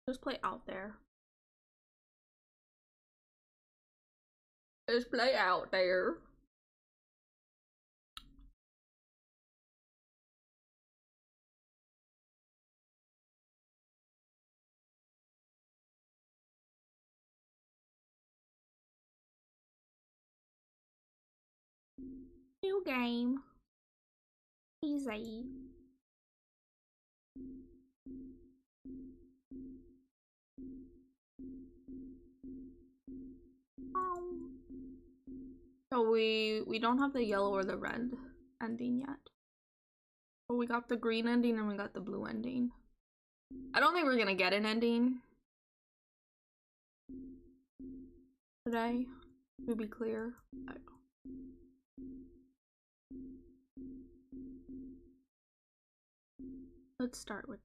Just play out there. Just play out there. New game. Easy. So we don't have the yellow or the red ending yet. But we got the green ending and we got the blue ending. I don't think we're gonna get an ending today, to be clear. Let's start with.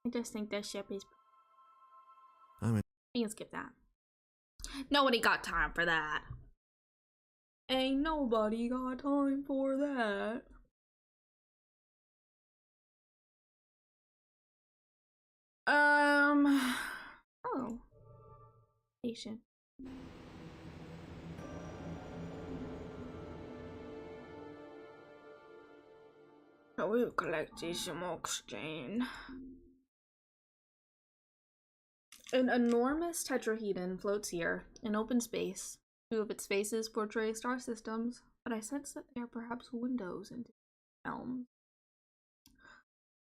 I just think this ship is. You can skip that. Nobody got time for that. Ain't nobody got time for that. Oh. Station. So we'll collect some oxygen. An enormous tetrahedron floats here in open space. Two of its faces portray star systems, but I sense that they are perhaps windows into realms.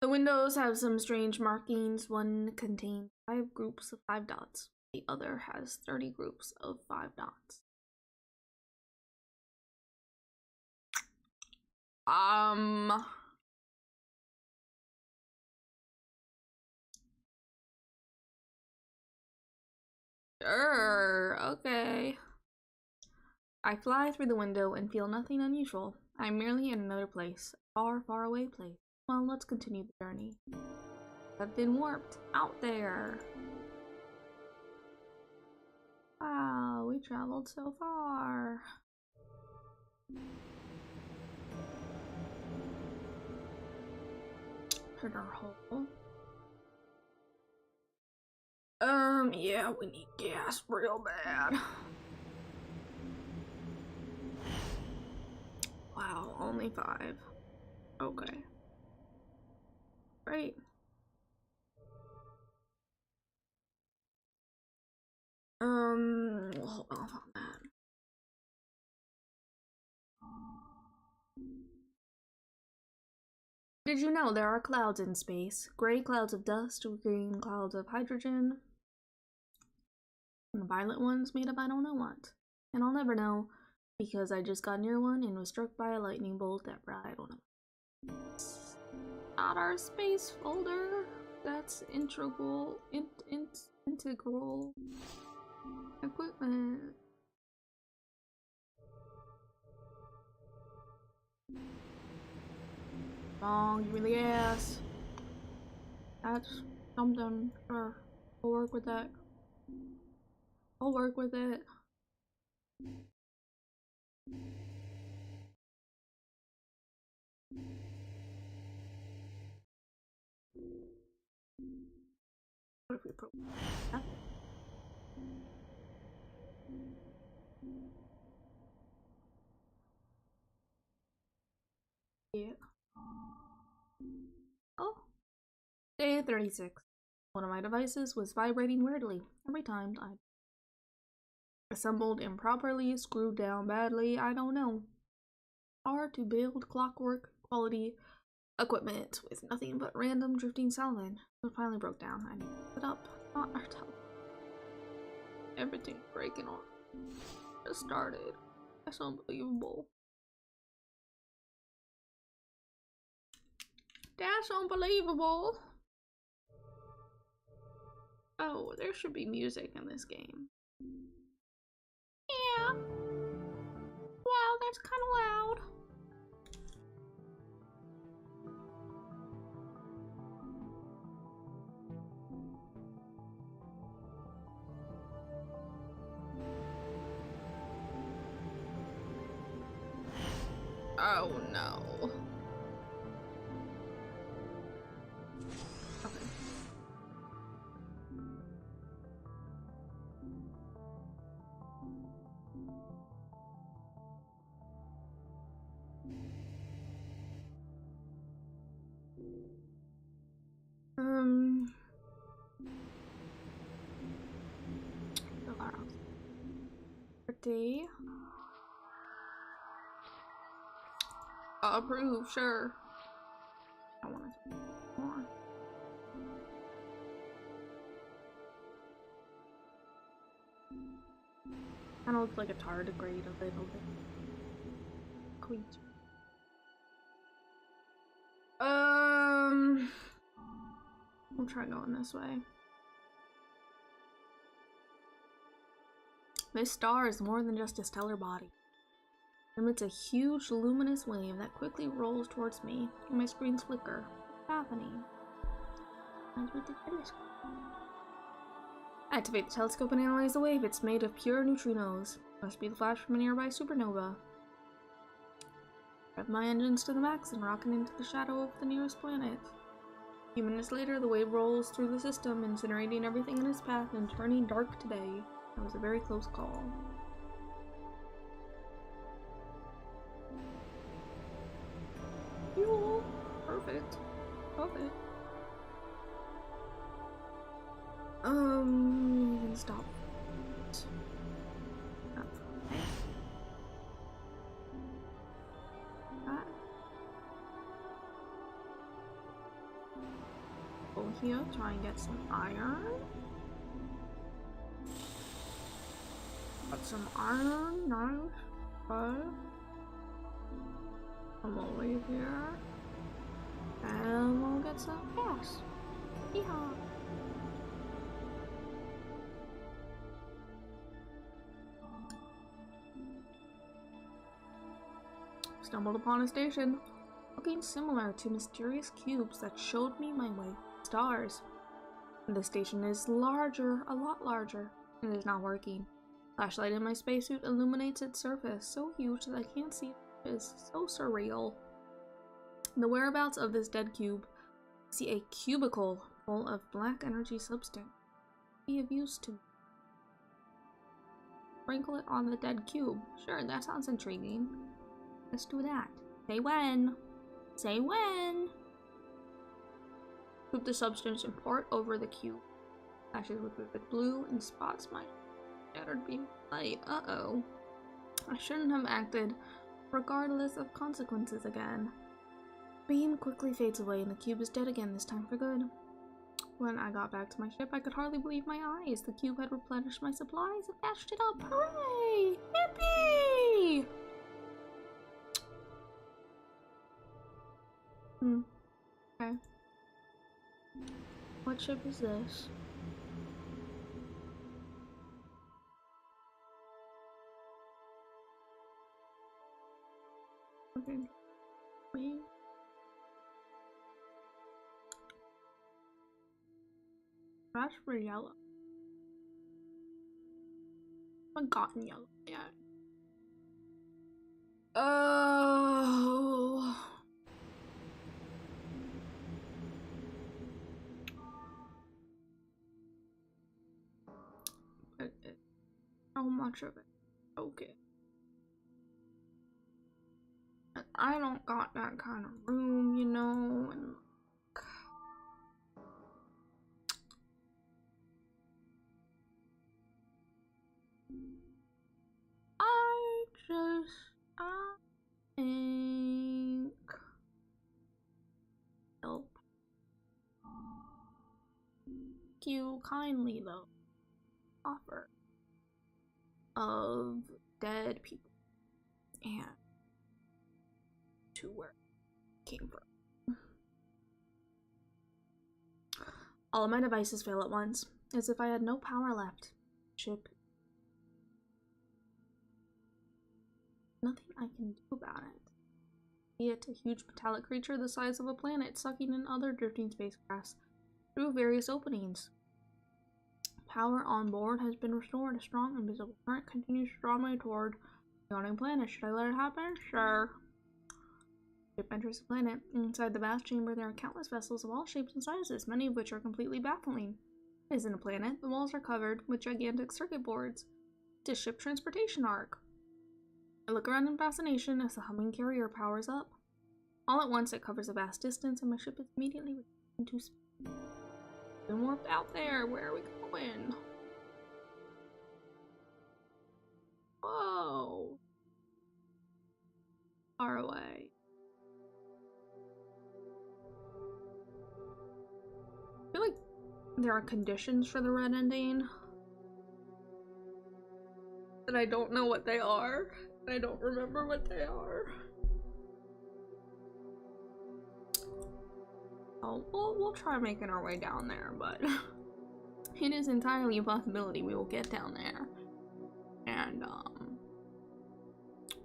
The windows have some strange markings. One contains 5 groups of 5 dots. The other has 30 groups of 5 dots. Sure, okay. I fly through the window and feel nothing unusual. I'm merely in another place. Far, far away place. Well, let's continue the journey. I've been warped out there. Wow, we traveled so far. Hurt our hole. Yeah, we need gas real bad. Wow, only 5. Okay. Great. We'll hold off on that. Did you know there are clouds in space? Gray clouds of dust, green clouds of hydrogen, and the violet ones made of I don't know what. And I'll never know because I just got near one and was struck by a lightning bolt that I don't know. It's not our space folder. That's integral equipment. Wrong, give me the gas. That's something. Sure, I'll work with that. I'll work with it. What if we put that? Yeah. Oh. Day 36. One of my devices was vibrating weirdly every time I assembled improperly, screwed down badly, I don't know. Hard to build clockwork quality equipment with nothing but random drifting salvage. It finally broke down. I need to put it up. Not our top. Everything breaking on. Just started. That's unbelievable. That's unbelievable. Oh, there should be music in this game. Yeah. Wow, that's kind of loud. Oh no. Okay. Pretty. Approve, sure. I want to do more. Kind of looks like a tardigrade a little bit. Queens. We'll try going this way. This star is more than just a stellar body. It emits a huge luminous wave that quickly rolls towards me, and my screens flicker. What's happening? As with the telescope. Activate the telescope and analyze the wave. It's made of pure neutrinos. Must be the flash from a nearby supernova. Rev my engines to the max and rocket into the shadow of the nearest planet. A few minutes later, the wave rolls through the system, incinerating everything in its path and turning dark to day. That was a very close call. Fuel! Perfect. Love it. You can stop. Go here, try and get some iron. Got some iron, nice. Okay. I'm gonna leave here. And we'll get some gas. Yeehaw. Stumbled upon a station, looking similar to mysterious cubes that showed me my way to stars. The station is larger, a lot larger, and is not working. Flashlight in my spacesuit illuminates its surface, so huge that I can't see it. It is so surreal. The whereabouts of this dead cube, I see a cubicle full of black energy substance. Be of use to me. Sprinkle it on the dead cube. Sure, that sounds intriguing. Let's do that. Say when. Say when. Scoop the substance and pour it over the cube. Flashes with vivid blue and spots my shattered beam of light. Uh-oh. I shouldn't have acted regardless of consequences again. Beam quickly fades away and the cube is dead again, this time for good. When I got back to my ship, I could hardly believe my eyes. The cube had replenished my supplies and patched it up. Hooray! Yippee! Okay. What ship is this? Okay. Wait. Raspberry yellow. I haven't gotten yellow yet. Oh. How much of it? Okay. And I don't got that kind of room, you know, and I think help you kindly though offer of dead people and to where it came from. All of my devices fail at once, as if I had no power left. Ship. Nothing I can do about it. Be it a huge metallic creature the size of a planet sucking in other drifting spacecrafts through various openings. Power on board has been restored. A strong invisible current continues to draw me toward the yawning planet. Should I let it happen? Sure. Ship enters the planet. Inside the vast chamber there are countless vessels of all shapes and sizes, many of which are completely baffling. It isn't a planet. The walls are covered with gigantic circuit boards. It's a ship transportation arc. I look around in fascination as the humming carrier powers up. All at once it covers a vast distance and my ship is immediately returned to space. We warped out there. Where are we going? Whoa. Far away. I feel like there are conditions for the red ending. And I don't know what they are. I don't remember what they are. Oh, we'll try making our way down there, but it is entirely a possibility we will get down there. And,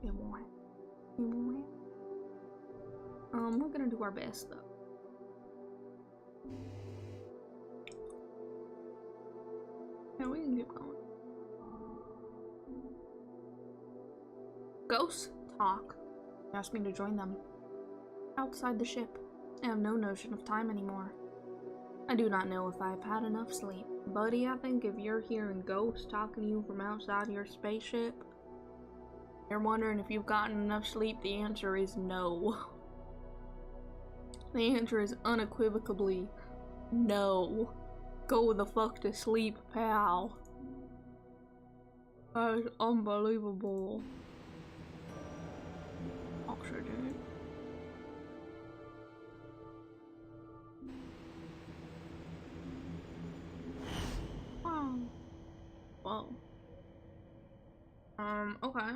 it won't. We're gonna do our best, though. Yeah, we can keep going. Ghosts talk. They asked me to join them. Outside the ship. I have no notion of time anymore. I do not know if I've had enough sleep. Buddy, I think if you're hearing ghosts talking to you from outside your spaceship, you're wondering if you've gotten enough sleep, the answer is no. The answer is unequivocally no. Go the fuck to sleep, pal. That is unbelievable. Oxygen. Wow. Whoa. Okay.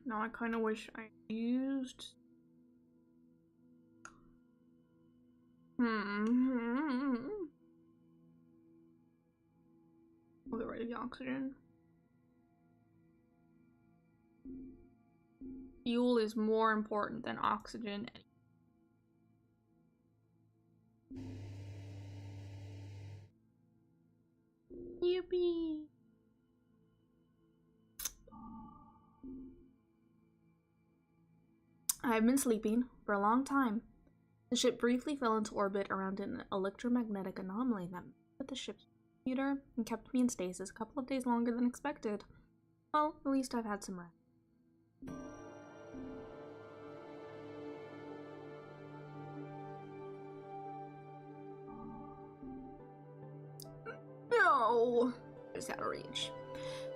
Now I kind of wish I used... I'll get rid of the oxygen. Fuel is more important than oxygen. Yippee! I've been sleeping for a long time. The ship briefly fell into orbit around an electromagnetic anomaly that hit the ship's computer and kept me in stasis a couple of days longer than expected. Well, at least I've had some rest. No! Just out of reach.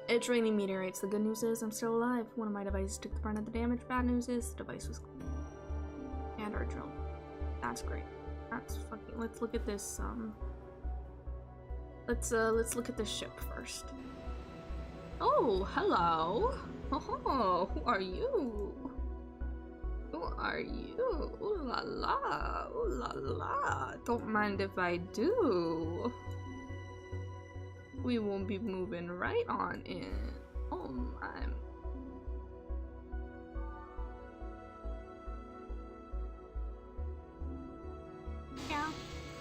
It's raining meteorites. The good news is I'm still alive. One of my devices took the brunt of the damage. Bad news is the device was clean. And our drill. That's great. That's fucking. Let's look at this. Let's look at this ship first. Oh, hello. Oh, who are you? Who are you? Ooh la la. Ooh la la. Don't mind if I do. We will be moving right on in. Oh my. Yeah,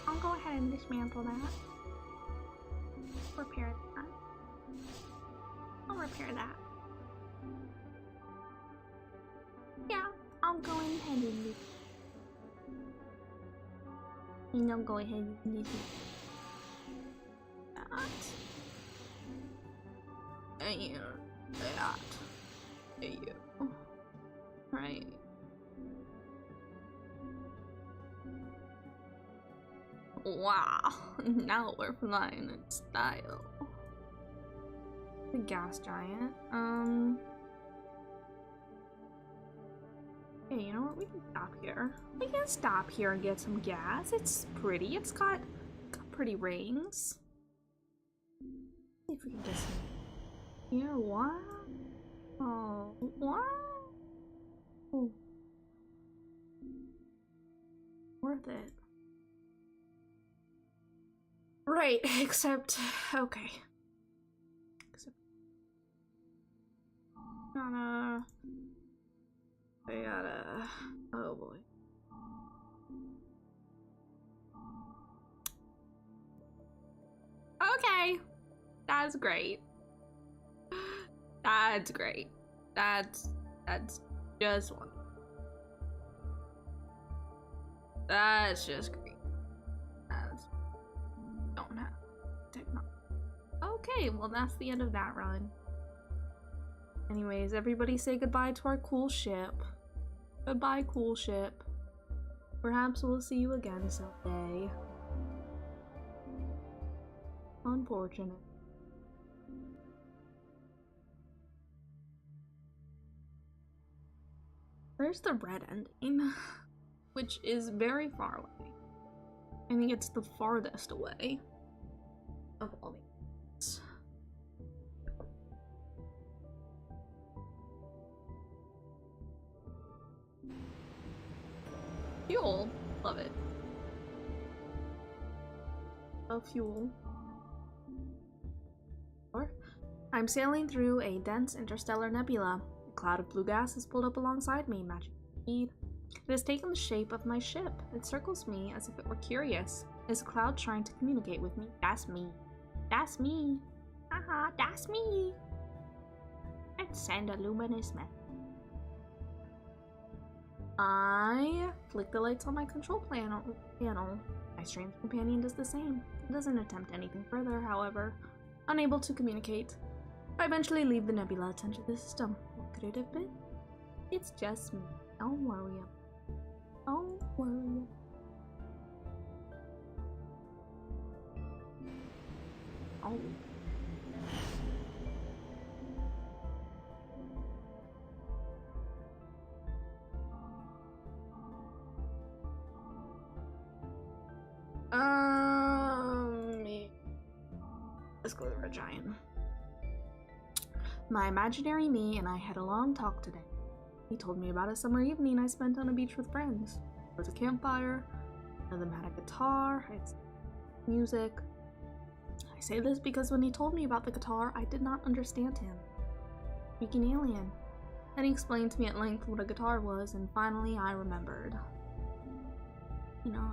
I'll go ahead and dismantle that. Repair that. I'll repair that. Yeah, I'll go ahead and do. You know, go ahead and do that. And that. You. Right. Wow, now we're flying in style. The gas giant. Hey, you know what? We can stop here. We can stop here and get some gas. It's pretty. It's got pretty rings. See if we can get some. Here, what? Oh, what? Oh. Worth it. Right, except, okay. Except, I gotta, oh boy. Okay, that's great. That's great. That's just one. That's just great. Don't have technology. Okay, well that's the end of that run. Anyways, everybody say goodbye to our cool ship. Goodbye, cool ship. Perhaps we'll see you again someday. Unfortunate. There's the red ending, which is very far away. I think it's the farthest away of all these. Fuel, love it. Love fuel. I'm sailing through a dense interstellar nebula. A cloud of blue gas has pulled up alongside me, matching speed. It has taken the shape of my ship. It circles me as if it were curious. Is the cloud trying to communicate with me? That's me. That's me. Haha, that's me. Let's send a luminous message. I flick the lights on my control panel. My strange companion does the same. It doesn't attempt anything further, however. Unable to communicate. I eventually leave the nebula to enter the system. What could it have been? It's just me. Don't worry. Don't worry. Oh. Let's go to the red giant. My imaginary me and I had a long talk today. He told me about a summer evening I spent on a beach with friends. There was a campfire. One of them had a guitar. I had music. I say this because when he told me about the guitar, I did not understand him. Speaking alien. Then he explained to me at length what a guitar was, and finally I remembered. You know,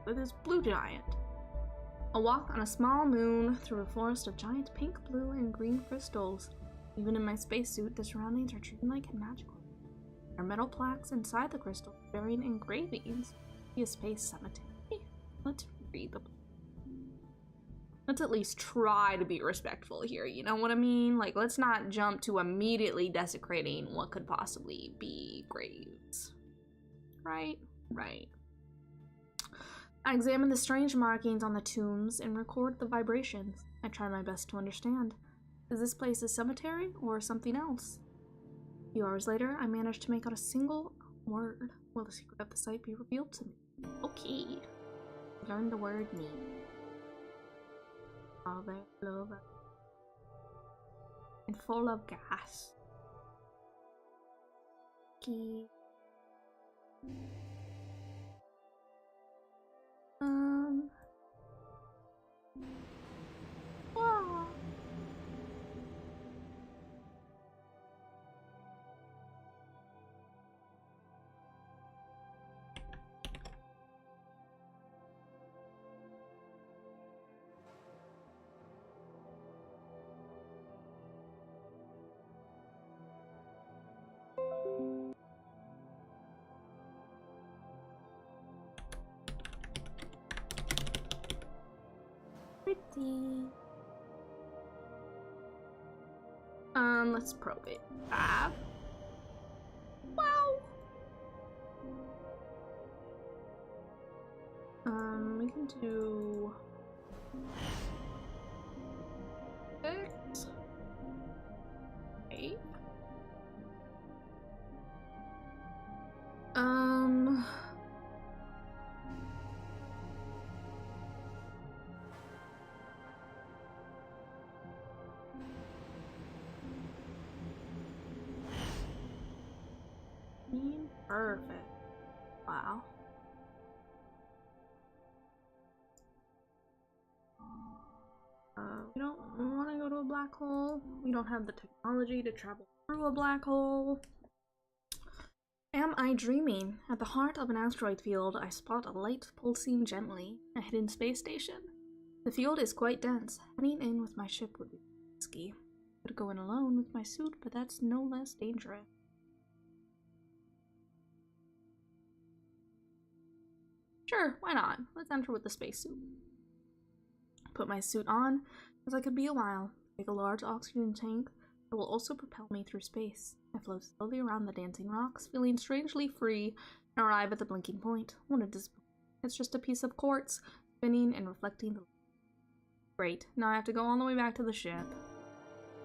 with his blue giant. A walk on a small moon through a forest of giant pink, blue, and green crystals. Even in my spacesuit, the surroundings are dreamlike and magical. There are metal plaques inside the crystals bearing engravings. Be a space cemetery. Let's read the. Let's at least try to be respectful here, you know what I mean? Like, let's not jump to immediately desecrating what could possibly be graves. Right? Right. I examine the strange markings on the tombs and record the vibrations. I try my best to understand. Is this place a cemetery or something else? A few hours later, I managed to make out a single word. Will the secret of the site be revealed to me? Okay. Learn the word me. And full of gas. Okay. Oh. Pretty. Let's probe it. 5. Wow. We can do 6, 8. Perfect. Wow. We don't want to go to a black hole. We don't have the technology to travel through a black hole. Am I dreaming? At the heart of an asteroid field, I spot a light pulsing gently. A hidden space station. The field is quite dense. Heading in with my ship would be risky. I could go in alone with my suit, but that's no less dangerous. Sure, why not? Let's enter with the spacesuit. Put my suit on, as I could be a while. Take a large oxygen tank that will also propel me through space. I float slowly around the dancing rocks, feeling strangely free, and arrive at the blinking point. What a disappointment. It's just a piece of quartz, spinning and reflecting the light. Great, now I have to go all the way back to the ship.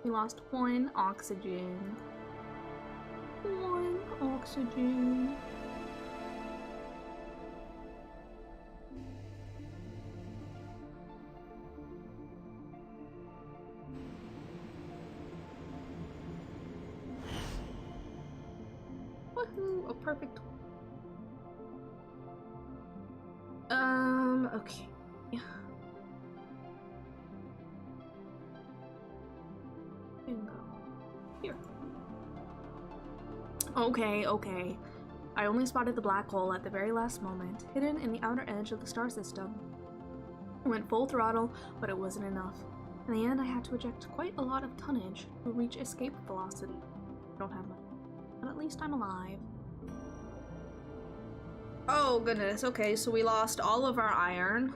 We lost 1 oxygen. 1 oxygen. Woohoo, a perfect. Okay. Bingo. Here. Okay. I only spotted the black hole at the very last moment, hidden in the outer edge of the star system. I went full throttle, but it wasn't enough. In the end, I had to eject quite a lot of tonnage to reach escape velocity. I don't have much, but at least I'm alive. Oh goodness, okay, so we lost all of our iron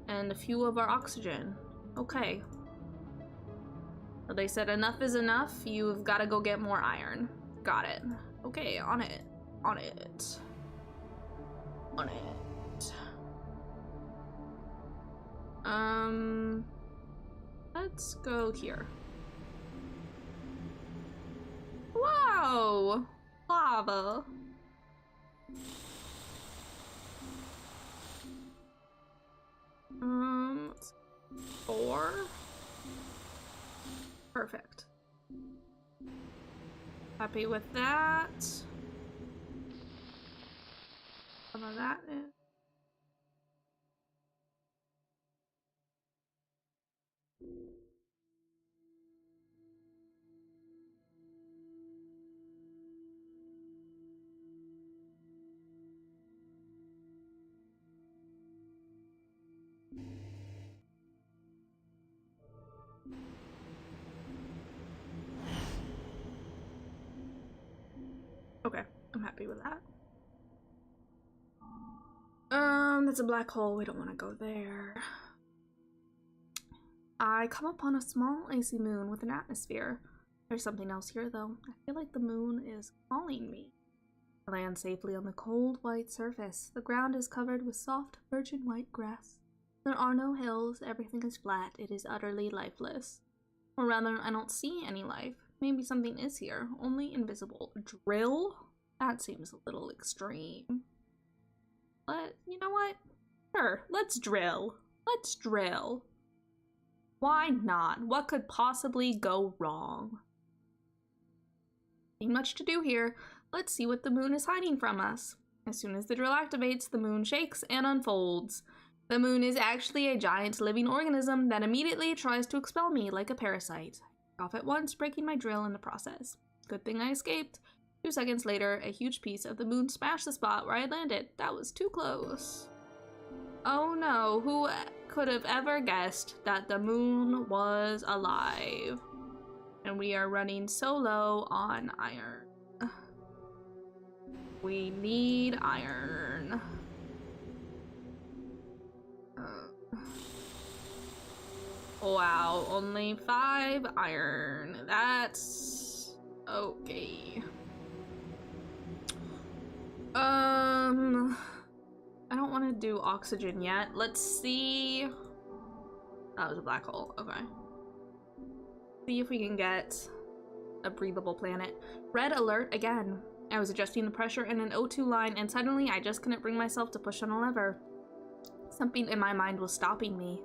and a few of our oxygen. Okay. So they said enough is enough, you've got to go get more iron. Got it. Okay, on it. On it. On it. Let's go here. Wow! Lava. 4. Perfect. Happy with that. Some of that is. Okay, I'm happy with that. That's a black hole. We don't want to go there. I come upon a small icy moon with an atmosphere. There's something else here, though. I feel like the moon is calling me. I land safely on the cold, white surface. The ground is covered with soft, virgin white grass. There are no hills. Everything is flat. It is utterly lifeless. Or rather, I don't see any life. Maybe something is here, only invisible. Drill? That seems a little extreme. But, you know what? Sure, let's drill. Let's drill. Why not? What could possibly go wrong? Ain't much to do here. Let's see what the moon is hiding from us. As soon as the drill activates, the moon shakes and unfolds. The moon is actually a giant living organism that immediately tries to expel me like a parasite. Off at once, breaking my drill in the process. Good thing I escaped. 2 seconds later, a huge piece of the moon smashed the spot where I landed. That was too close. Oh no, who could have ever guessed that the moon was alive? And we are running so low on iron. We need iron. Wow, only 5 iron. That's okay. I don't want to do oxygen yet. Let's see. That was a black hole. Okay. See if we can get a breathable planet. Red alert again. I was adjusting the pressure in an O2 line and suddenly I just couldn't bring myself to push on a lever. Something in my mind was stopping me.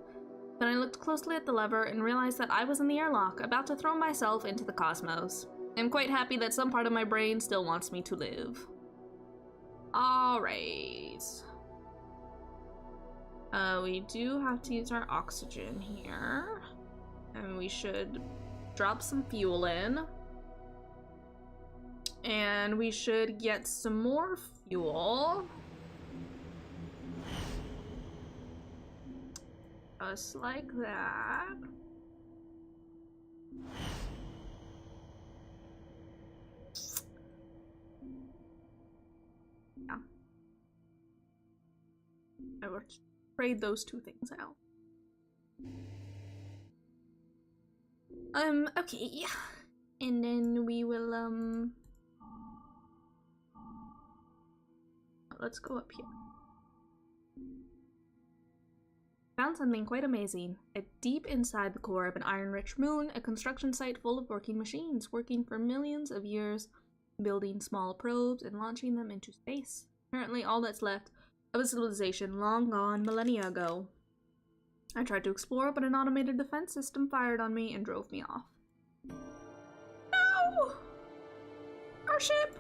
Then I looked closely at the lever and realized that I was in the airlock, about to throw myself into the cosmos. I'm quite happy that some part of my brain still wants me to live. Alright. We do have to use our oxygen here. And we should drop some fuel in. And we should get some more fuel. Just like that. Yeah. I will trade those 2 things out. Okay. And then we will, let's go up here. Found something quite amazing. Deep inside the core of an iron-rich moon, a construction site full of working machines, working for millions of years, building small probes and launching them into space. Apparently all that's left of a civilization long gone millennia ago. I tried to explore, but an automated defense system fired on me and drove me off. No! Our ship!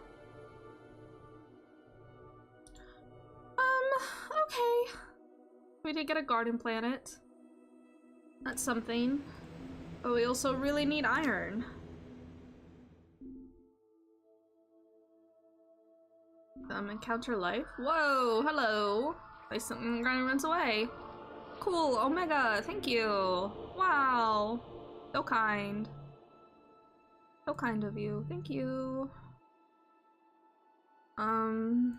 Okay. We did get a garden planet. That's something. But we also really need iron. Encounter life. Whoa, hello. Like something runs away. Cool, Omega, thank you. Wow. So kind. So kind of you. Thank you. We'll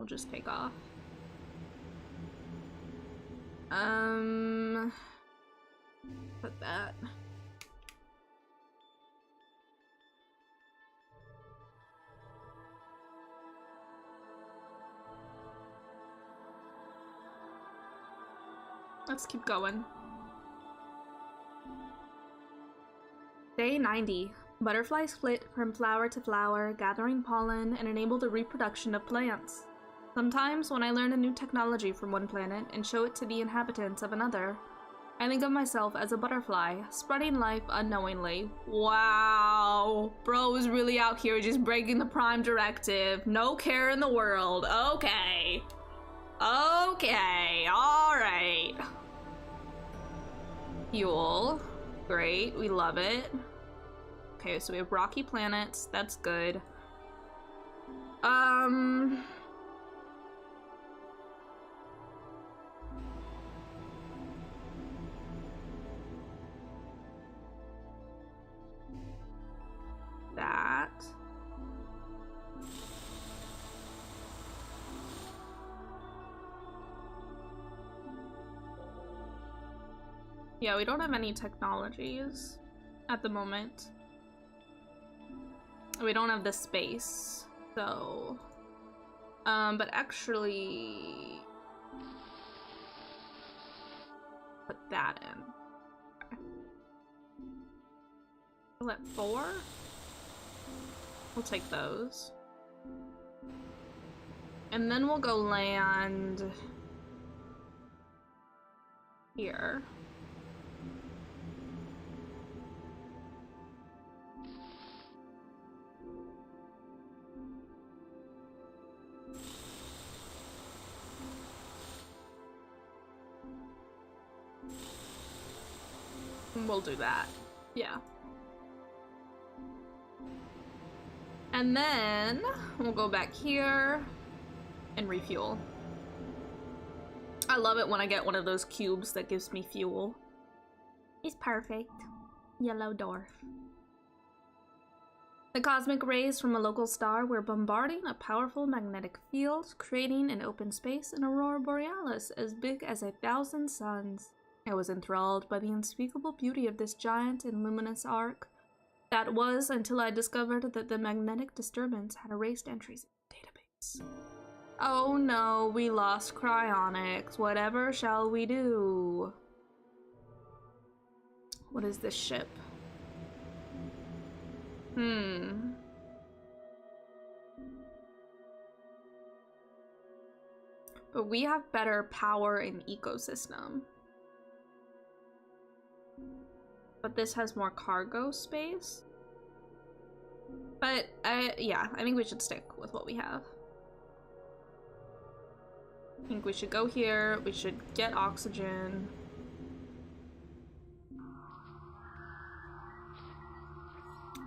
just take off. Put that. Let's keep going. Day 90. Butterflies flit from flower to flower, gathering pollen and enable the reproduction of plants. Sometimes, when I learn a new technology from one planet and show it to the inhabitants of another, I think of myself as a butterfly, spreading life unknowingly. Wow! Bro is really out here just breaking the Prime Directive. No care in the world. Okay. Okay, alright. Fuel. Great, we love it. Okay, so we have rocky planets. That's good. That. Yeah, we don't have any technologies at the moment. We don't have the space, so... but actually... put that in. Okay. We'll let 4? We'll take those. And then we'll go land... here. We'll do that. Yeah. And then we'll go back here and refuel. I love it when I get one of those cubes that gives me fuel. It's perfect. Yellow dwarf. The cosmic rays from a local star were bombarding a powerful magnetic field, creating an open space in Aurora Borealis as big as 1,000 suns. I was enthralled by the unspeakable beauty of this giant and luminous arc. That was until I discovered that the magnetic disturbance had erased entries in the database. Oh no, we lost cryonics. Whatever shall we do? What is this ship? But we have better power and ecosystem. But this has more cargo space. But, yeah, I think we should stick with what we have. I think we should go here, we should get oxygen.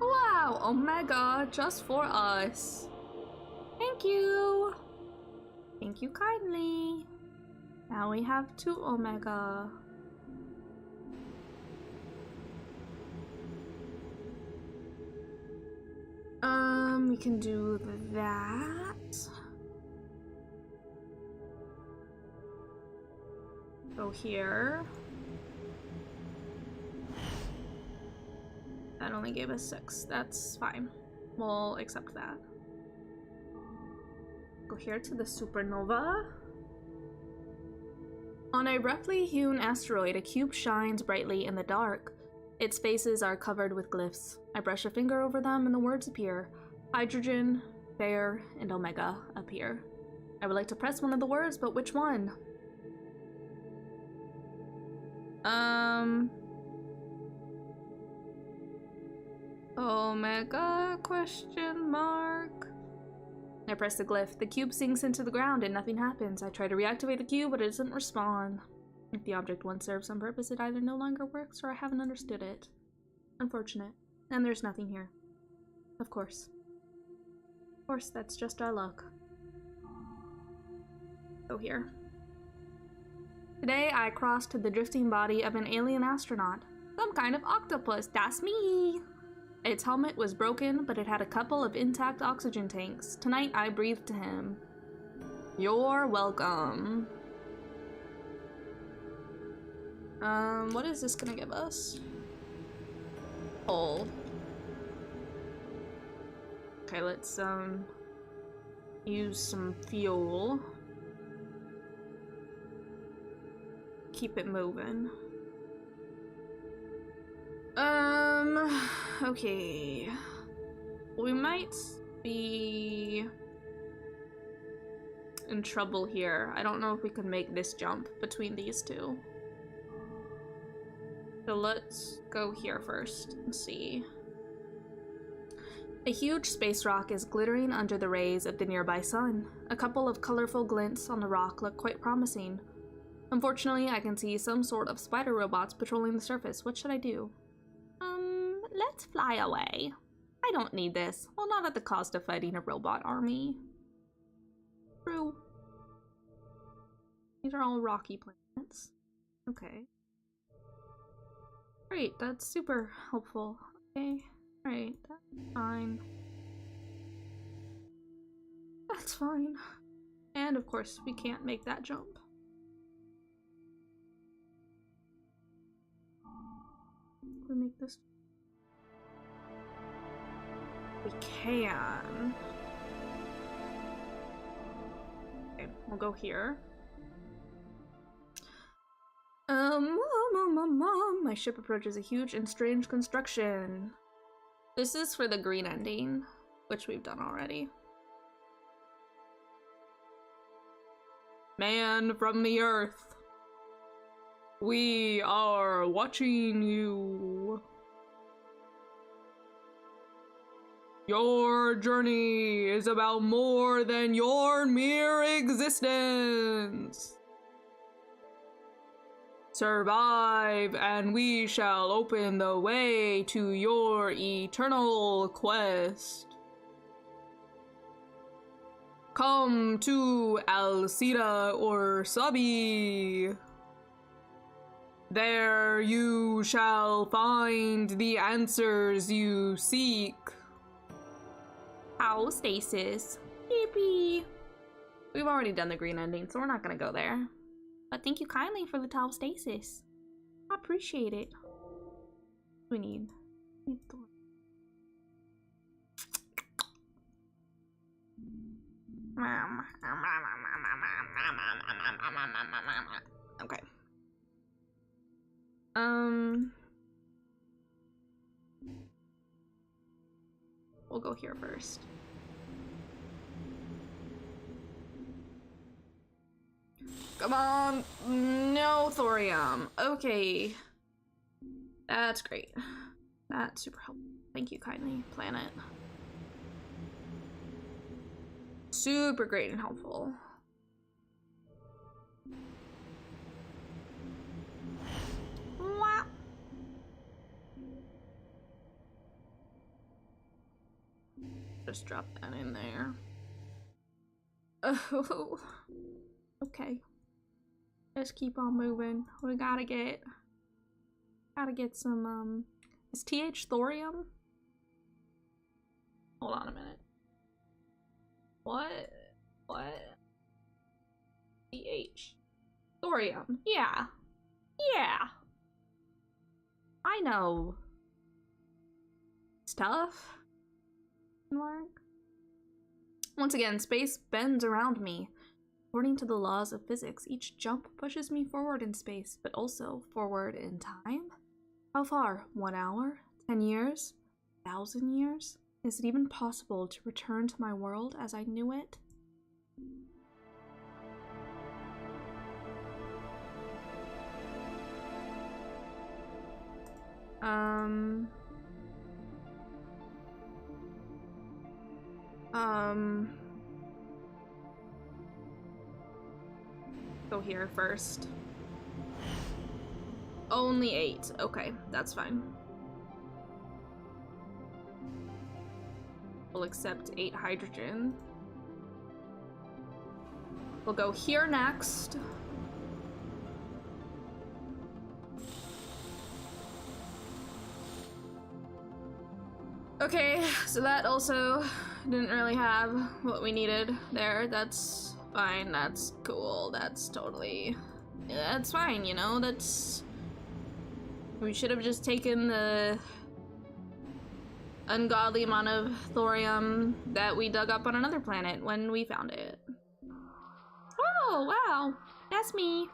Wow, Omega, just for us. Thank you. Thank you kindly. Now we have 2 Omega. We can do that. Go here. That only gave us 6. That's fine. We'll accept that. Go here to the supernova. On a roughly hewn asteroid, a cube shines brightly in the dark. Its faces are covered with glyphs. I brush a finger over them and the words appear. Hydrogen, Fair, and Omega appear. I would like to press one of the words, but which one? Omega, question mark. I press the glyph. The cube sinks into the ground and nothing happens. I try to reactivate the cube, but it doesn't respond. If the object once served some purpose, it either no longer works or I haven't understood it. Unfortunate. And there's nothing here. Of course. Of course, that's just our luck. Go here. Today, I crossed the drifting body of an alien astronaut. Some kind of octopus. That's me! Its helmet was broken, but it had a couple of intact oxygen tanks. Tonight, I breathed to him. You're welcome. What is this gonna give us? Coal. Okay, let's, use some fuel. Keep it moving. Okay. We might be in trouble here. I don't know if we can make this jump between these two. So let's go here first and see. A huge space rock is glittering under the rays of the nearby sun. A couple of colorful glints on the rock look quite promising. Unfortunately, I can see some sort of spider robots patrolling the surface. What should I do? Let's fly away. I don't need this. Well, not at the cost of fighting a robot army. True. These are all rocky planets. Okay. Great, that's super helpful. Okay, alright, that's fine. That's fine. And of course, we can't make that jump. We make this. We can. Okay, we'll go here. My ship approaches a huge and strange construction. This is for the green ending, which we've done already. Man from the Earth, we are watching you. Your journey is about more than your mere existence. Survive, and we shall open the way to your eternal quest. Come to Alcida or Sabi. There you shall find the answers you seek. Ow, stasis. Yippee. We've already done the green ending, so we're not gonna go there. But thank you kindly for the tau stasis. I appreciate it. We need. Okay. We'll go here first. Come on! No thorium. Okay. That's great. That's super helpful. Thank you kindly, planet. Super great and helpful. Wow. Just drop that in there. Oh. Okay. Just keep on moving. We gotta get some, is TH thorium? Hold on a minute. What? TH. Thorium. Yeah. Yeah. I know. It's tough. Mark. Once again, space bends around me. According to the laws of physics, each jump pushes me forward in space, but also forward in time? How far? 1 hour? 10 years? 1,000 years? Is it even possible to return to my world as I knew it? Go here first. Only 8. Okay, that's fine. We'll accept 8 hydrogen. We'll go here next. Okay, so that also didn't really have what we needed there. That's fine, that's cool, that's totally... that's fine, you know, that's... We should have just taken the ungodly amount of thorium that we dug up on another planet when we found it. Oh, wow, that's me.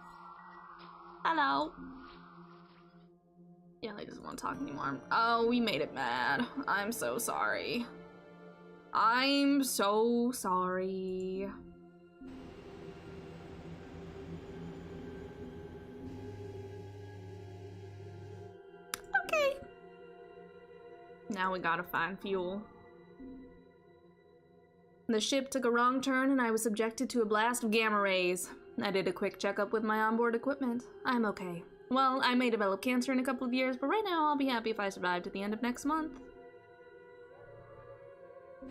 Hello. Yeah, he doesn't want to talk anymore. Oh, we made it mad. I'm so sorry. I'm so sorry. Okay. Now we gotta find fuel. The ship took a wrong turn and I was subjected to a blast of gamma rays. I did a quick checkup with my onboard equipment. I'm okay. Well, I may develop cancer in a couple of years, but right now I'll be happy if I survive to the end of next month.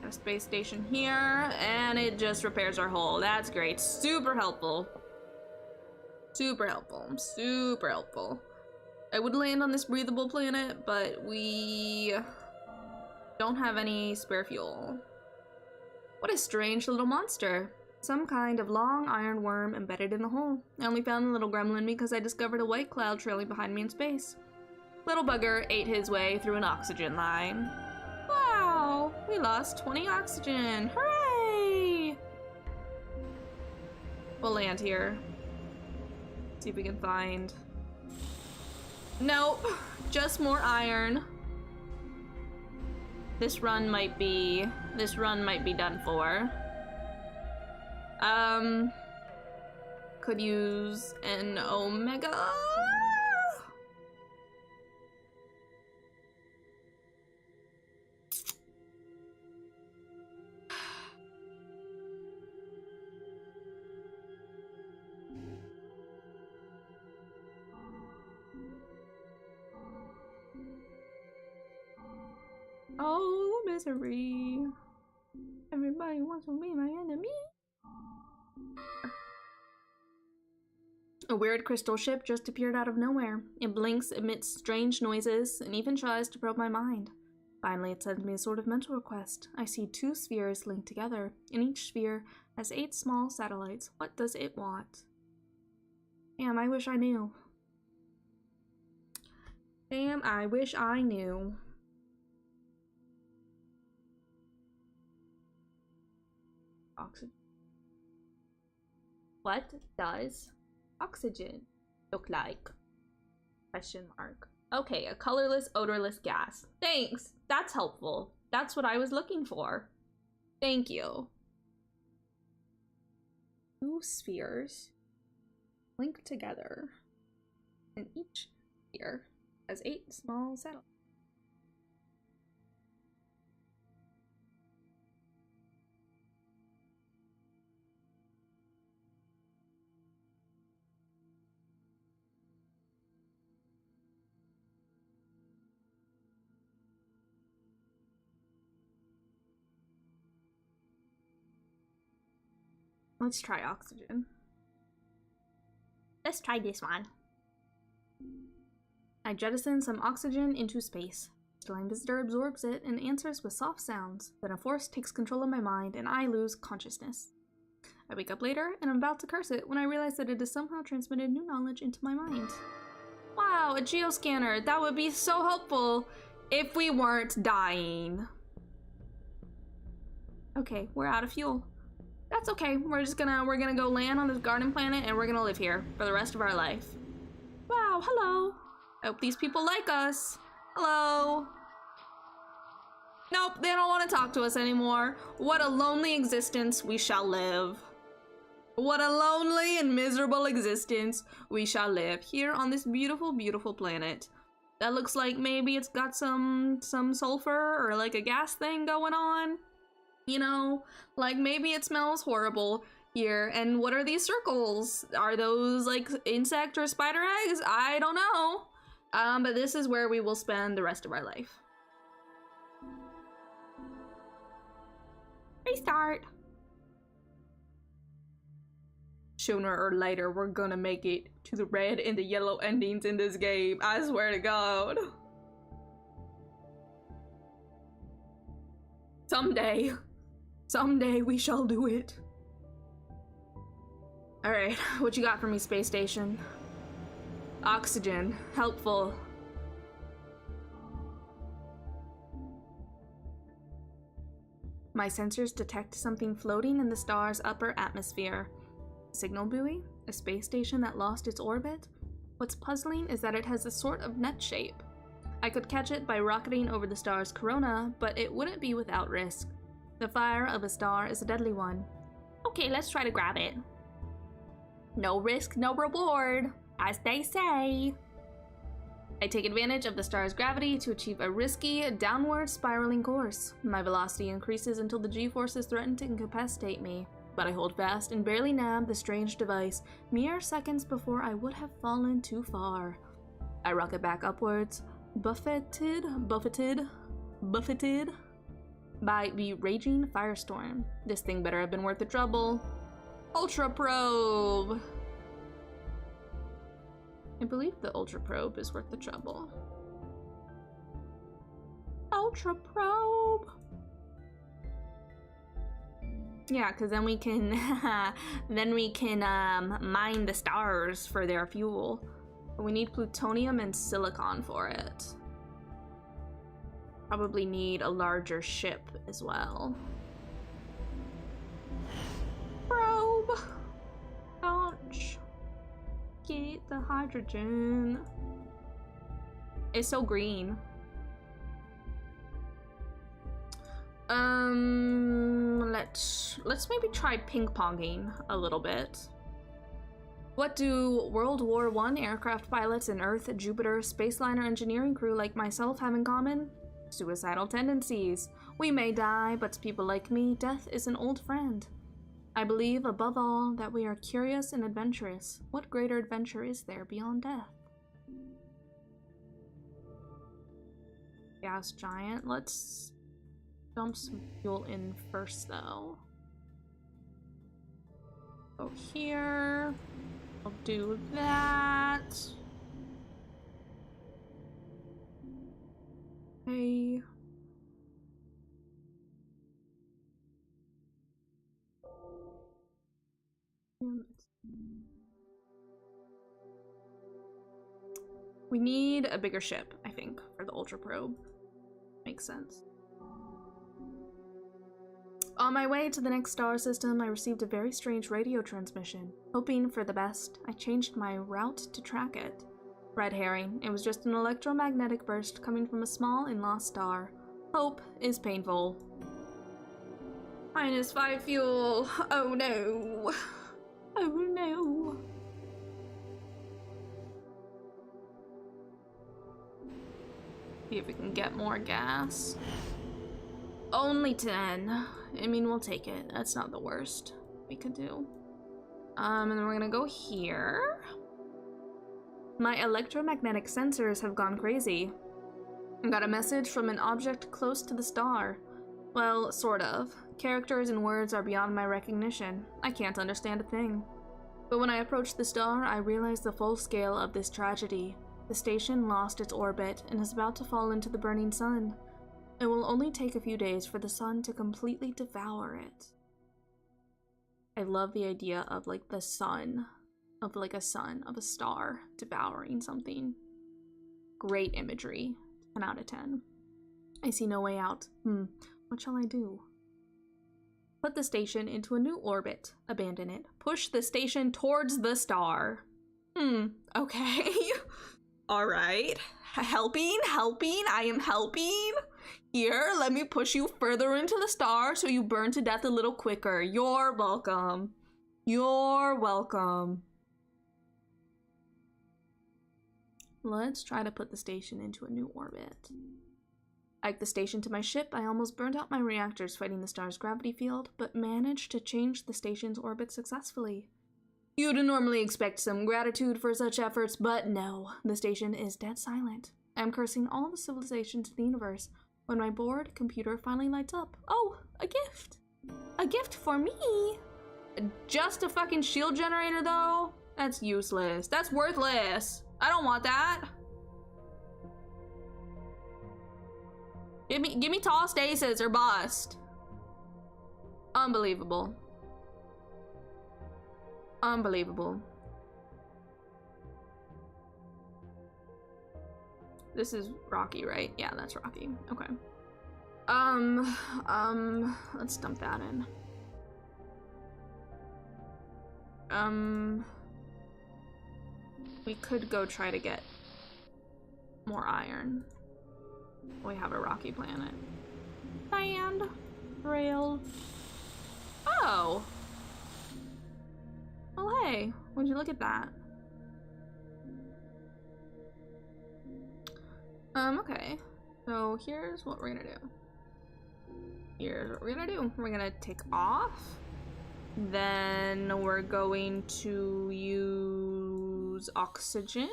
Got a space station here, and it just repairs our hull. That's great. Super helpful. Super helpful. Super helpful. I would land on this breathable planet, but we don't have any spare fuel. What a strange little monster. Some kind of long iron worm embedded in the hull. I only found the little gremlin because I discovered a white cloud trailing behind me in space. Little bugger ate his way through an oxygen line. Wow, we lost 20 oxygen. Hooray! We'll land here. See if we can find... Nope, just more iron. This run might be done for. Could use an omega. Oh, misery. Everybody wants to be my enemy. A weird crystal ship just appeared out of nowhere. It blinks, emits strange noises, and even tries to probe my mind. Finally, it sends me a sort of mental request. I see 2 spheres linked together, and each sphere has 8 small satellites. What does it want? Damn, I wish I knew. Damn, I wish I knew. Oxygen. What does oxygen look like? Question mark. Okay, a colorless, odorless gas. Thanks. That's helpful. That's what I was looking for. Thank you. 2 spheres linked together, and each sphere has 8 small satellites. Let's try oxygen. Let's try this one. I jettison some oxygen into space. The line visitor absorbs it and answers with soft sounds. Then a force takes control of my mind and I lose consciousness. I wake up later and I'm about to curse it when I realize that it has somehow transmitted new knowledge into my mind. Wow, a geoscanner! That would be so helpful If we weren't dying. Okay, we're out of fuel. That's okay. We're gonna go land on this garden planet and we're gonna live here for the rest of our life. Wow, hello. I hope these people like us. Hello. Nope, they don't want to talk to us anymore. What a lonely existence we shall live. What a lonely and miserable existence we shall live here on this beautiful, beautiful planet. That looks like maybe it's got some sulfur or like a gas thing going on. You know, like maybe it smells horrible here. And what are these circles? Are those like insect or spider eggs? I don't know. But this is where we will spend the rest of our life. Restart. Sooner or later, we're gonna make it to the red and the yellow endings in this game. I swear to God. Someday we shall do it. All right, what you got for me, space station? Oxygen, helpful. My sensors detect something floating in the star's upper atmosphere. Signal buoy? A space station that lost its orbit? What's puzzling is that it has a sort of nut shape. I could catch it by rocketing over the star's corona, but it wouldn't be without risk. The fire of a star is a deadly one. Okay, let's try to grab it. No risk, no reward, as they say. I take advantage of the star's gravity to achieve a risky, downward spiraling course. My velocity increases until the G-forces threaten to incapacitate me, but I hold fast and barely nab the strange device mere seconds before I would have fallen too far. I rocket back upwards, buffeted by the raging firestorm. This thing better have been worth the trouble. Ultra probe! I believe the ultra probe is worth the trouble. Ultra probe! Yeah, because then we can mine the stars for their fuel. But we need plutonium and silicon for it. Probably need a larger ship as well. Probe! Ouch. Get the hydrogen. It's so green. Let's maybe try ping-ponging a little bit. What do World War I aircraft pilots and Earth, Jupiter, spaceliner engineering crew like myself have in common? Suicidal tendencies. We may die, but to people like me, death is an old friend. I believe, above all, that we are curious and adventurous. What greater adventure is there beyond death? Gas giant. Let's dump some fuel in first, though. Go here. I'll do that. Okay. We need a bigger ship, I think, for the Ultra Probe. Makes sense. On my way to the next star system, I received a very strange radio transmission. Hoping for the best, I changed my route to track it. Red herring. It was just an electromagnetic burst coming from a small and lost star. Hope is painful. -5 fuel. Oh no. Oh no. See if we can get more gas. Only 10. I mean, we'll take it. That's not the worst we could do. And then we're gonna go here. My electromagnetic sensors have gone crazy. I got a message from an object close to the star. Well, sort of. Characters and words are beyond my recognition. I can't understand a thing. But when I approached the star, I realized the full scale of this tragedy. The station lost its orbit and is about to fall into the burning sun. It will only take a few days for the sun to completely devour it. I love the idea of like the sun, of like a sun, of a star devouring something. Great imagery. 10 out of 10. I see no way out. What shall I do? Put the station into a new orbit. Abandon it. Push the station towards the star. Okay. Alright. Helping, I am helping. Here, let me push you further into the star so you burn to death a little quicker. You're welcome. You're welcome. Let's try to put the station into a new orbit. Like the station to my ship, I almost burned out my reactors fighting the star's gravity field, but managed to change the station's orbit successfully. You'd normally expect some gratitude for such efforts, but no, the station is dead silent. I'm cursing all the civilizations in the universe when my bored computer finally lights up. Oh, a gift! A gift for me! Just a fucking shield generator, though? That's useless. That's worthless. I don't want that. Give me tall stasis or bust. Unbelievable. Unbelievable. This is Rocky, right? Yeah, that's Rocky. Okay. Let's dump that in. We could go try to get more iron. We have a rocky planet. Sand. Rails. Oh! Well, hey, would you look at that? Okay. So here's what we're gonna do. Here's what we're gonna do. We're gonna take off. Then we're going to use oxygen.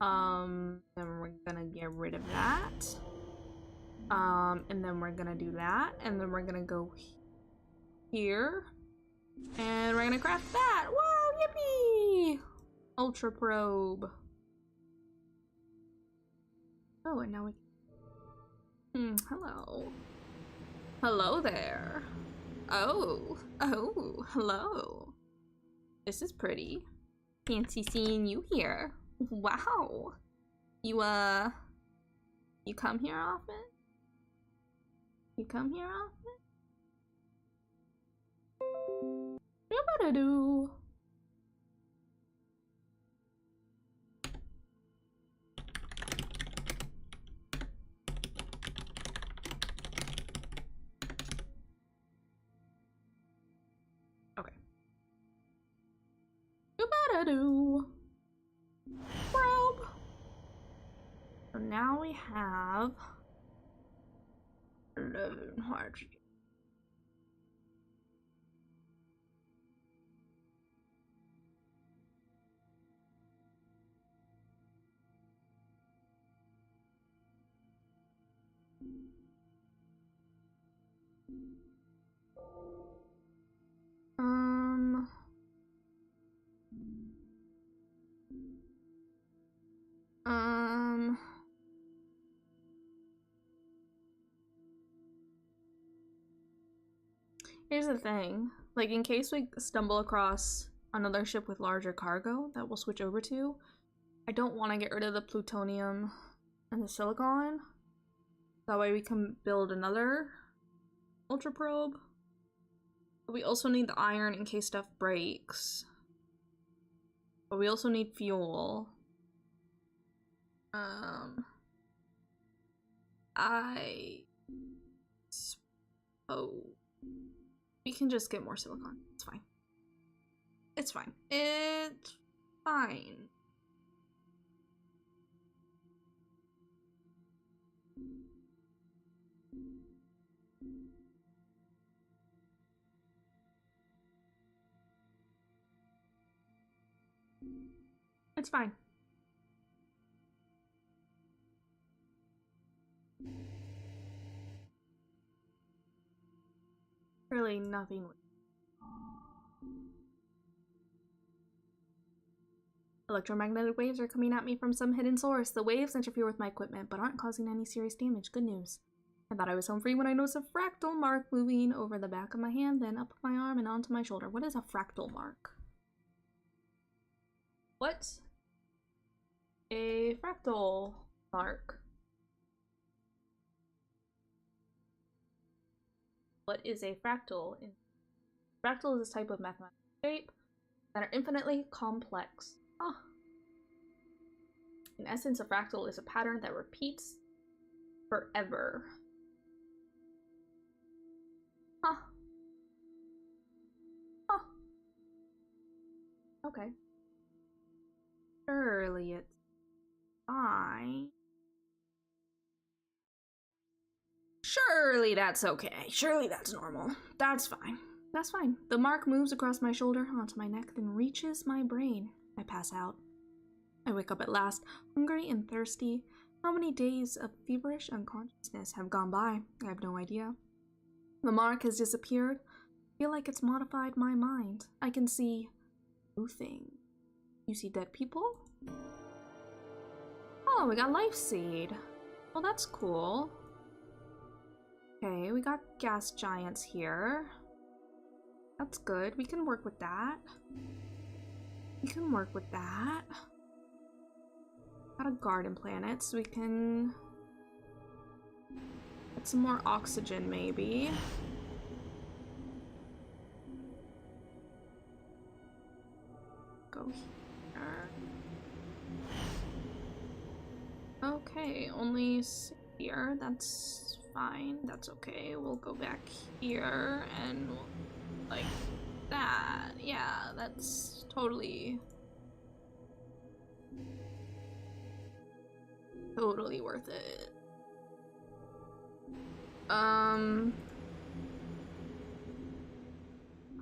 Then we're gonna get rid of that. And then we're gonna do that. And then we're gonna go here. And we're gonna craft that. Wow, yippee! Ultra probe. Oh, and now we... hello. Hello there. Oh, hello. This is pretty. Fancy seeing you here. Wow. You come here often? You come here often? What about I do? Okay. What about I do? Probe. So now we have 11 hearts. Here's the thing, like in case we stumble across another ship with larger cargo that we'll switch over to, I don't want to get rid of the plutonium and the silicon. That way we can build another ultra probe. But we also need the iron in case stuff breaks. But we also need fuel. I suppose we can just get more silicon. It's fine. It's fine. It's fine. It's fine. Really nothing. Electromagnetic waves are coming at me from some hidden source. The waves interfere with my equipment, but aren't causing any serious damage. Good news. I thought I was home free when I noticed a fractal mark moving over the back of my hand, then up my arm and onto my shoulder. What is a fractal mark? What? A fractal mark. What is a fractal? Fractal is this type of mathematical shape that are infinitely complex. Oh. In essence, a fractal is a pattern that repeats forever. Huh. Huh. Okay. Surely it's fine. Surely that's okay. Surely that's normal. That's fine. That's fine. The mark moves across my shoulder onto my neck, then reaches my brain. I pass out. I wake up at last, hungry and thirsty. How many days of feverish unconsciousness have gone by? I have no idea. The mark has disappeared. I feel like it's modified my mind. I can see new things. You see dead people? Oh, we got life seed. Well, that's cool. Okay, we got gas giants here. That's good. We can work with that. We can work with that. Got a garden planet, so we can get some more oxygen, maybe. Go here. Okay, only here. That's fine. That's okay. We'll go back here and we'll, like that. Yeah, that's totally worth it.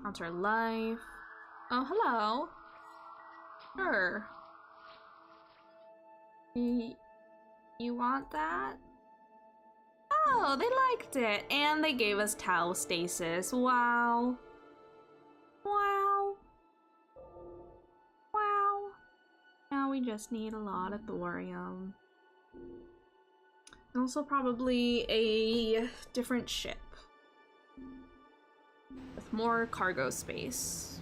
Counter life. Oh, hello. Sure. You want that? Oh, they liked it. And they gave us Tau stasis. Wow. Wow. Wow. Now we just need a lot of thorium. And also probably a different ship. With more cargo space.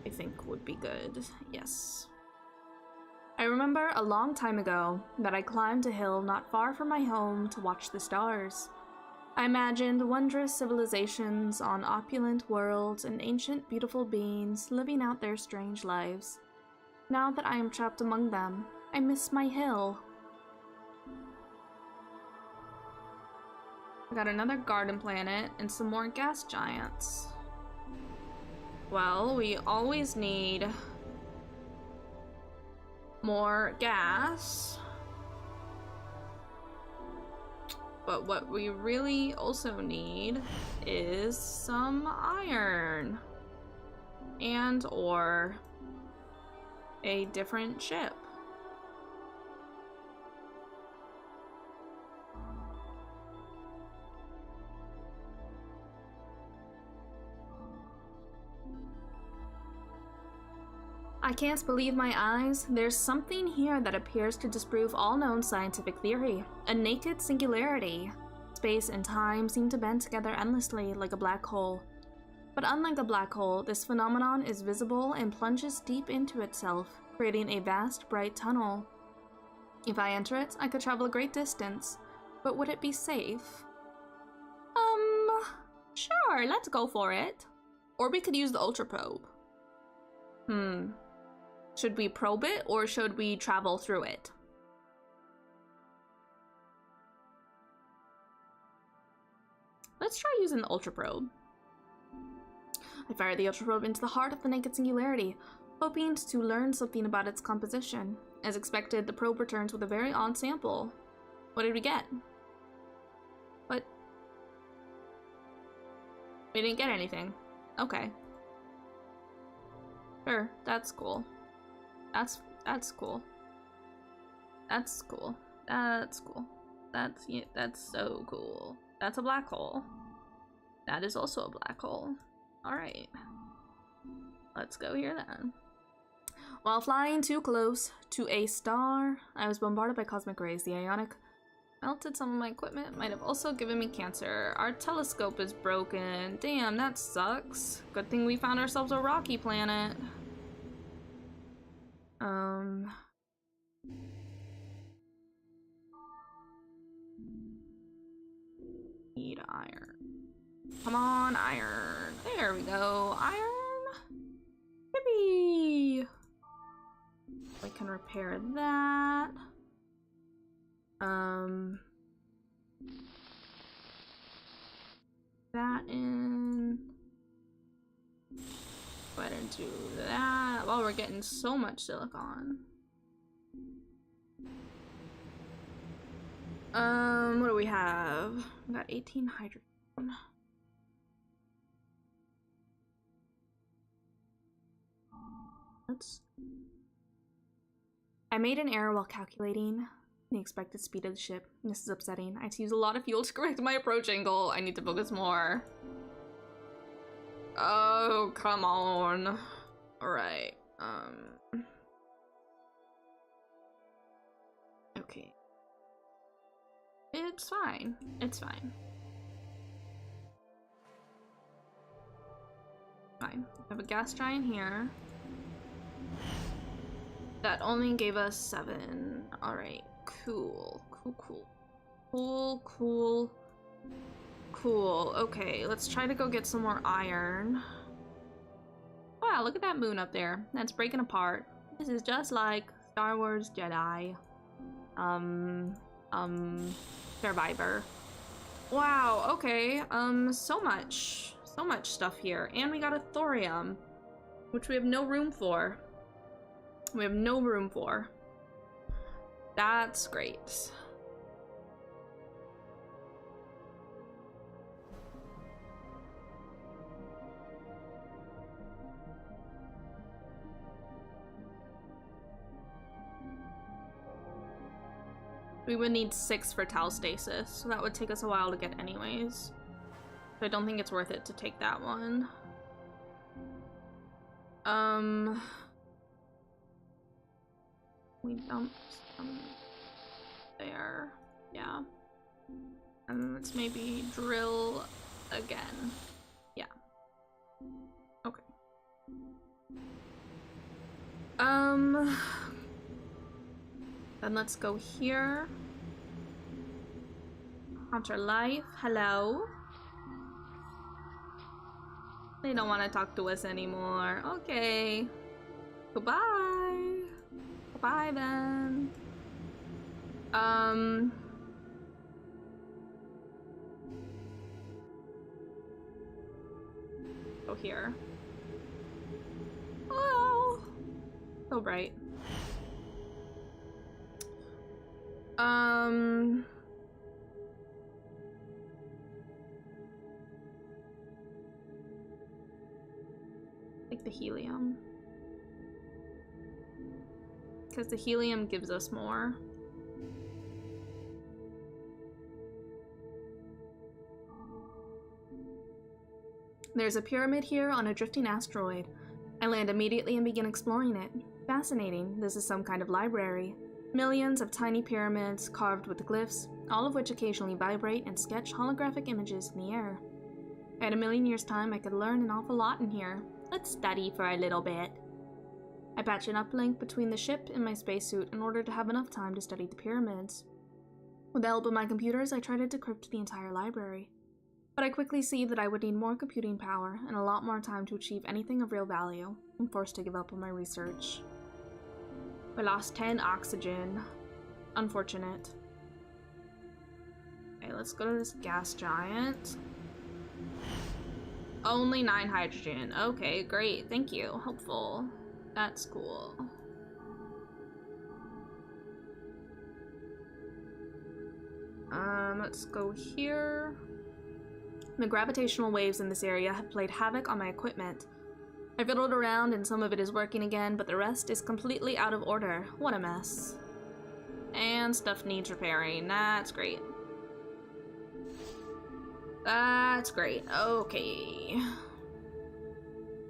I think would be good. Yes. I remember a long time ago that I climbed a hill not far from my home to watch the stars. I imagined wondrous civilizations on opulent worlds and ancient beautiful beings living out their strange lives. Now that I am trapped among them, I miss my hill. I got another garden planet and some more gas giants. Well, we always need more gas. But what we really also need is some iron. And or a different ship. I can't believe my eyes. There's something here that appears to disprove all known scientific theory. A naked singularity. Space and time seem to bend together endlessly like a black hole. But unlike a black hole, this phenomenon is visible and plunges deep into itself, creating a vast, bright tunnel. If I enter it, I could travel a great distance. But would it be safe? Sure, let's go for it. Or we could use the ultra probe. Should we probe it, or should we travel through it? Let's try using the ultra probe. I fire the ultra probe into the heart of the naked singularity, hoping to learn something about its composition. As expected, the probe returns with a very odd sample. What did we get? What? We didn't get anything. Okay. Sure, that's cool. That's cool. That's cool. That's cool. That's so cool. That's a black hole. That is also a black hole. Alright. Let's go here then. While flying too close to a star, I was bombarded by cosmic rays. The ionic melted some of my equipment, might have also given me cancer. Our telescope is broken. Damn, that sucks. Good thing we found ourselves a rocky planet. Need iron. Come on, iron. There we go. Iron. Yippee! We can repair that. That in. Go ahead and do that. Well, we're getting so much silicon. What do we have? We got 18 hydrogen. I made an error while calculating the expected speed of the ship. This is upsetting. I had to use a lot of fuel to correct my approach angle. I need to focus more. Oh, come on. Alright, okay. It's fine. It's fine. Fine. We have a gas giant here. That only gave us 7. Alright, cool. Cool. Okay, let's try to go get some more iron. Wow, look at that moon up there. That's breaking apart. This is just like Star Wars Jedi. Survivor. Wow, okay. So much stuff here. And we got a thorium, which we have no room for. That's great. We would need 6 for Tal stasis, so that would take us a while to get anyways. So I don't think it's worth it to take that one. We dumped some there. Yeah. And let's maybe drill again. Yeah. Okay. Then let's go here. Hunter Life, hello. They don't want to talk to us anymore. Okay. Goodbye. Goodbye then. Go here. Oh, so bright. Like the helium. Because the helium gives us more. There's a pyramid here on a drifting asteroid. I land immediately and begin exploring it. Fascinating. This is some kind of library. Millions of tiny pyramids carved with glyphs, all of which occasionally vibrate and sketch holographic images in the air. At a million years' time, I could learn an awful lot in here. Let's study for a little bit. I patch an uplink between the ship and my spacesuit in order to have enough time to study the pyramids. With the help of my computers, I try to decrypt the entire library. But I quickly see that I would need more computing power and a lot more time to achieve anything of real value. I'm forced to give up on my research. I lost 10 oxygen. Unfortunate. Okay, let's go to this gas giant. Only 9 hydrogen. Okay, great. Thank you. Helpful. That's cool. Let's go here. The gravitational waves in this area have played havoc on my equipment. I fiddled around and some of it is working again, but the rest is completely out of order. What a mess. And stuff needs repairing. That's great. That's great. Okay.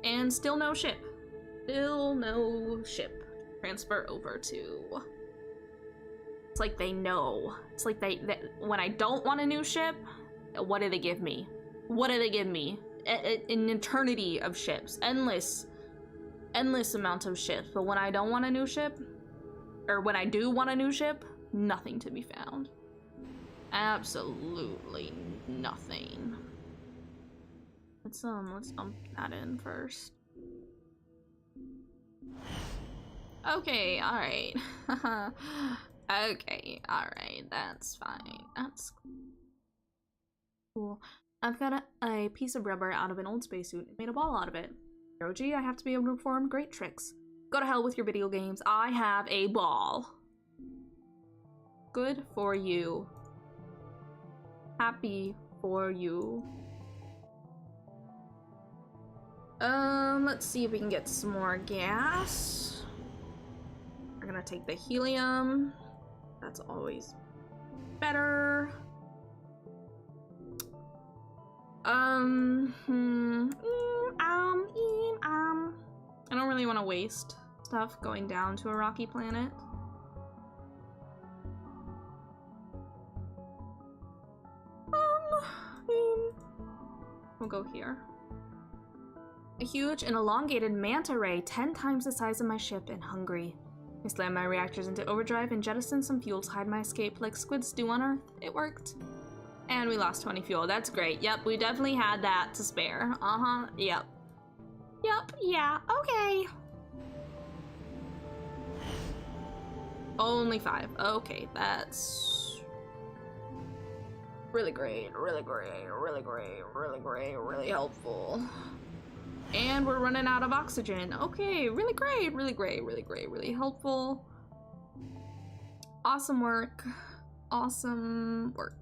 And still no ship. Still no ship. Transfer over to. It's like they know. It's like they when I don't want a new ship, what do they give me? What do they give me? An eternity of ships. Endless amount of ships. But when I don't want a new ship, or when I do want a new ship, nothing to be found. Absolutely nothing. Let's dump that in first. Okay, alright. Okay, alright, that's fine. That's cool. I've got a piece of rubber out of an old spacesuit and made a ball out of it. OG, I have to be able to perform great tricks. Go to hell with your video games. I have a ball. Good for you. Happy for you. Let's see if we can get some more gas. We're gonna take the helium. That's always better. I don't really want to waste stuff going down to a rocky planet. We'll go here. A huge and elongated manta ray, 10 times the size of my ship, and hungry. I slammed my reactors into overdrive and jettisoned some fuel to hide my escape like squids do on Earth. It worked. And we lost 20 fuel. That's great. Yep, we definitely had that to spare. Yep. Yep, yeah, okay. Only 5. Okay, that's really great, really great, really great, really great, really helpful. And we're running out of oxygen. Okay, really great, really great, really great, really helpful. Awesome work. Awesome work.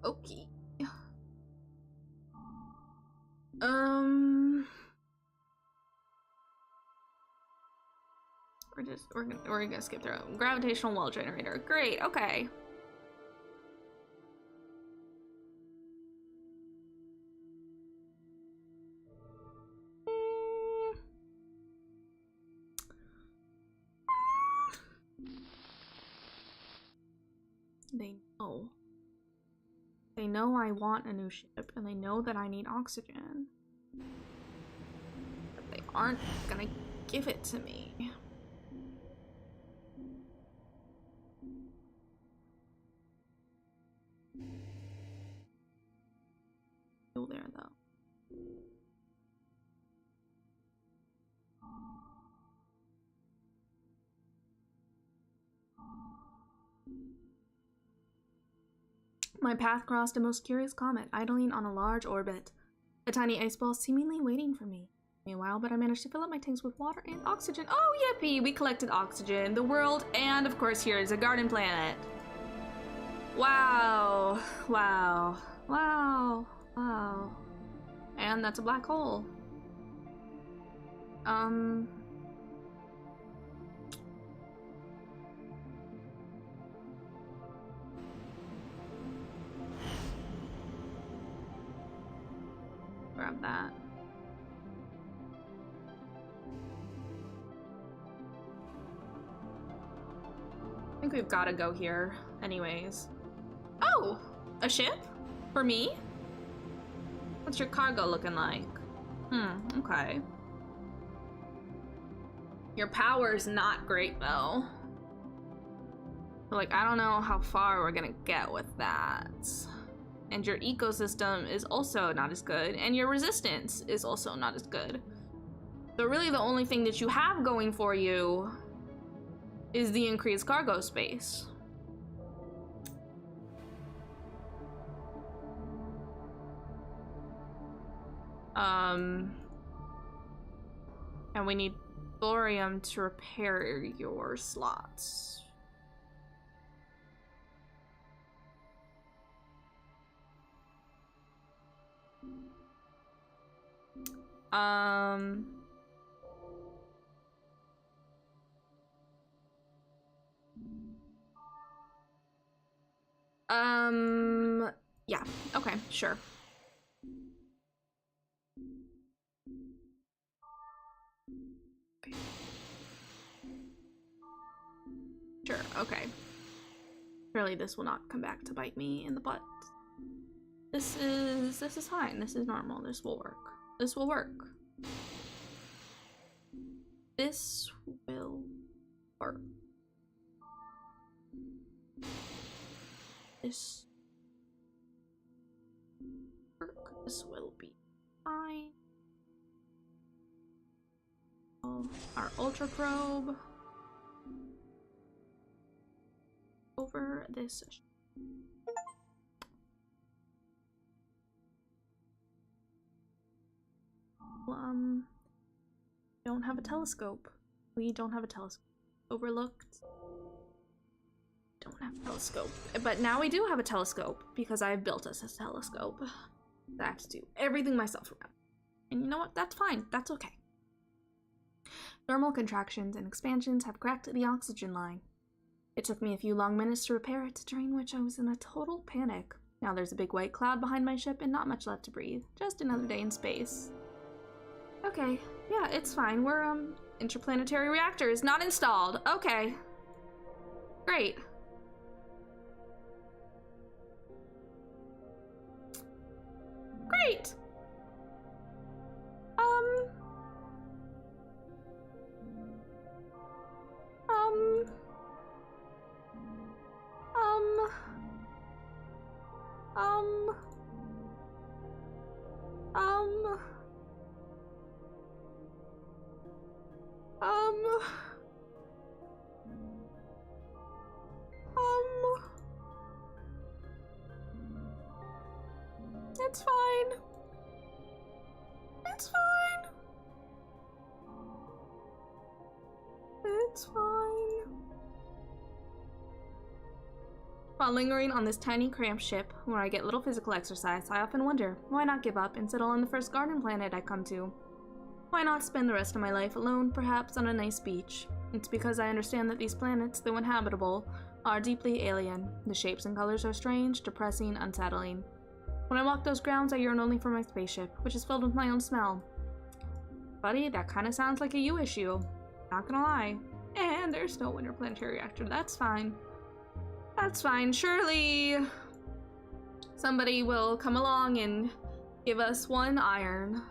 Okay. We're gonna skip through. Gravitational well generator. Great, okay. They know. They know I want a new ship, and they know that I need oxygen. But they aren't gonna give it to me. Still there, though. My path crossed a most curious comet, idling on a large orbit. A tiny ice ball seemingly waiting for me. Meanwhile, but I managed to fill up my tanks with water and oxygen. Oh, yippee! We collected oxygen, the world, and of course here is a garden planet. Wow. Wow. Wow. Wow. And that's a black hole. Grab that. I think we've got to go here anyways. Oh! A ship? For me? What's your cargo looking like? Okay. Your power's not great though. Like, I don't know how far we're gonna get with that. And your ecosystem is also not as good, and your resistance is also not as good. So really the only thing that you have going for you is the increased cargo space. And we need thorium to repair your slots. Yeah, okay, sure. Okay. Sure, okay. Surely this will not come back to bite me in the butt. This is fine. This is normal. This will work. This will work. This will work. This work. This will be fine. Oh, our ultra probe over this. Don't have a telescope. We don't have a telescope. Overlooked. Don't have a telescope. But now we do have a telescope because I've built us a telescope. I have to do everything myself around. And you know what? That's fine. That's okay. Thermal contractions and expansions have cracked the oxygen line. It took me a few long minutes to repair it, during which I was in a total panic. Now there's a big white cloud behind my ship and not much left to breathe. Just another day in space. Okay, yeah, it's fine. We're, interplanetary reactor is not installed. Okay. Great. Great! It's fine. It's fine. It's fine. While lingering on this tiny, cramped ship, where I get little physical exercise, I often wonder, why not give up and settle on the first garden planet I come to? Why not spend the rest of my life alone, perhaps on a nice beach? It's because I understand that these planets, though inhabitable, are deeply alien. The shapes and colors are strange, depressing, unsettling. When I walk those grounds, I yearn only for my spaceship, which is filled with my own smell. Buddy, that kind of sounds like a you issue. Not gonna lie. And there's no interplanetary reactor. That's fine. That's fine. Surely somebody will come along and give us one iron.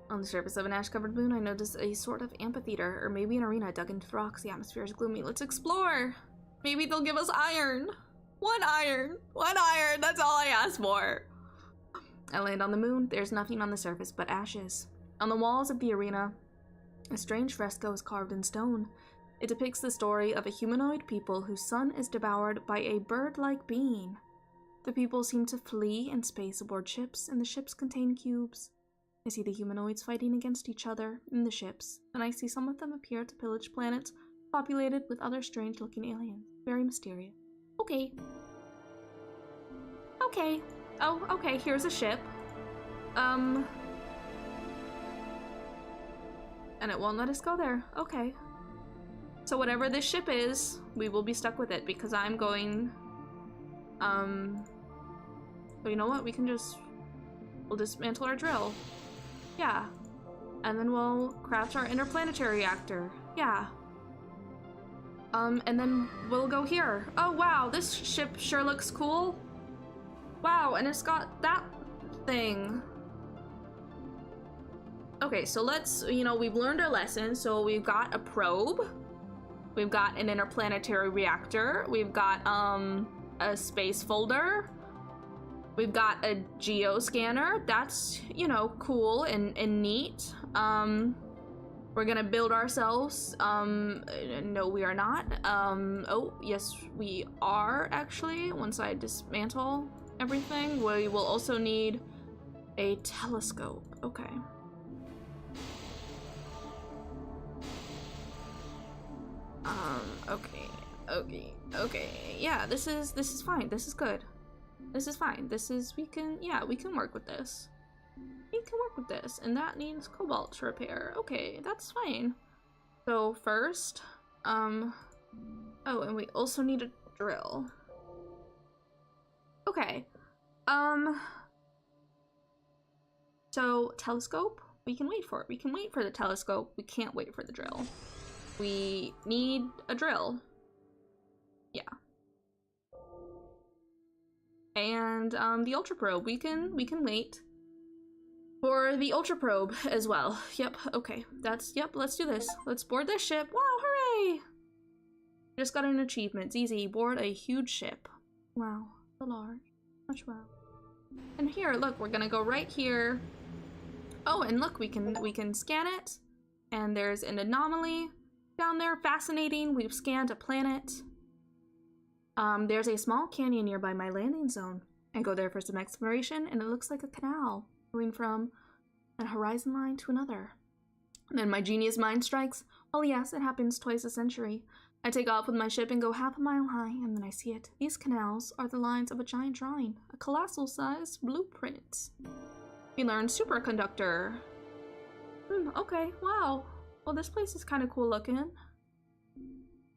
On the surface of an ash-covered moon, I notice a sort of amphitheater, or maybe an arena dug into the rocks. The atmosphere is gloomy. Let's explore. Maybe they'll give us iron. One iron. One iron. That's all I asked for. I land on the moon. There's nothing on the surface but ashes. On the walls of the arena, a strange fresco is carved in stone. It depicts the story of a humanoid people whose son is devoured by a bird-like being. The people seem to flee in space aboard ships, and the ships contain cubes. I see the humanoids fighting against each other in the ships, and I see some of them appear to pillage planets populated with other strange-looking aliens. Very mysterious. Okay. Okay. Oh, okay, here's a ship. And it won't let us go there. Okay. So whatever this ship is, we will be stuck with it because I'm going... But you know what? We'll dismantle our drill. Yeah. And then we'll craft our interplanetary reactor. Yeah. And then we'll go here. Oh wow, this ship sure looks cool. Wow, and it's got that thing. Okay, so let's, we've learned our lesson. So we've got a probe. We've got an interplanetary reactor. We've got, a space folder. We've got a geoscanner. That's, cool and neat. We're gonna build ourselves. No, we are not. Oh, yes, we are actually. Once I dismantle everything, we will also need a telescope. Okay. Okay. Yeah, this is fine. This is good. This is fine. We can work with this. We can work with this, and that needs cobalt to repair. Okay, that's fine. So first, oh, and we also need a drill. Okay, so telescope, we can wait for it. We can wait for the telescope. We can't wait for the drill. We need a drill. Yeah. And, the ultra probe, we can wait for the ultra probe as well. Yep, okay. Let's do this. Let's board this ship. Wow, hooray! Just got an achievement. It's easy. Board a huge ship. Wow, so large. Much wow. And here, look, we're gonna go right here. Oh, and look, we can scan it. And there's an anomaly down there. Fascinating. We've scanned a planet. There's a small canyon nearby my landing zone. I go there for some exploration, and it looks like a canal going from a horizon line to another. And then my genius mind strikes. Oh yes, it happens twice a century. I take off with my ship and go half a mile high, and then I see it. These canals are the lines of a giant drawing, a colossal-sized blueprint. We learn superconductor. Okay, wow. Well, this place is kind of cool looking.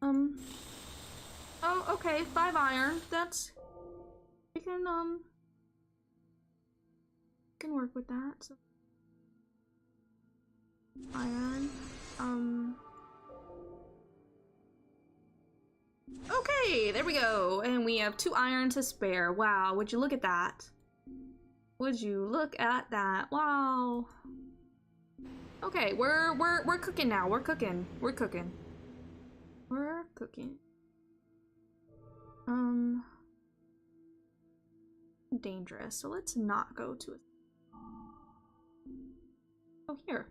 Oh, okay, 5 iron. That's... We can work with that. So... Iron. Okay, there we go. And we have 2 iron to spare. Wow, would you look at that? Would you look at that? Wow. Okay, we're cooking now. We're cooking. We're cooking. We're cooking. Dangerous. So let's not go to it. Oh, here.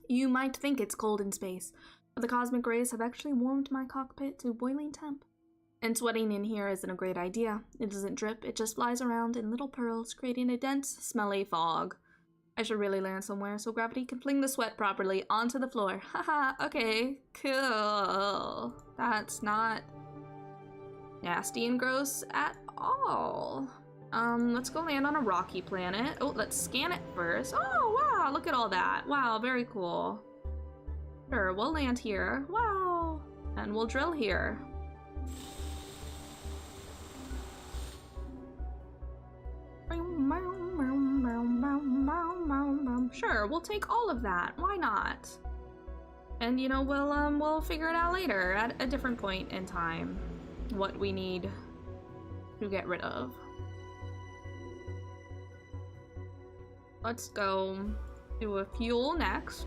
You might think it's cold in space, but the cosmic rays have actually warmed my cockpit to boiling temp. And sweating in here isn't a great idea. It doesn't drip, it just flies around in little pearls, creating a dense, smelly fog. I should really land somewhere so gravity can fling the sweat properly onto the floor. Haha, okay, cool. That's not nasty and gross at all. Let's go land on a rocky planet. Oh, let's scan it first. Oh, wow, look at all that. Wow, very cool. Sure, we'll land here. Wow. And we'll drill here. Sure, we'll take all of that. Why not? And you know, we'll figure it out later at a different point in time what we need to get rid of. Let's go do a fuel next.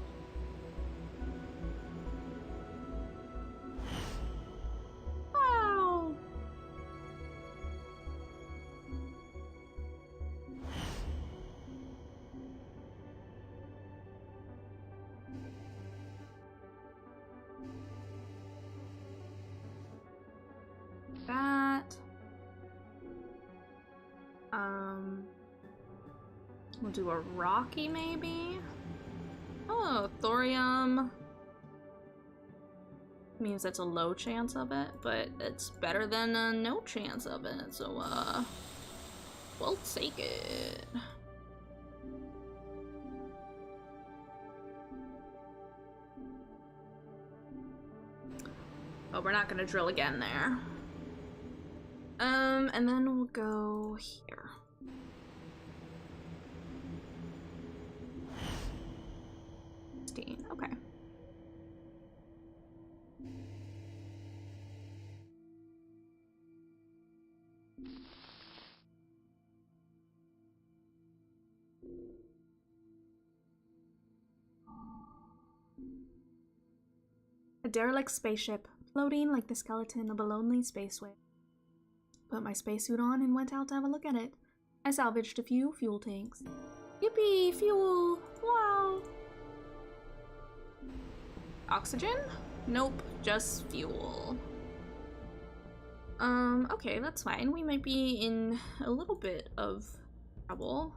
Wow. That. We'll do a rocky maybe? Oh, thorium. Means it's a low chance of it, but it's better than a no chance of it, so we'll take it. Oh, we're not gonna drill again there. And then we'll go here. Okay. A derelict spaceship, floating like the skeleton of a lonely space whale. Put my spacesuit on and went out to have a look at it. I salvaged a few fuel tanks. Yippee! Fuel! Wow! Oxygen? Nope, just fuel. Okay, that's fine. We might be in a little bit of trouble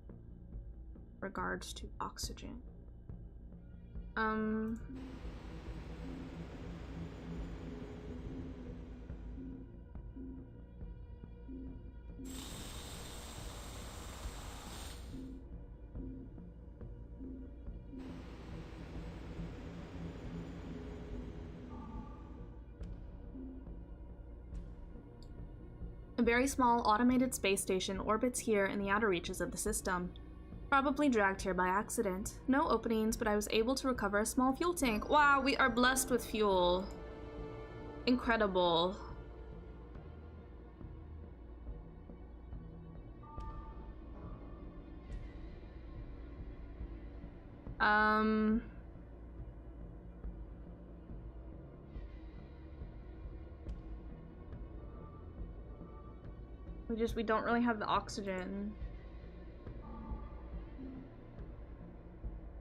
in regards to oxygen. A very small automated space station orbits here in the outer reaches of the system. Probably dragged here by accident. No openings, but I was able to recover a small fuel tank. Wow, we are blessed with fuel. Incredible. We don't really have the oxygen.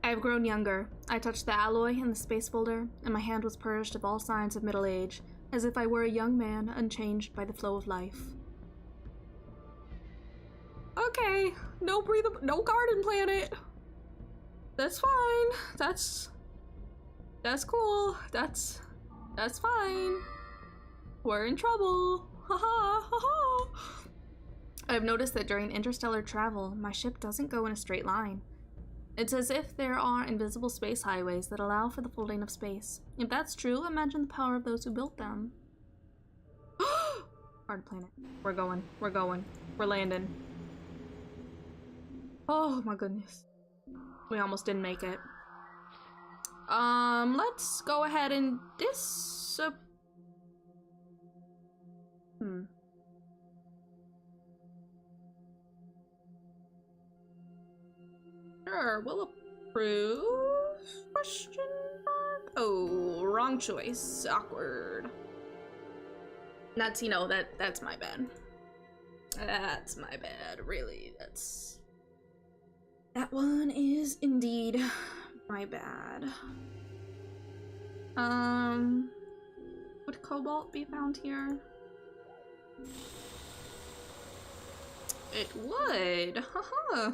I have grown younger. I touched the alloy and the space folder, and my hand was purged of all signs of middle age, as if I were a young man unchanged by the flow of life. Okay, no garden planet. That's fine. That's cool. That's fine. We're in trouble. Haha, haha. I've noticed that during interstellar travel, my ship doesn't go in a straight line. It's as if there are invisible space highways that allow for the folding of space. If that's true, imagine the power of those who built them. Hard planet. We're going. We're landing. Oh my goodness. We almost didn't make it. Let's go ahead and Sure, we'll approve? Question mark? Oh, wrong choice. Awkward. That's, you know, that's my bad. That's my bad, really. That one is indeed my bad. Would cobalt be found here? It would. Haha.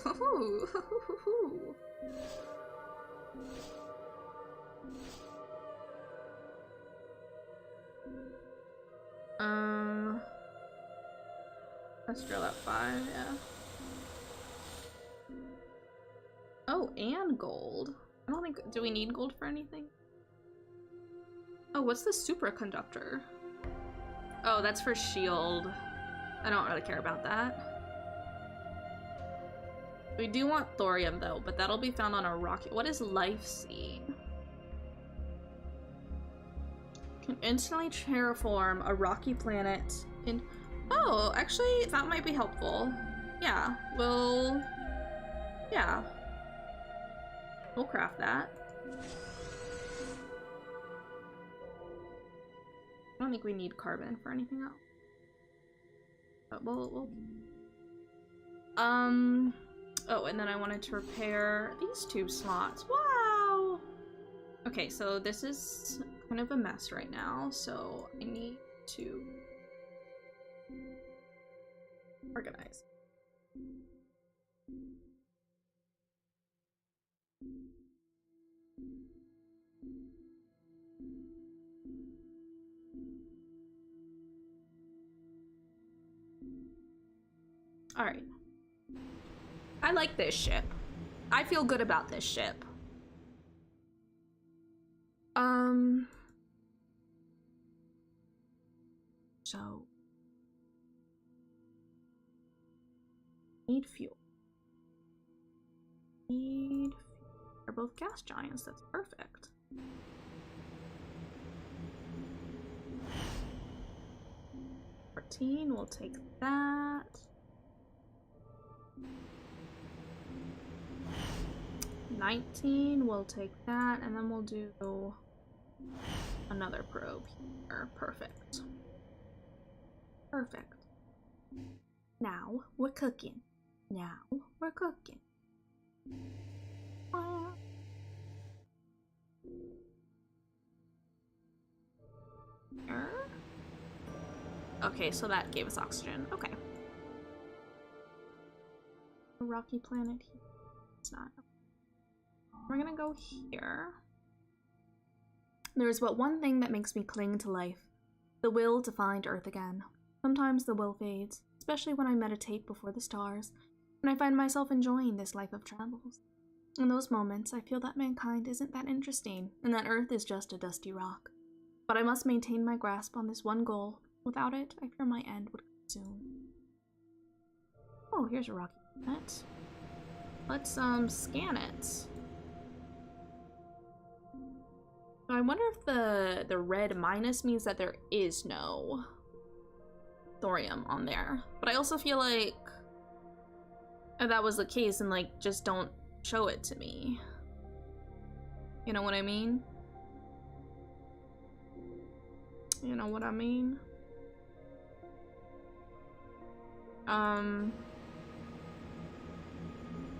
Let's drill at 5, yeah. Oh, and gold. I don't think, do we need gold for anything? Oh, what's the superconductor? Oh, that's for shield. I don't really care about that. We do want thorium though, but that'll be found on a rocky. What is life sea? Can instantly terraform a rocky planet in. Oh, actually, that might be helpful. Yeah, we'll craft that. I don't think we need carbon for anything else. But we'll oh, and then I wanted to repair these tube slots. Wow! Okay, so this is kind of a mess right now, so I need to organize. All right. I like this ship. I feel good about this ship. So need fuel. They're both gas giants. That's perfect. We'll take that. 19, we'll take that, and then we'll do another probe here. Perfect. Perfect. Now we're cooking. Now we're cooking. Okay, so that gave us oxygen. Okay. A rocky planet here. It's not. We're gonna go here. There is but one thing that makes me cling to life. The will to find Earth again. Sometimes the will fades, especially when I meditate before the stars, and I find myself enjoying this life of travels. In those moments, I feel that mankind isn't that interesting, and that Earth is just a dusty rock. But I must maintain my grasp on this one goal. Without it, I fear my end would come soon. Oh, here's a rocky planet. Let's scan it. So I wonder if the red minus means that there is no thorium on there. But I also feel like if that was the case, then like just don't show it to me. You know what I mean? You know what I mean?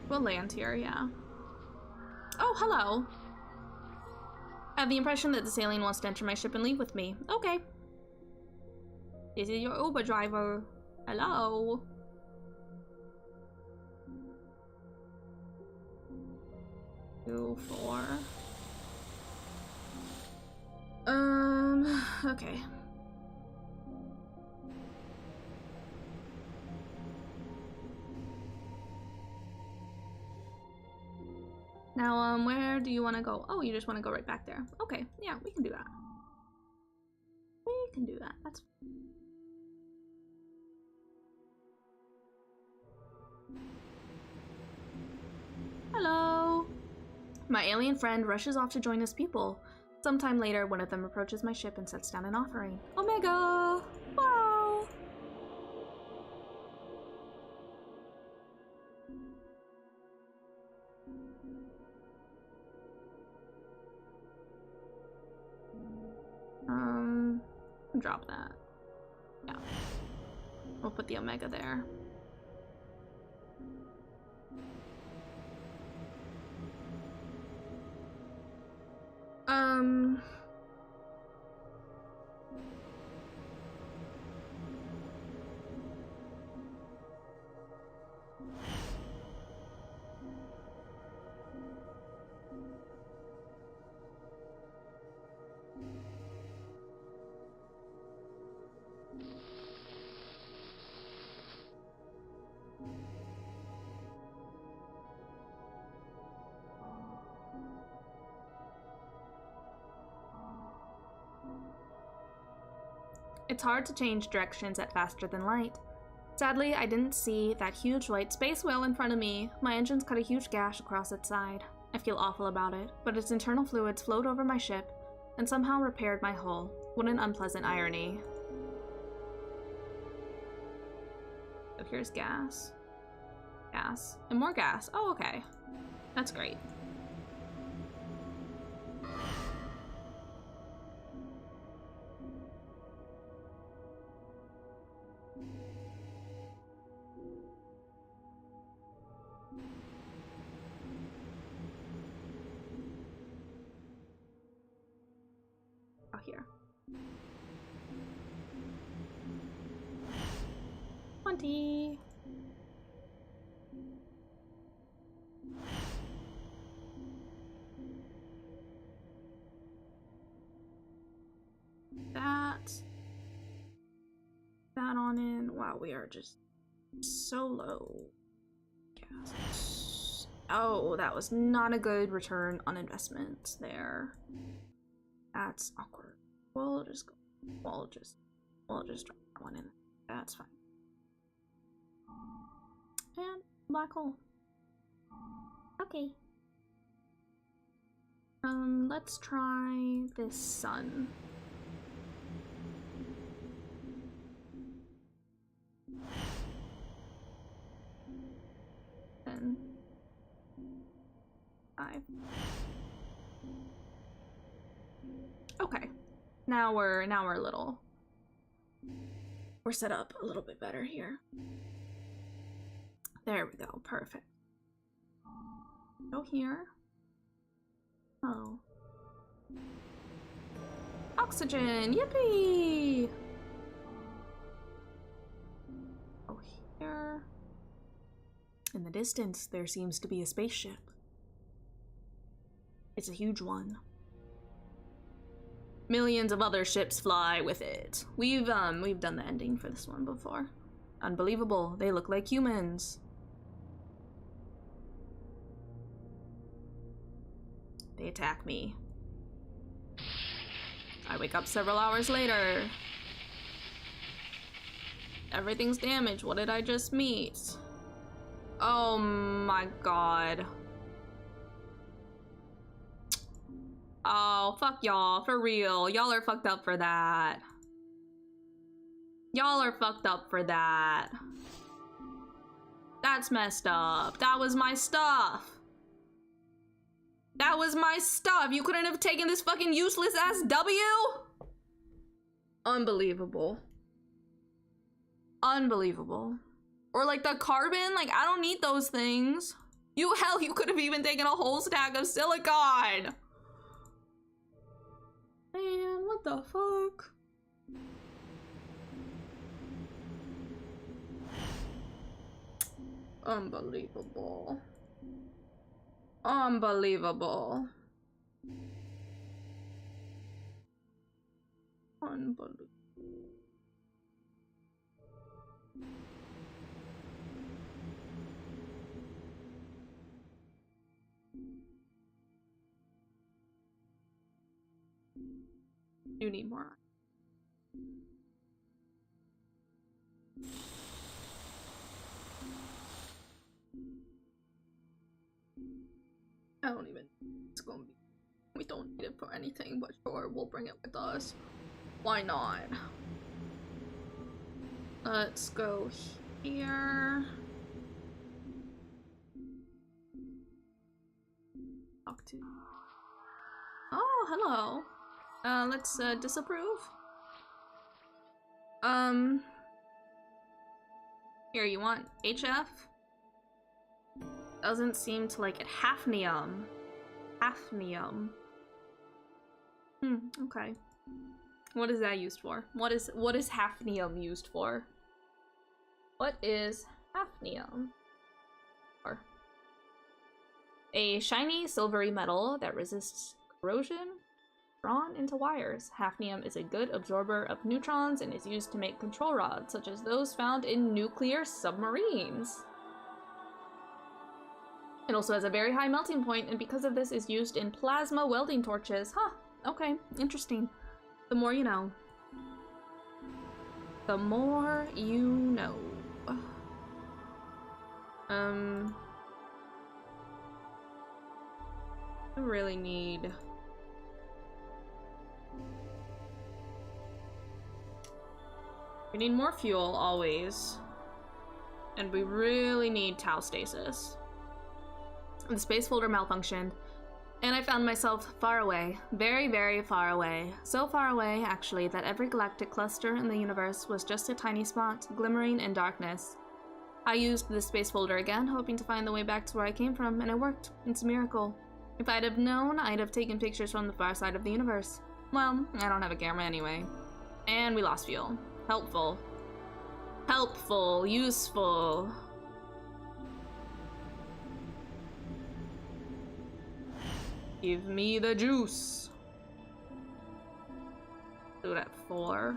We'll land here, yeah. Oh, hello. I have the impression that this alien wants to enter my ship and leave with me. Okay. This is your Uber driver. Hello. Two, four. Okay. Now, where do you want to go? Oh, you just want to go right back there. Okay, yeah, we can do that. We can do that. That's Hello! My alien friend rushes off to join his people. Sometime later, one of them approaches my ship and sets down an offering. Omega! Wow! Drop that. Yeah. We'll put the Omega there. It's hard to change directions at faster than light. Sadly, I didn't see that huge white space whale in front of me. My engines cut a huge gash across its side. I feel awful about it, but its internal fluids flowed over my ship and somehow repaired my hull. What an unpleasant irony. So here's gas. Gas. And more gas. Oh, okay. That's great. Here. 20. That on in. Wow, we are just so low. Gas. Oh, that was not a good return on investment there. That's awkward. We'll just go. We'll just drop that one in. That's fine. And black hole. Okay. Let's try this sun. Then 5. Okay. Now we're a little. We're set up a little bit better here. There we go. Perfect. Go here. Oh. Oxygen! Yippee! Oh, here. In the distance, there seems to be a spaceship. It's a huge one. Millions of other ships fly with it. We've done the ending for this one before. Unbelievable. They look like humans. They attack me. I wake up several hours later. Everything's damaged. What did I just meet? Oh my god. Oh, fuck y'all. For real. Y'all are fucked up for that. Y'all are fucked up for that. That's messed up. That was my stuff. That was my stuff. You couldn't have taken this fucking useless ass W? Unbelievable. Unbelievable. Or like the carbon, like I don't need those things. You could have even taken a whole stack of silicon. Man, what the fuck? Unbelievable. Unbelievable. Unbelievable. You need more. I don't even. It's gonna be. We don't need it for anything, but sure, we'll bring it with us. Why not? Let's go here. Talk to. Oh, hello. Let's disapprove. Here, you want HF? Doesn't seem to like it. Hafnium. Hafnium. Okay. What is that used for? What is hafnium used for? What is hafnium? Or a shiny silvery metal that resists corrosion drawn into wires. Hafnium is a good absorber of neutrons and is used to make control rods, such as those found in nuclear submarines. It also has a very high melting point, and because of this is used in plasma welding torches. Huh, okay, interesting. The more you know. The more you know. I really need... We need more fuel, always. And we really need Tau stasis. The space folder malfunctioned, and I found myself far away. Very, very far away. So far away, actually, that every galactic cluster in the universe was just a tiny spot, glimmering in darkness. I used the space folder again, hoping to find the way back to where I came from, and it worked. It's a miracle. If I'd have known, I'd have taken pictures from the far side of the universe. Well, I don't have a camera anyway. And we lost fuel. Helpful. Helpful. Useful. Give me the juice. Do it at 4.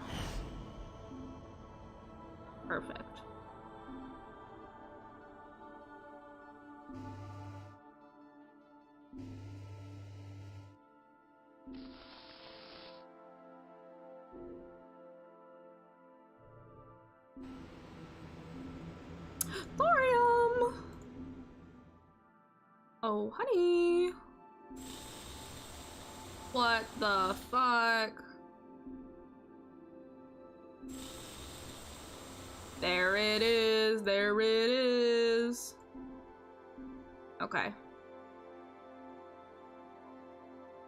Perfect. Thorium! Oh, honey! What the fuck? There it is, there it is. Okay.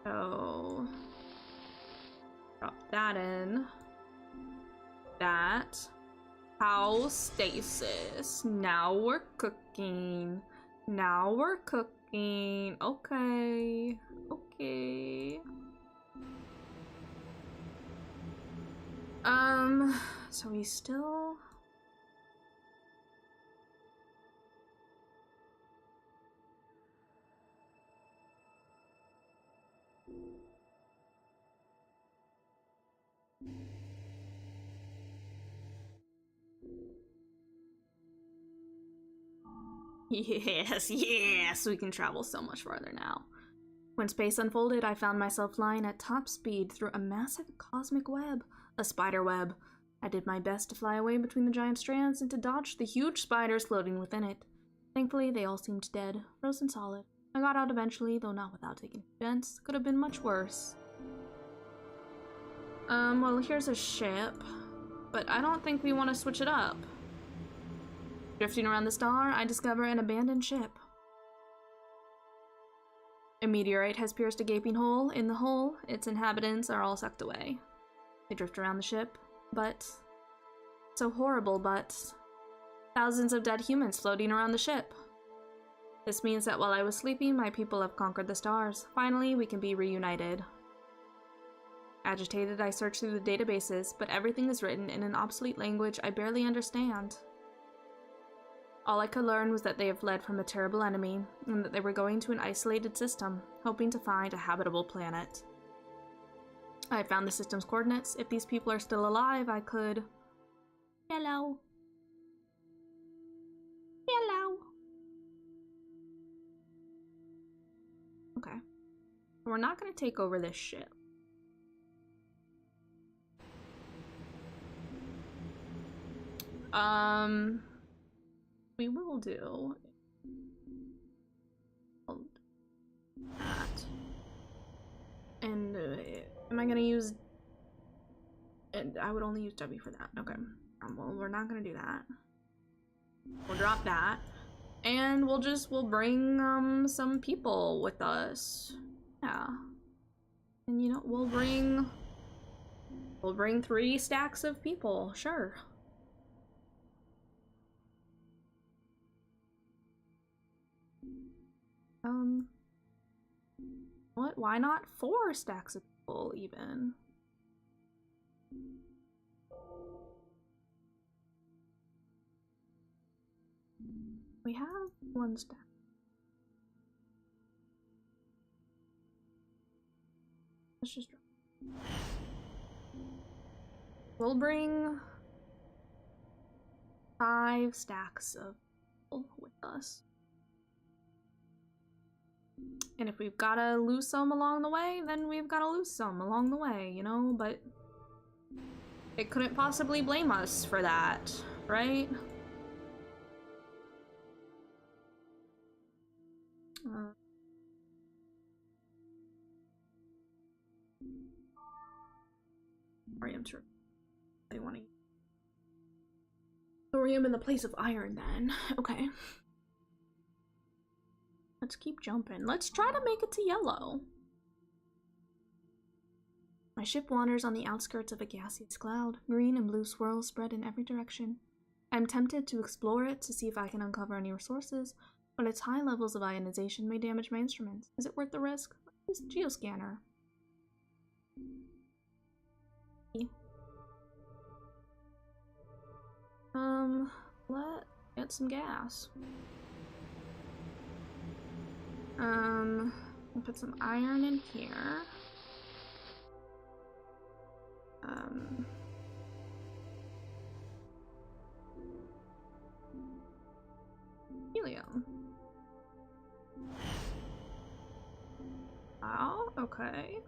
So, drop that in. That. How stasis. Now we're cooking. Now we're cooking. Okay. Okay. So we still... Yes, yes, we can travel so much farther now. When space unfolded, I found myself flying at top speed through a massive cosmic web, a spider web. I did my best to fly away between the giant strands and to dodge the huge spiders floating within it. Thankfully, they all seemed dead, frozen solid. I got out eventually, though not without taking offense. Could have been much worse. Well, here's a ship, but I don't think we want to switch it up. Drifting around the star, I discover an abandoned ship. A meteorite has pierced a gaping hole. In the hole, its inhabitants are all sucked away. They drift around the ship, but... So horrible, but... Thousands of dead humans floating around the ship. This means that while I was sleeping, my people have conquered the stars. Finally, we can be reunited. Agitated, I searched through the databases, but everything is written in an obsolete language I barely understand. All I could learn was that they have fled from a terrible enemy, and that they were going to an isolated system, hoping to find a habitable planet. I had found the system's coordinates. If these people are still alive, I could... Hello. Hello. Okay. We're not gonna take over this ship. We will do that. And am I gonna use? And I would only use W for that. Okay. Well, we're not gonna do that. We'll drop that, and we'll bring some people with us. Yeah. And you know, we'll bring 3 stacks of people. Sure. What? Why not 4 stacks of people, even? We have 1 stack. Let's just drop. We'll bring 5 stacks of people with us. And if we've gotta lose some along the way, then we've gotta lose some along the way, you know? But it couldn't possibly blame us for that, right? Thorium to... They want to use thorium in the place of iron, then. Okay. Let's keep jumping. Let's try to make it to yellow. My ship wanders on the outskirts of a gaseous cloud. Green and blue swirls spread in every direction. I'm tempted to explore it to see if I can uncover any resources, but its high levels of ionization may damage my instruments. Is it worth the risk? Use the geoscanner. Let's get some gas. We'll put some iron in here. Helium. Oh, okay.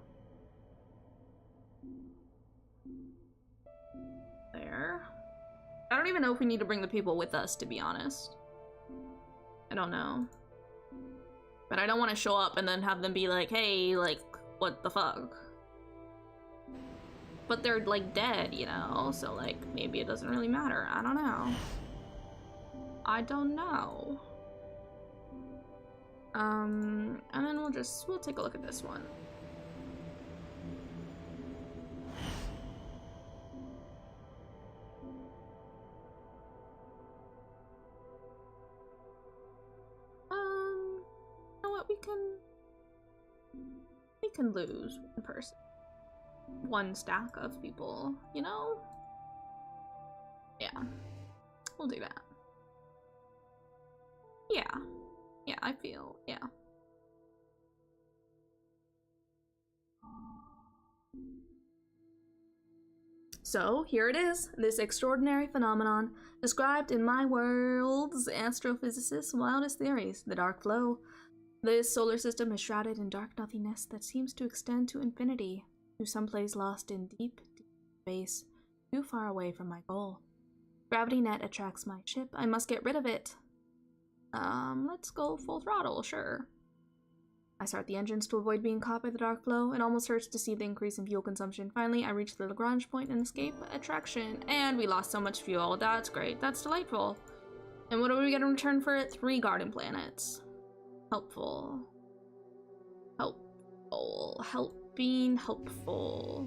There. I don't even know if we need to bring the people with us, to be honest. I don't know. But I don't want to show up and then have them be like, hey, like, what the fuck? But they're, like, dead, you know? So, like, maybe it doesn't really matter. I don't know. I don't know. And then we'll take a look at this one. You know what, we can lose 1 person. 1 stack of people, you know? Yeah. We'll do that. Yeah. Yeah, I feel, yeah. So, here it is, this extraordinary phenomenon, described in my world's astrophysicist's wildest theories, the dark flow. This solar system is shrouded in dark nothingness that seems to extend to infinity, to someplace lost in deep, deep space, too far away from my goal. Gravity net attracts my ship. I must get rid of it. Let's go full throttle, sure. I start the engines to avoid being caught by the dark flow. It almost hurts to see the increase in fuel consumption. Finally, I reach the Lagrange point and escape attraction. And we lost so much fuel. That's great. That's delightful. And what do we get in return for it? 3 garden planets. Helpful. Helpful. Being helpful.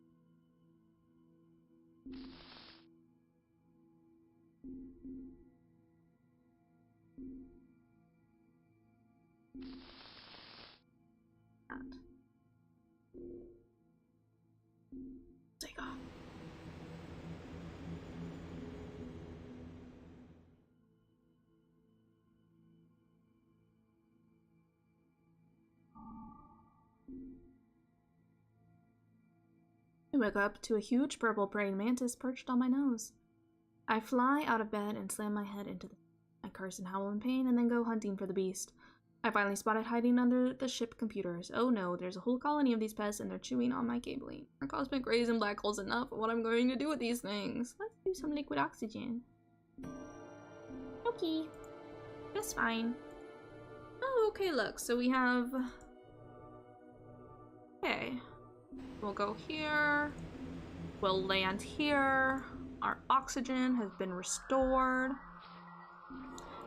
I wake up to a huge purple praying mantis perched on my nose. I fly out of bed and slam my head into the... I curse and howl in pain and then go hunting for the beast. I finally spot it hiding under the ship computers. Oh no, there's a whole colony of these pests and they're chewing on my cabling. Are cosmic rays and black holes enough for what I'm going to do with these things? Let's do some liquid oxygen. Okay. That's fine. Oh, okay, look. So we have... Okay. We'll go here. We'll land here. Our oxygen has been restored.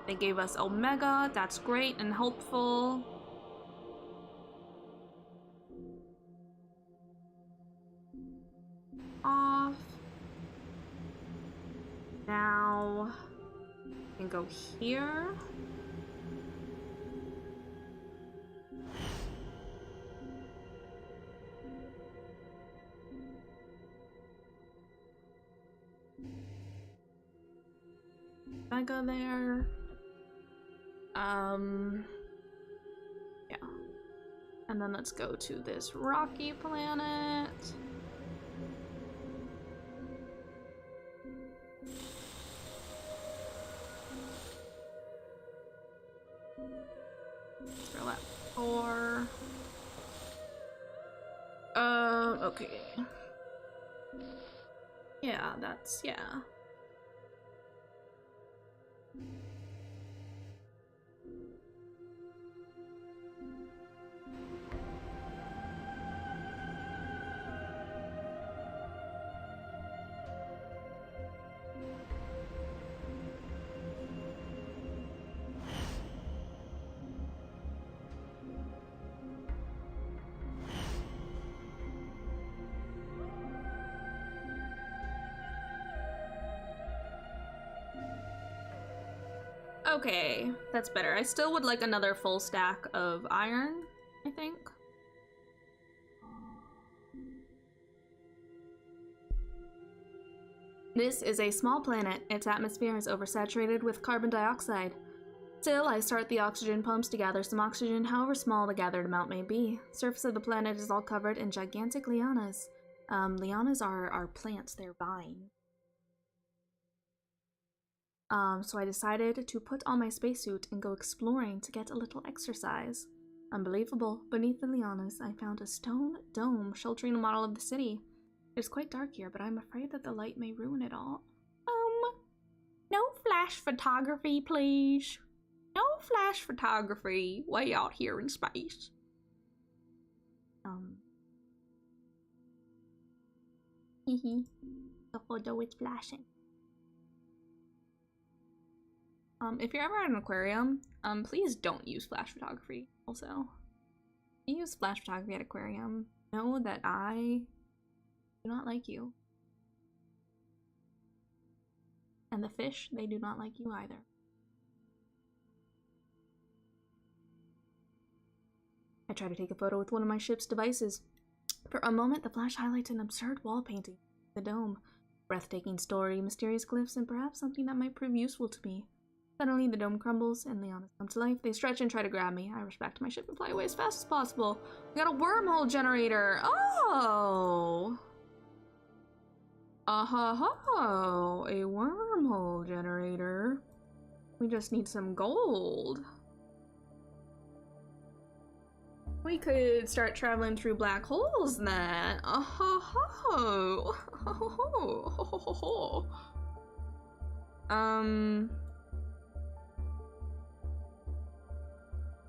They gave us Omega. That's great and helpful. Off. Now, we can go here. Omega there. Yeah. And then let's go to this rocky planet. Throw that 4. Okay. Yeah, that's, yeah. Okay, that's better. I still would like another full stack of iron, I think. This is a small planet. Its atmosphere is oversaturated with carbon dioxide. Still, I start the oxygen pumps to gather some oxygen, however small the gathered amount may be. The surface of the planet is all covered in gigantic lianas. Lianas are plants, they're vines. So I decided to put on my spacesuit and go exploring to get a little exercise. Unbelievable, beneath the lianas, I found a stone dome sheltering a model of the city. It's quite dark here, but I'm afraid that the light may ruin it all. No flash photography, please. No flash photography way out here in space. The photo is flashing. If you're ever at an aquarium, please don't use flash photography. Also, if you use flash photography at aquarium, know that I do not like you. And the fish, they do not like you either. I try to take a photo with one of my ship's devices. For a moment, the flash highlights an absurd wall painting, the dome, breathtaking story, mysterious glyphs, and perhaps something that might prove useful to me. Suddenly, the dome crumbles, and lianas come to life. They stretch and try to grab me. I rush back to my ship and fly away as fast as possible. We got a wormhole generator! Oh! Oh, a wormhole generator. We just need some gold. We could start traveling through black holes then.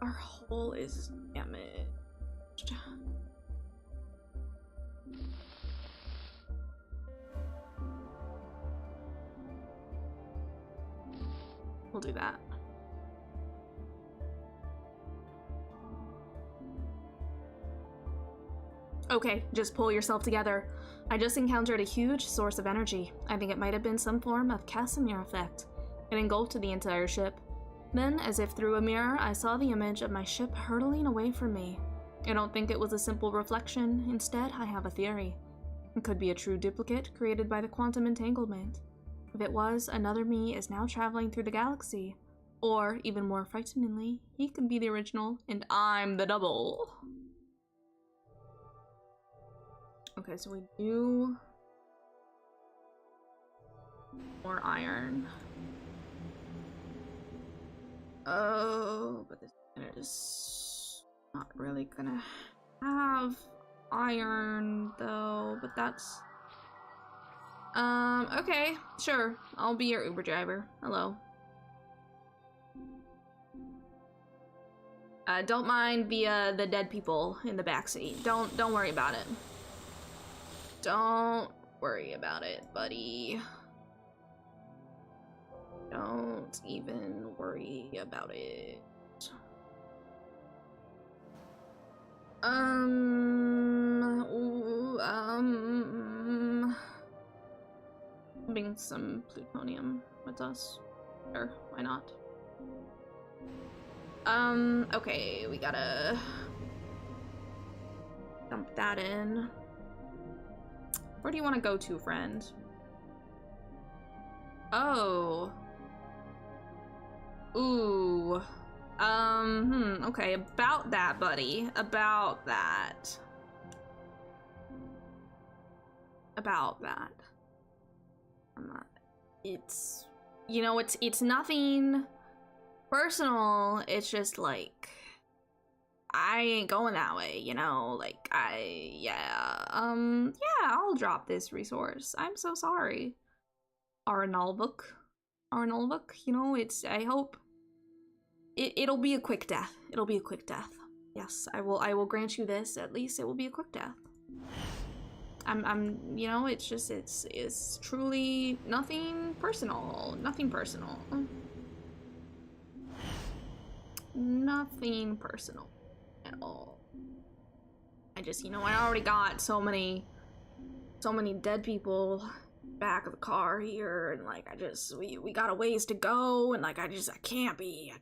Our hull is damaged. We'll do that. Okay, just pull yourself together. I just encountered a huge source of energy. I think it might have been some form of Casimir effect. It engulfed the entire ship. Then, as if through a mirror, I saw the image of my ship hurtling away from me. I don't think it was a simple reflection. Instead, I have a theory. It could be a true duplicate created by the quantum entanglement. If it was, another me is now traveling through the galaxy. Or, even more frighteningly, he could be the original, and I'm the double. Okay, so we do more iron. Oh, but this planet is not really gonna have iron though, but that's okay, sure. I'll be your Uber driver. Hello. Don't mind the dead people in the backseat. Don't worry about it. Don't worry about it, buddy. Don't even worry about it. Bring some plutonium with us. Sure, why not? Okay, we gotta dump that in. Where do you want to go to, friend? Oh. Ooh. Okay, about that, buddy. About that. About that. It's, you know, it's nothing personal. It's just like, I ain't going that way, you know? Like, yeah, I'll drop this resource. I'm so sorry. Arnalvuk, you know, I hope it'll be a quick death. It'll be a quick death. Yes, I will grant you this. At least it will be a quick death. You know, it's truly nothing personal. Nothing personal. Nothing personal at all. I just, you know, I already got so many dead people back of the car here, and like, we got a ways to go, and like, I can't be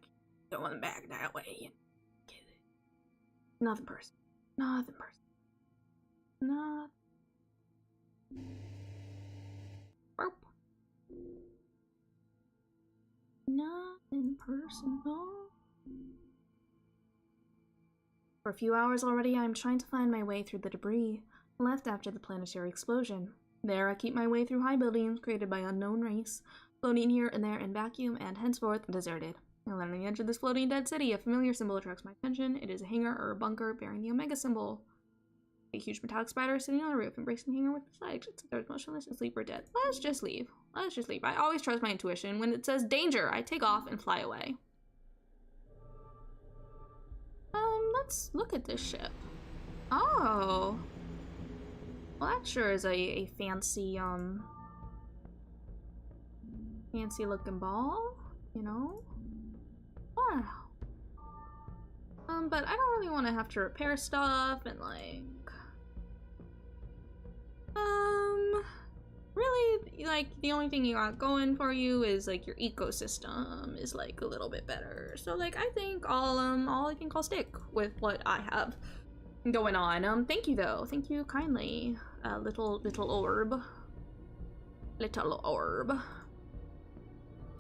going back that way. Nothing personal. Nothing personal. Nothing. Burp. Nothing personal. For a few hours already, I'm trying to find my way through the debris left after the planetary explosion. There, I keep my way through high buildings created by unknown race, floating here and there in vacuum and henceforth deserted. I land on the edge of this floating dead city. A familiar symbol attracts my attention. It is a hangar or a bunker bearing the Omega symbol. A huge metallic spider sitting on the roof, embracing the hangar with its legs. It's either motionless, asleep, or dead. Let's just leave. Let's just leave. I always trust my intuition. When it says danger, I take off and fly away. Let's look at this ship. Oh. Well, that sure is a fancy, fancy looking ball, you know? Wow. But I don't really want to have to repair stuff and like, really, like, the only thing you got going for you is like your ecosystem is like a little bit better. So like, I think I'll stick with what I have going on. Thank you though. Thank you kindly, little orb. Little orb.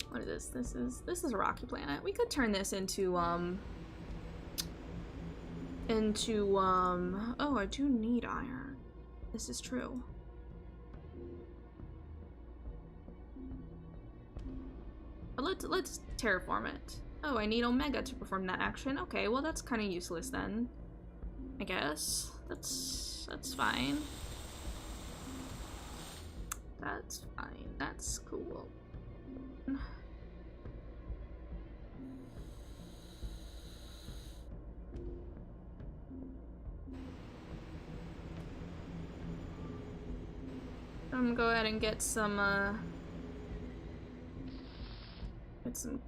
What is this? This is a rocky planet. We could turn this into oh, I do need iron. This is true. But let's terraform it. Oh, I need Omega to perform that action. Okay, well that's kind of useless then, I guess. That's fine. That's fine. That's cool. I'm gonna go ahead and get some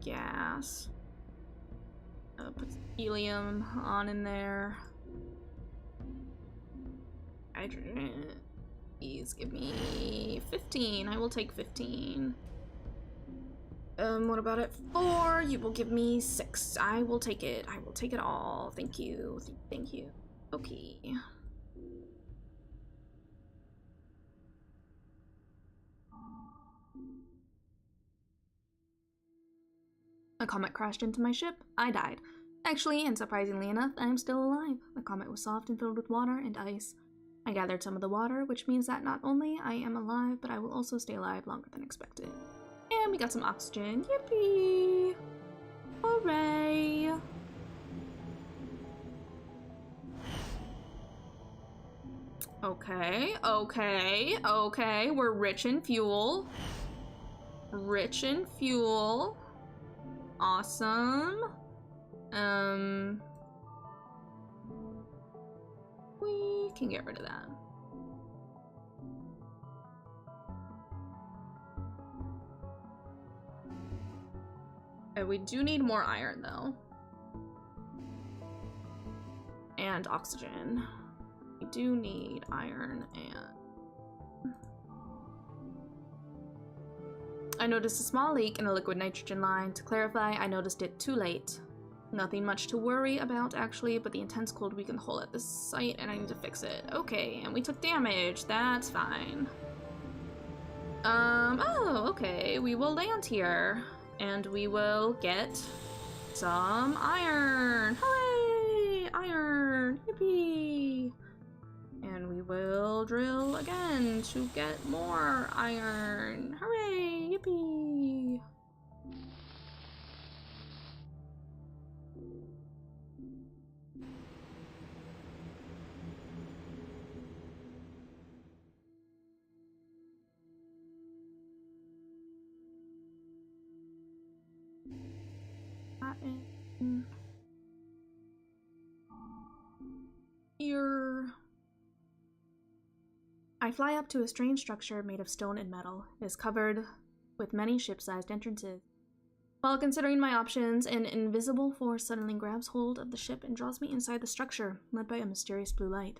gas. Put some helium on in there. Hydrogen. Please give me 15. I will take 15. What about it? 4? You will give me 6. I will take it. I will take it all. Thank you. Thank you. Okay. A comet crashed into my ship. I died. Actually, and surprisingly enough, I am still alive. The comet was soft and filled with water and ice. I gathered some of the water, which means that not only I am alive, but I will also stay alive longer than expected. And we got some oxygen. Yippee! Hooray! Okay, okay, okay. We're rich in fuel. Rich in fuel. Awesome. We can get rid of that. And we do need more iron, though. And oxygen. We do need iron and... I noticed a small leak in the liquid nitrogen line. To clarify, I noticed it too late. Nothing much to worry about, actually, but the intense cold weakened the hole at this site, and I need to fix it. Okay, and we took damage. That's fine. Oh, okay. We will land here. And we will get some iron. Hooray! Iron! Yippee! And we will drill again to get more iron. Hooray! Yippee! Here. I fly up to a strange structure made of stone and metal. It is covered with many ship-sized entrances. While considering my options, an invisible force suddenly grabs hold of the ship and draws me inside the structure, led by a mysterious blue light.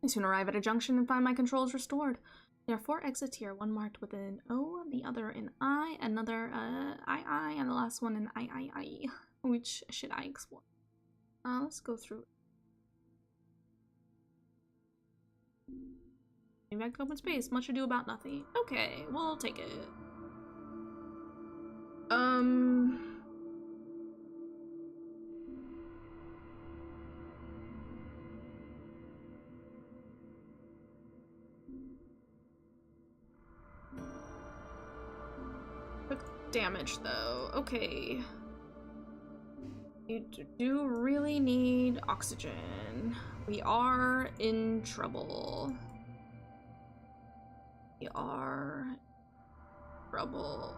I soon arrive at a junction and find my controls restored. There are 4 exits here, one marked with an O, the other an I, another I, and the last one an I. Which should I explore? Let's go through. Back to open space. Much ado about nothing. Okay, we'll take it. Took damage though. Okay. You do really need oxygen. We are in trouble. We are in trouble.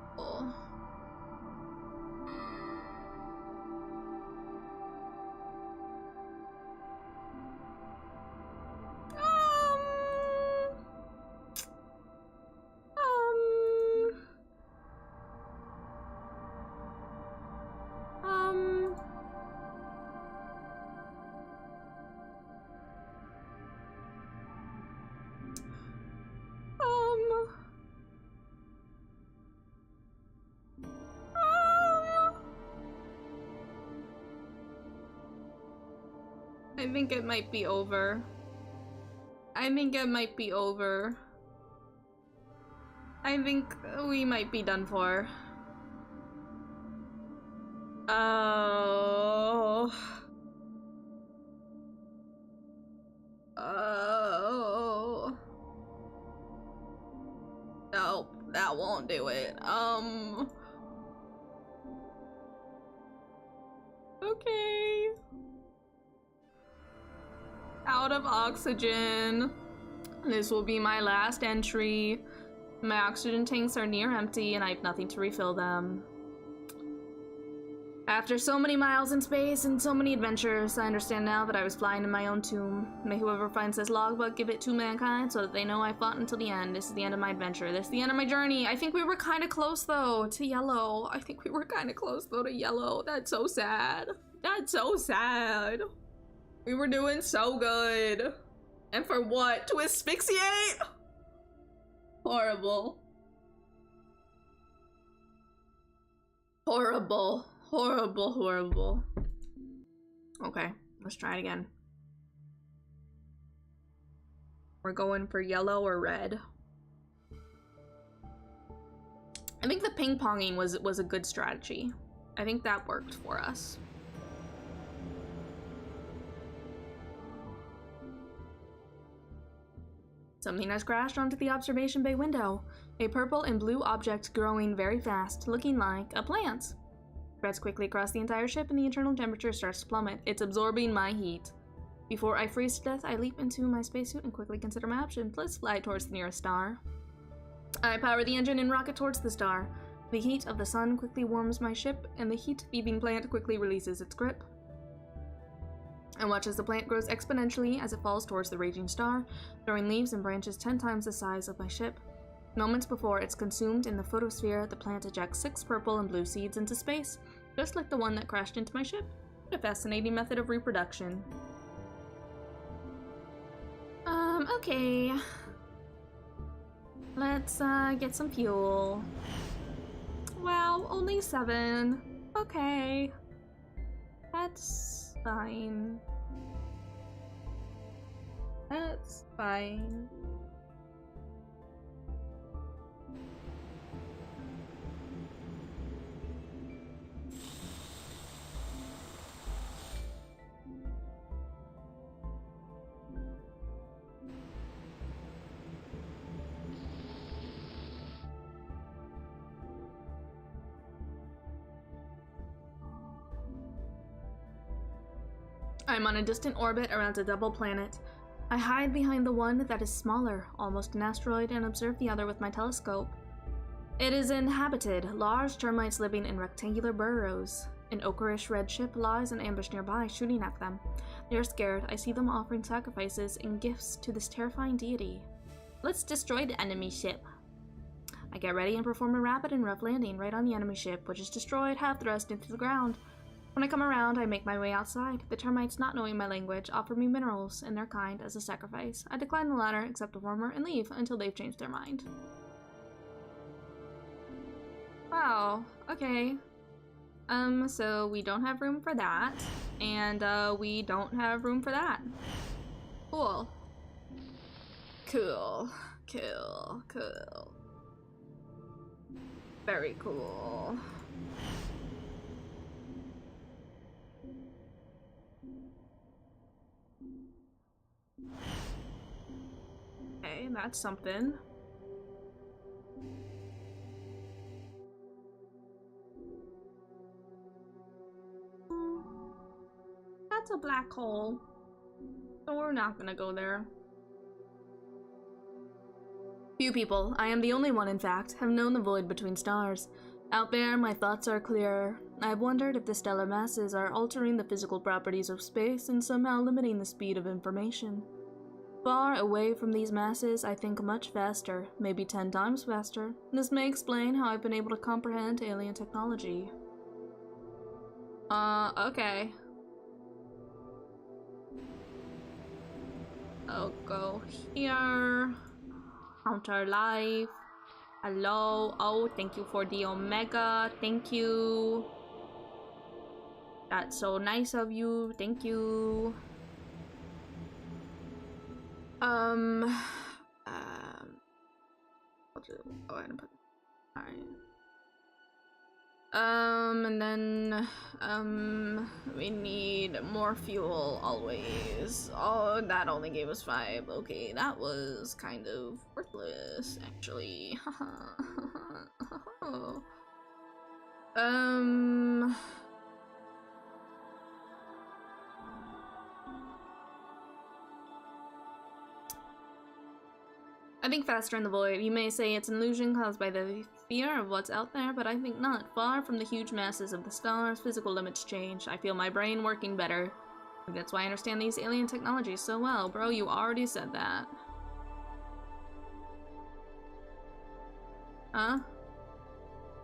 I think it might be over. I think it might be over. I think we might be done for. Oh. Oh. Nope, that won't do it. Okay. Out of oxygen. This will be my last entry. My oxygen tanks are near empty and I have nothing to refill them. After so many miles in space and so many adventures, I understand now that I was flying in my own tomb. May whoever finds this logbook give it to mankind so that they know I fought until the end. This is the end of my adventure. This is the end of my journey. I think we were kind of close though to yellow. I think we were kind of close though to yellow. That's so sad. That's so sad. We were doing so good. And for what? To asphyxiate? Horrible. Horrible. Horrible, horrible. Okay, let's try it again. We're going for yellow or red. I think the ping-ponging was a good strategy. I think that worked for us. Something has crashed onto the observation bay window. A purple and blue object growing very fast, looking like a plant. Spreads quickly across the entire ship and the internal temperature starts to plummet. It's absorbing my heat. Before I freeze to death, I leap into my spacesuit and quickly consider my options. Let's fly towards the nearest star. I power the engine and rocket towards the star. The heat of the sun quickly warms my ship, and the heat-thieving plant quickly releases its grip. I watch as the plant grows exponentially as it falls towards the raging star, throwing leaves and branches 10 times the size of my ship. Moments before it's consumed in the photosphere, the plant ejects 6 purple and blue seeds into space, just like the one that crashed into my ship. What a fascinating method of reproduction. Okay. Let's, get some fuel. Wow, only 7. Okay. That's fine. That's fine. I'm on a distant orbit around a double planet. I hide behind the one that is smaller, almost an asteroid, and observe the other with my telescope. It is inhabited, large termites living in rectangular burrows. An ochreish red ship lies in ambush nearby, shooting at them. They are scared. I see them offering sacrifices and gifts to this terrifying deity. Let's destroy the enemy ship. I get ready and perform a rapid and rough landing right on the enemy ship, which is destroyed, half thrust into the ground. When I come around, I make my way outside. The termites, not knowing my language, offer me minerals and their kind as a sacrifice. I decline the latter, accept a warmer, and leave until they've changed their mind. Wow, okay. So we don't have room for that, and, we don't have room for that. Cool. Cool. Cool. Cool. Very cool. Okay, that's something. That's a black hole. So we're not gonna go there. Few people, I am the only one in fact, have known the void between stars. Out there, my thoughts are clearer. I've wondered if the stellar masses are altering the physical properties of space and somehow limiting the speed of information. Far away from these masses, I think much faster, maybe 10 times faster. This may explain how I've been able to comprehend alien technology. Okay. I'll go here. Counter life. Hello. Oh, thank you for the Omega. Thank you. That's so nice of you. Thank you. I'll just go ahead and put. Alright. And then, we need more fuel always. Oh, that only gave us 5. Okay, that was kind of worthless, actually. I think faster in the void. You may say it's an illusion caused by the fear of what's out there, but I think not. Far from the huge masses of the stars, physical limits change. I feel my brain working better. That's why I understand these alien technologies so well. Bro, you already said that. Huh?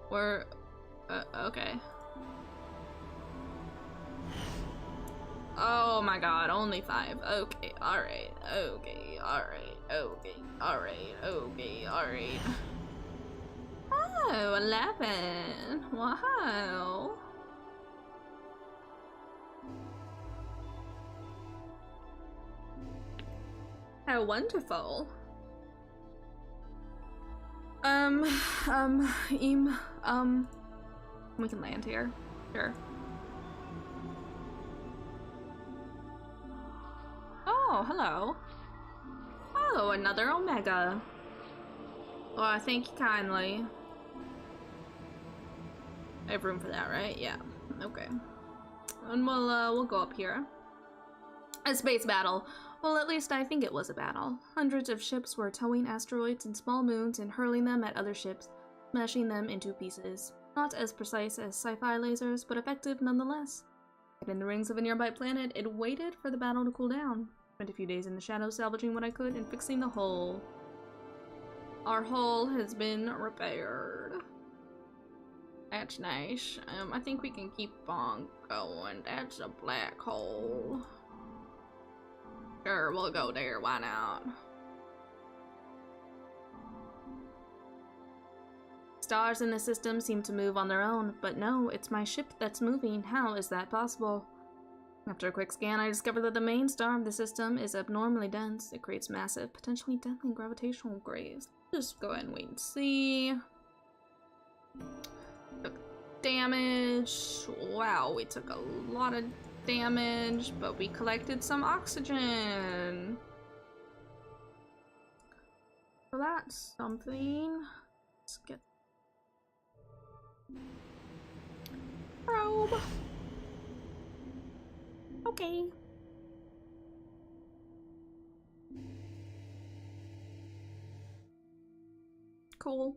We're... okay. Oh my god, only 5. Okay, alright, okay, alright, okay, alright, okay, alright. Oh, 11. Wow. How wonderful. We can land here. Sure. Oh, hello. Hello, Oh, another Omega. Oh, thank you kindly. I have room for that, right? Yeah. Okay. And we'll go up here. A space battle. Well, at least I think it was a battle. Hundreds of ships were towing asteroids and small moons and hurling them at other ships, smashing them into pieces. Not as precise as sci-fi lasers, but effective nonetheless. In the rings of a nearby planet, it waited for the battle to cool down. Spent a few days in the shadows salvaging what I could and fixing the hull. Our hull has been repaired. That's nice. I think we can keep on going. That's a black hole. Sure, we'll go there. Why not? Stars in the system seem to move on their own, but no, it's my ship that's moving. How is that possible? After a quick scan, I discovered that the main star of the system is abnormally dense. It creates massive, potentially deadly gravitational graves. Just go ahead and wait and see. Took damage. Wow, we took a lot of damage, but we collected some oxygen. So that's something. Let's get probe. Okay. Cool.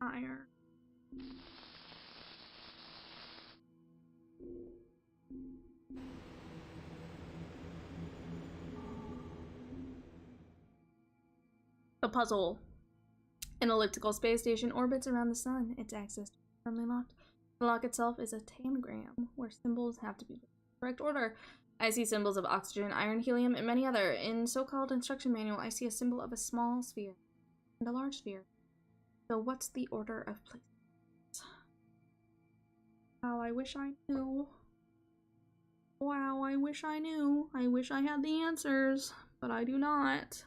Iron. The puzzle. An elliptical space station orbits around the sun. Its axis is firmly locked. The lock itself is a tangram, where symbols have to be in the correct order. I see symbols of oxygen, iron, helium, and many other. In so-called instruction manual, I see a symbol of a small sphere and a large sphere. So what's the order of placement? Wow, I wish I knew. Wow, I wish I knew. I wish I had the answers, but I do not.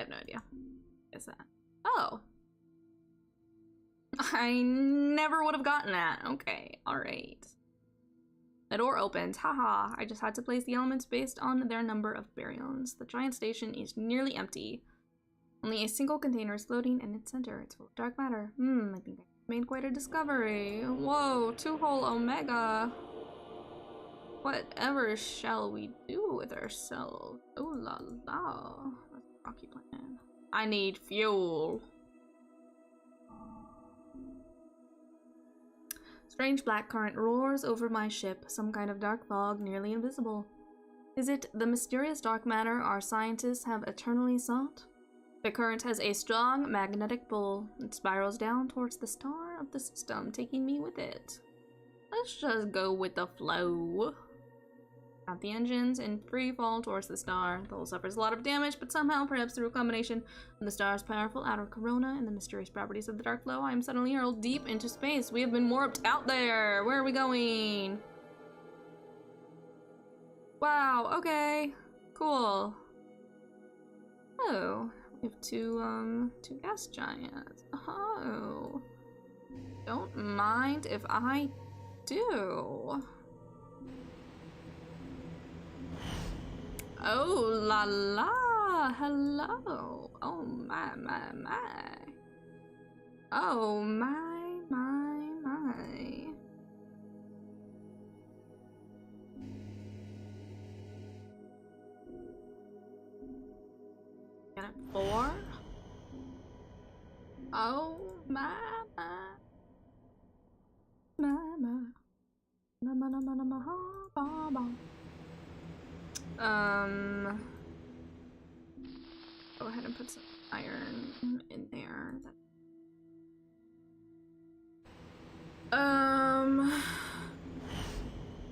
have no idea. What is that? Oh. I never would have gotten that. Okay, alright. The door opens. Haha, I just had to place the elements based on their number of baryons. The giant station is nearly empty. Only a single container is floating in its center. It's full of dark matter. I think I made quite a discovery. Whoa, 2-hole Omega. Whatever shall we do with ourselves? Oh la la. That's a rocky plan. I need fuel. Strange black current roars over my ship, some kind of dark fog nearly invisible. Is it the mysterious dark matter our scientists have eternally sought? The current has a strong magnetic pull. It spirals down towards the star of the system, taking me with it. Let's just go with the flow. Out the engines in free fall towards the star. The hull suffers a lot of damage, but somehow, perhaps through a combination of the star's powerful outer corona and the mysterious properties of the dark flow, I am suddenly hurled deep into space. We have been warped out there. Where are we going? Wow, okay. Cool. Oh, we have two gas giants. Oh. Don't mind if I do. Oh la la, hello. Oh my. Oh my. Get it 4? Oh my. Go ahead and put some iron in there.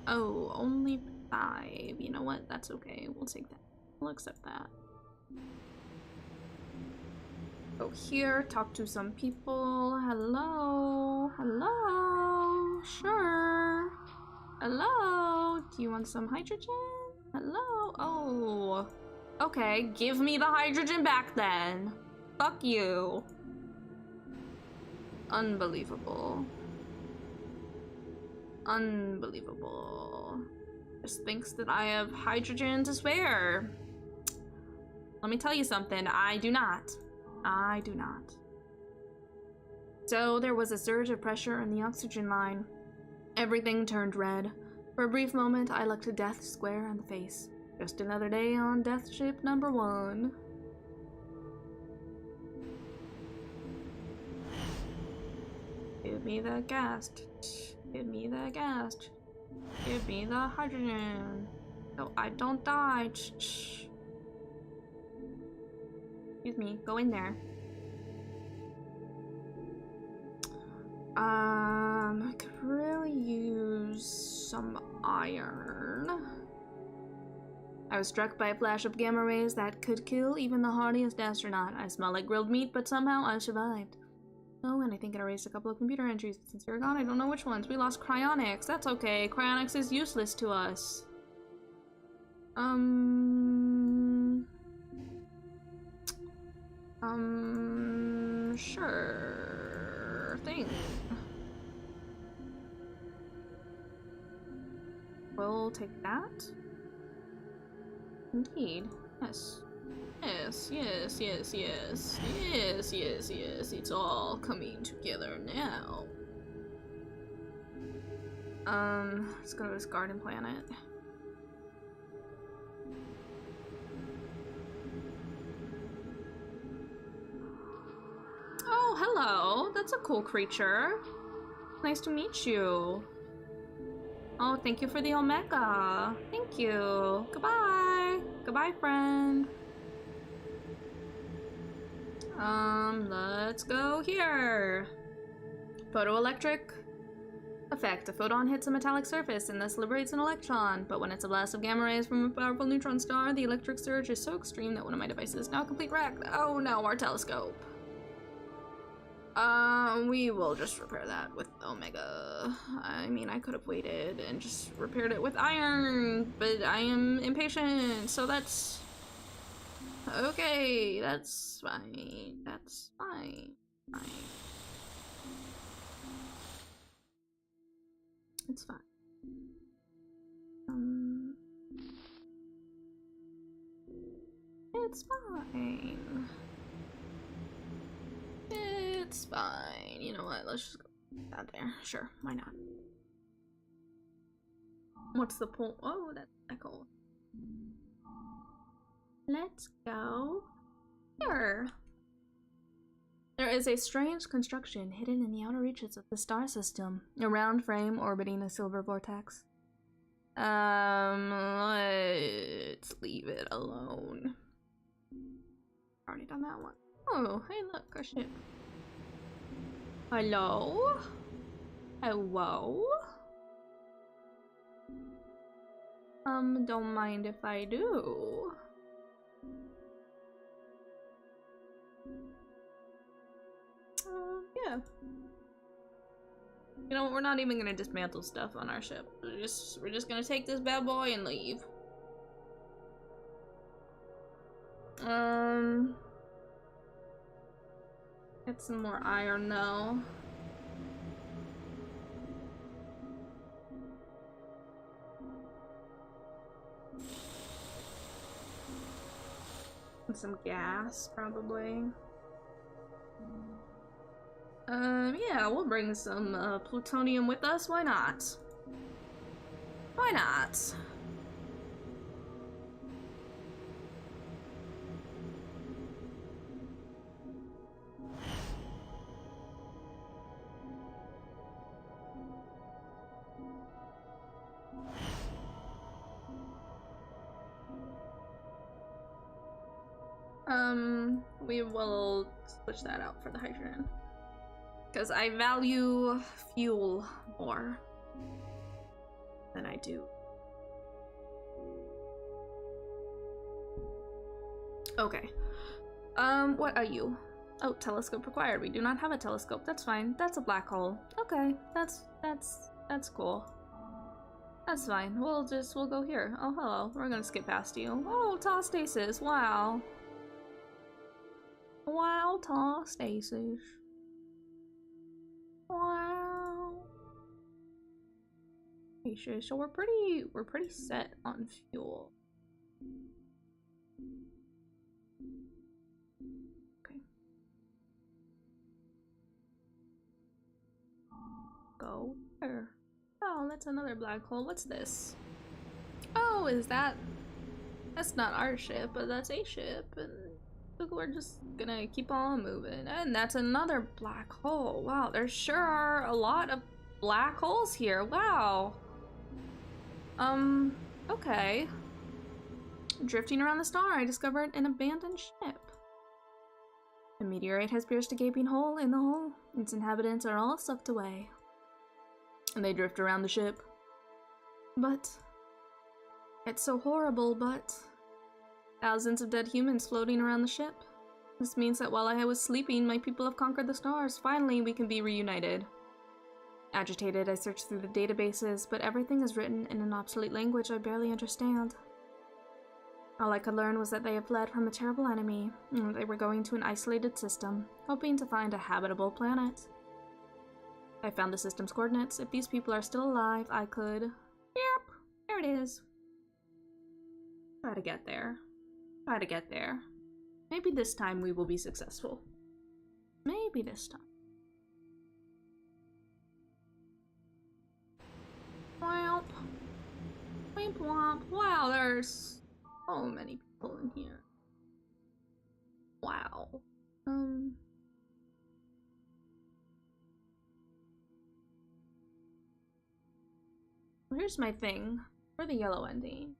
Oh, only 5. You know what? That's okay. We'll take that. We'll accept that. Go here, talk to some people. Hello? Hello? Sure. Hello? Do you want some hydrogen? Hello? Oh. Okay, give me the hydrogen back then. Fuck you. Unbelievable. Unbelievable. Just thinks that I have hydrogen to spare. Let me tell you something. I do not. I do not. So there was a surge of pressure in the oxygen line. Everything turned red. For a brief moment, I looked death square in the face. Just another day on Death Ship number 1. Give me the gas. Give me the gas. Give me the hydrogen. So I don't die. Excuse me, go in there. I could really use some iron. I was struck by a flash of gamma rays that could kill even the hardiest astronaut. I smell like grilled meat, but somehow I survived. Oh, and I think it erased a couple of computer entries. Since you're gone, I don't know which ones. We lost cryonics. That's okay. Cryonics is useless to us. Sure thing. We'll take that. Indeed. Yes. Yes. It's all coming together now. Let's go to this garden planet. Oh, hello. That's a cool creature. Nice to meet you. Oh, thank you for the Omega. Thank you. Goodbye. Goodbye, friend. Let's go here. Photoelectric effect. A photon hits a metallic surface and thus liberates an electron. But when it's a blast of gamma rays from a powerful neutron star, the electric surge is so extreme that one of my devices is now complete wreck. Oh no, our telescope. We will just repair that with Omega. I mean, I could have waited and just repaired it with iron, but I am impatient, so that's Okay, that's fine. That's fine. Fine. It's fine. It's fine. It's fine. You know what? Let's just go out there. Sure, why not? What's the point? Oh, that's echo. Let's go here. There is a strange construction hidden in the outer reaches of the star system, a round frame orbiting a silver vortex. Let's leave it alone. Already done that one. Oh, hey, look, a ship. Hello? Hello? Don't mind if I do. Yeah. You know what, we're not even gonna dismantle stuff on our ship. We're just gonna take this bad boy and leave. Get some more iron though. And some gas, probably. Yeah, we'll bring some plutonium with us. Why not? Why not? We will switch that out for the hydrogen. Because I value fuel more than I do. Okay. What are you? Oh, telescope required. We do not have a telescope. That's fine. That's a black hole. Okay, that's cool. That's fine. We'll go here. Oh, hello. We're gonna skip past you. Oh, tall stasis. Wow. Wow, tall stasis. Wow. Okay, sure. So we're pretty set on fuel. Okay. Go here. Oh, that's another black hole. What's this? Oh, is that? That's not our ship, but that's a ship, and we're just gonna keep on moving. And that's another black hole. Wow, there sure are a lot of black holes here. Wow. Okay. Drifting around the star, I discovered an abandoned ship. A meteorite has pierced a gaping hole in the hole. Its inhabitants are all sucked away. And they drift around the ship. But it's so horrible, but thousands of dead humans floating around the ship. This means that while I was sleeping, my people have conquered the stars. Finally, we can be reunited. Agitated, I searched through the databases, but everything is written in an obsolete language I barely understand. All I could learn was that they had fled from a terrible enemy, and they were going to an isolated system, hoping to find a habitable planet. I found the system's coordinates. If these people are still alive, I could... Yep, there it is. Try to get there. Try to get there. Maybe this time we will be successful. Maybe this time. Womp. Womp womp. Wow, there's so many people in here. Wow. Here's my thing for the yellow ending.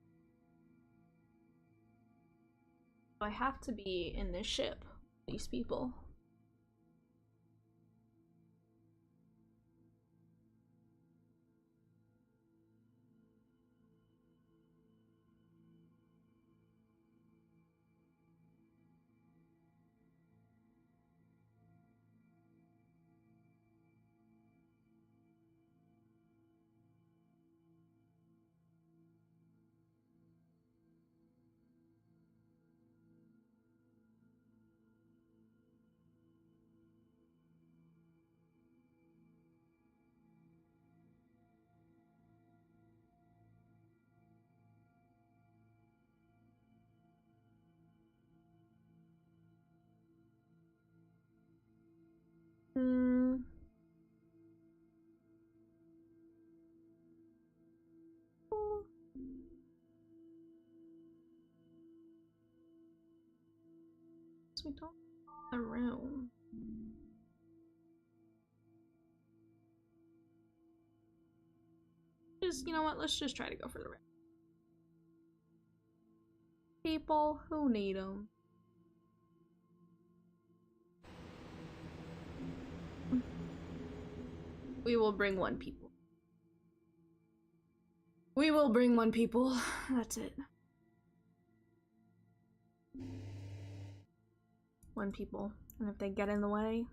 I have to be in this ship, these people. guess we don't have the room. Just, you know what, let's just try to go for the room. People who need them. We will bring one people. We will bring one people. That's it. One people. And if they get in the way,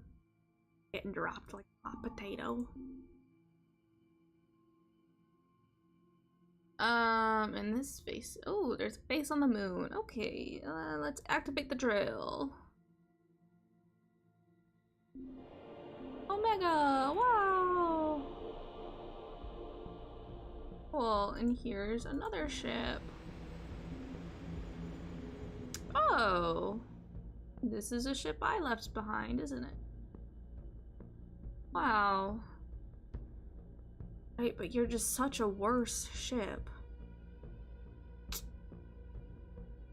getting dropped like a hot potato. And this space. Oh, there's a face on the moon. Okay, let's activate the drill. Omega! Wow! Cool, and here's another ship. Oh! This is a ship I left behind, isn't it? Wow. Right, but you're just such a worse ship.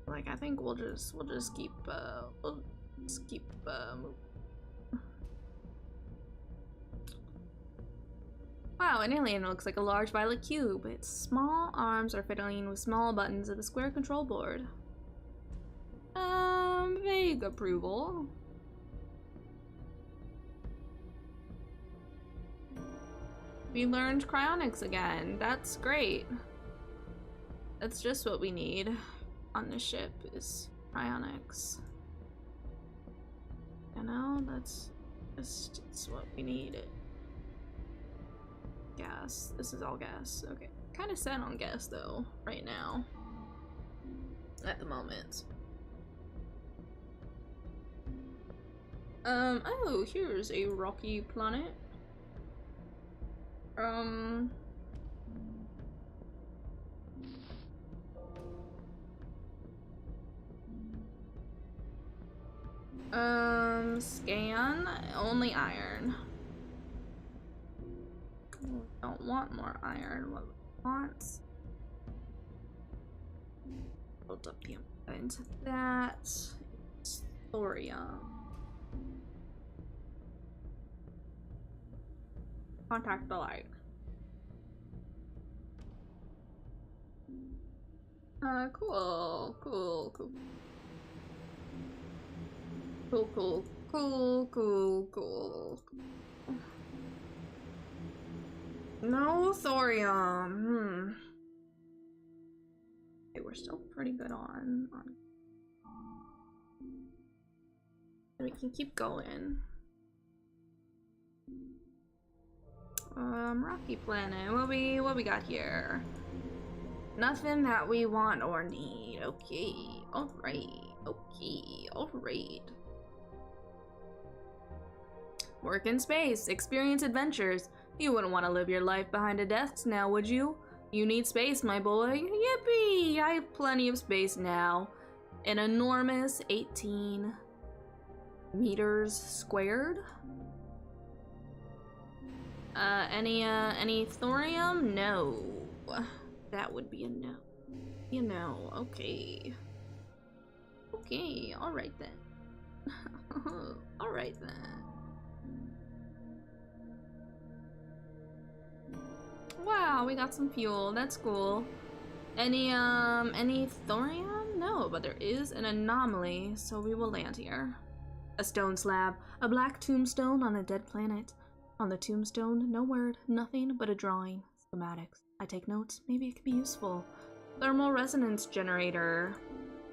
Like, I think we'll just keep moving. Wow, an alien looks like a large violet cube. Its small arms are fiddling with small buttons of a square control board. Vague approval. We learned cryonics again. That's great. That's just what we need on the ship is cryonics. You know, that's just what we need. Gas. This is all gas. Okay. Kind of set on gas though, right now. At the moment. Oh, here's a rocky planet. Scan, only iron. We don't want more iron. What we want? Build up the into that. It's thorium. Contact the light. Cool. No thorium. Okay, we're still pretty good on. We can keep going. Rocky planet. What we got here? Nothing that we want or need. Okay. Alright. Okay. Alright. Work in space. Experience adventures. You wouldn't want to live your life behind a desk now, would you? You need space, my boy. Yippee! I have plenty of space now. An enormous 18 meters squared. Any thorium? No. That would be a no. You know, okay. Okay, alright then. Alright then. Wow, we got some fuel. That's cool. Any thorium? No, but there is an anomaly, so we will land here. A stone slab. A black tombstone on a dead planet. On the tombstone, no word, nothing but a drawing. Schematics. I take notes. Maybe it could be useful. Thermal resonance generator.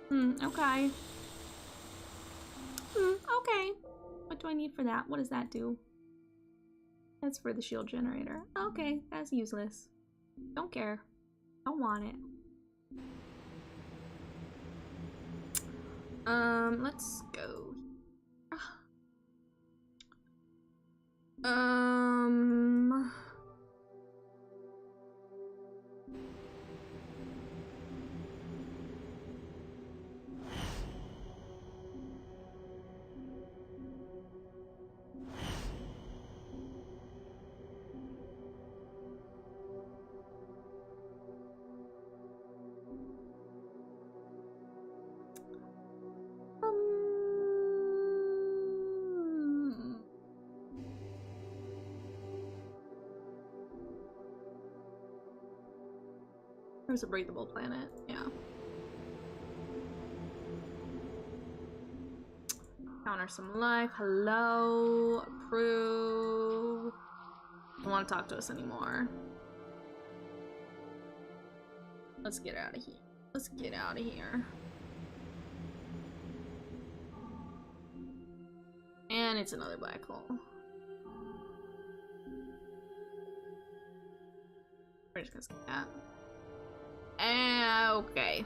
Okay. Okay. What do I need for that? What does that do? That's for the shield generator. Okay, that's useless. Don't care. Don't want it. Let's go. It's a breathable planet, yeah. Counter some life. Hello. Approve. Don't want to talk to us anymore. Let's get out of here. Let's get out of here. And it's another black hole. We're just gonna skip that. Okay.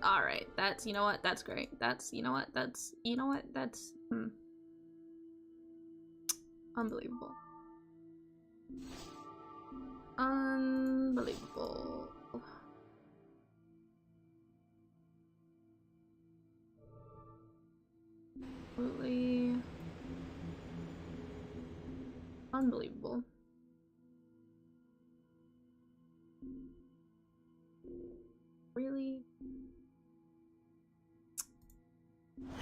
Alright, that's, you know what, that's great. That's, you know what, that's, Unbelievable. Unbelievable. Absolutely. Unbelievable. Really?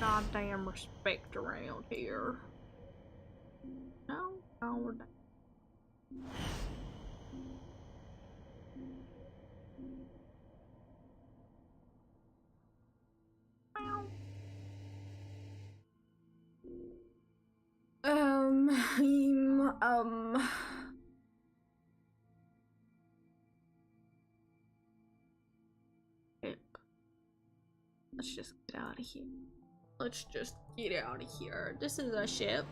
Goddamn respect around here. No? Oh, we're done. Let's just get out of here. Let's just get out of here. This is a ship.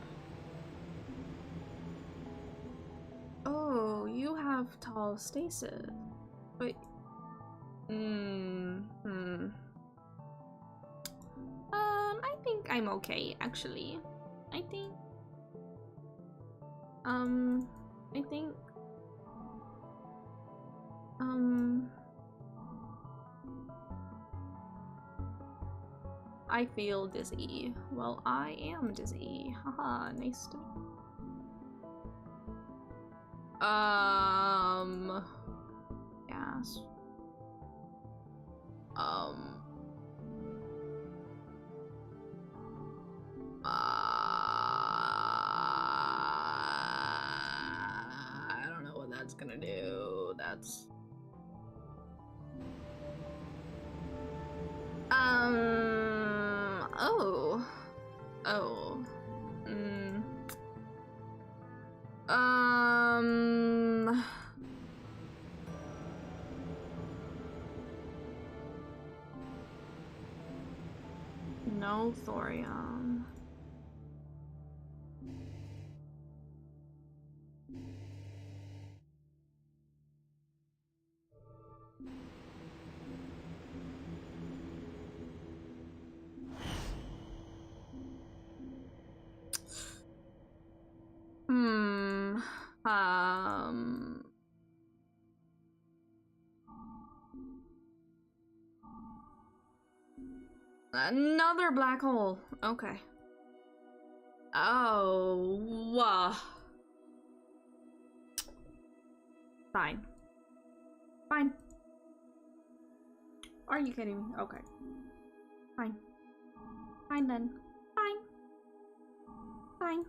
Oh, you have tall stasis. Wait. I think I'm okay, actually. I think I feel dizzy. Well, I am dizzy. Haha, nice to yes. I don't know what that's gonna do. That's no thorium. Another black hole. Okay. Oh, fine. Fine. Are you kidding me? Okay. Fine. Fine then. Fine. Fine.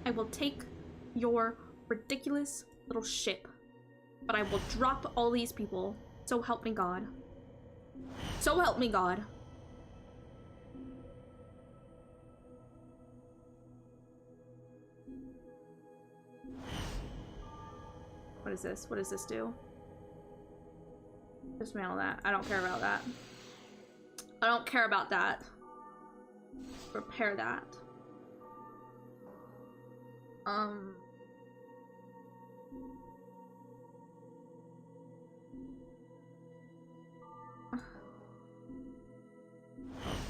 I will take your ridiculous little ship, but I will drop all these people. So help me God. So help me God. What is this? What does this do? Dismantle that. I don't care about that. I don't care about that. Repair that.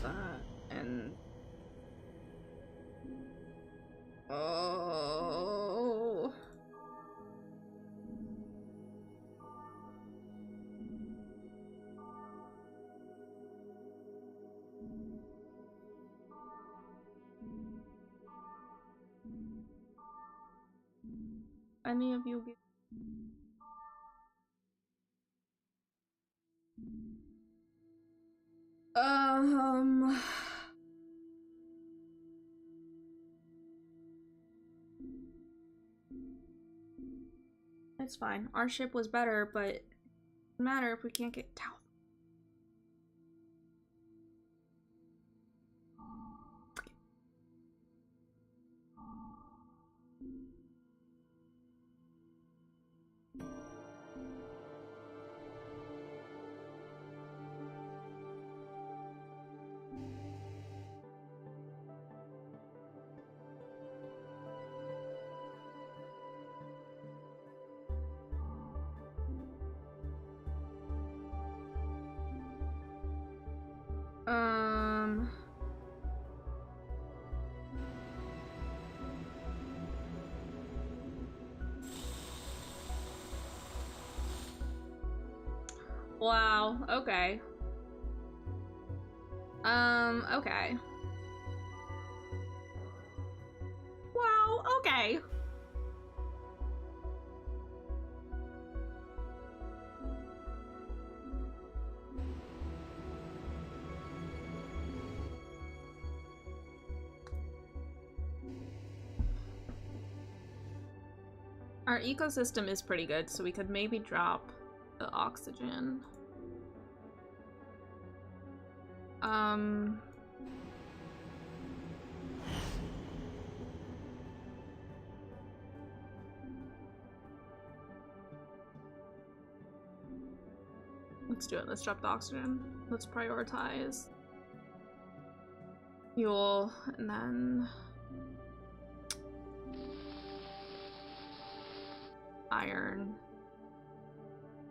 That and oh. Any of you give It's fine. Our ship was better, but it doesn't matter if we can't get down. Wow, okay. Okay. Wow, okay. Our ecosystem is pretty good, so we could maybe drop the oxygen. Let's do it. Let's drop the oxygen. Let's prioritize fuel, and then iron.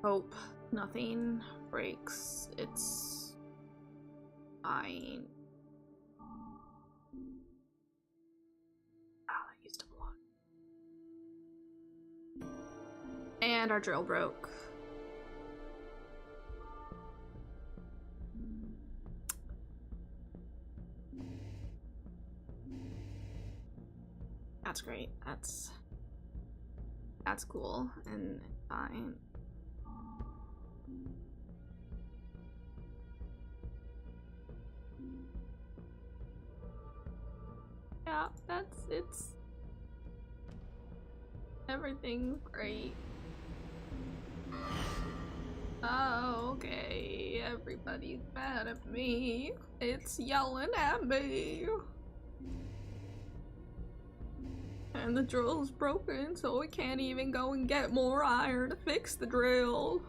Hope nothing breaks. It's fine. Oh, that used up a lot. And our drill broke. That's great. That's cool and fine. Yeah, it's everything's great. Oh, okay. Everybody's mad at me. It's yelling at me. And the drill's broken, so we can't even go and get more iron to fix the drill.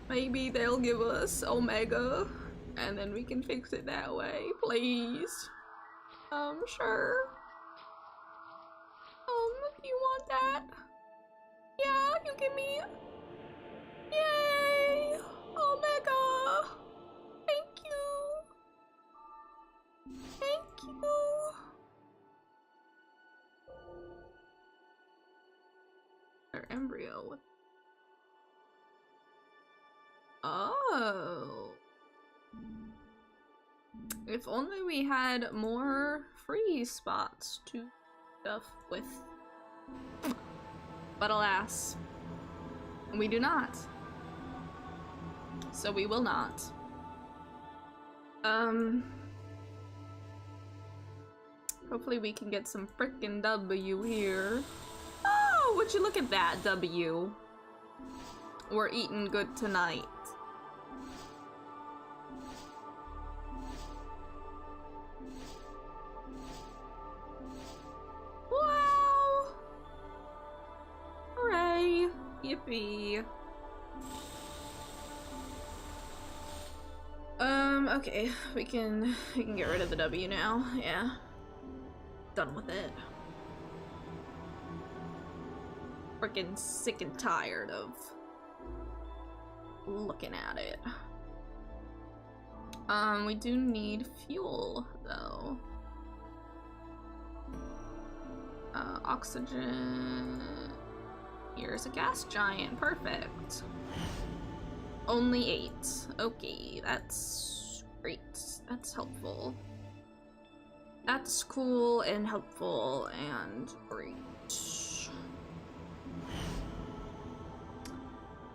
Maybe they'll give us Omega, and then we can fix it that way, please. Sure. You want that? Yeah, you give me. Yay! Omega! Thank you! Thank you! Our embryo. Oh. If only we had more free spots to stuff with. But alas, we do not. So we will not. Hopefully we can get some frickin' W here. Oh, would you look at that, W. We're eating good tonight. Wow! Hooray! Yippee. Okay, we can get rid of the W now. Yeah. Done with it. Freaking sick and tired of looking at it. We do need fuel though. Oxygen. Here's a gas giant. Perfect. Only 8. Okay, that's great. That's helpful. That's cool and helpful and great.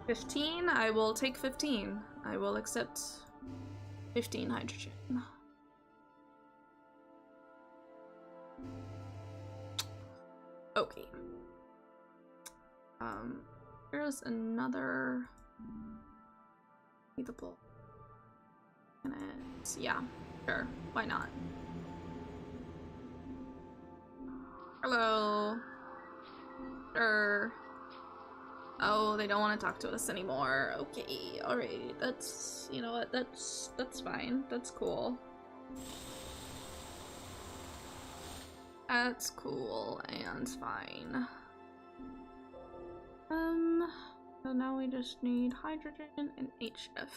15? I will take 15. I will accept 15 hydrogen. Okay. Here's another breathable. And it's, yeah, sure, why not? Hello. Sure. Oh, they don't want to talk to us anymore. Okay, alright, that's, you know what, that's fine. That's cool. That's cool and fine. So now we just need hydrogen and HF.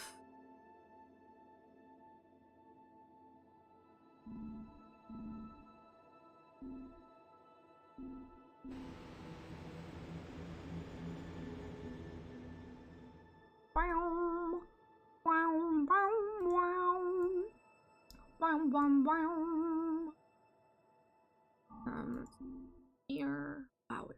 Wow, wow, wow, wow, wow, wow, wow. Here. Wow.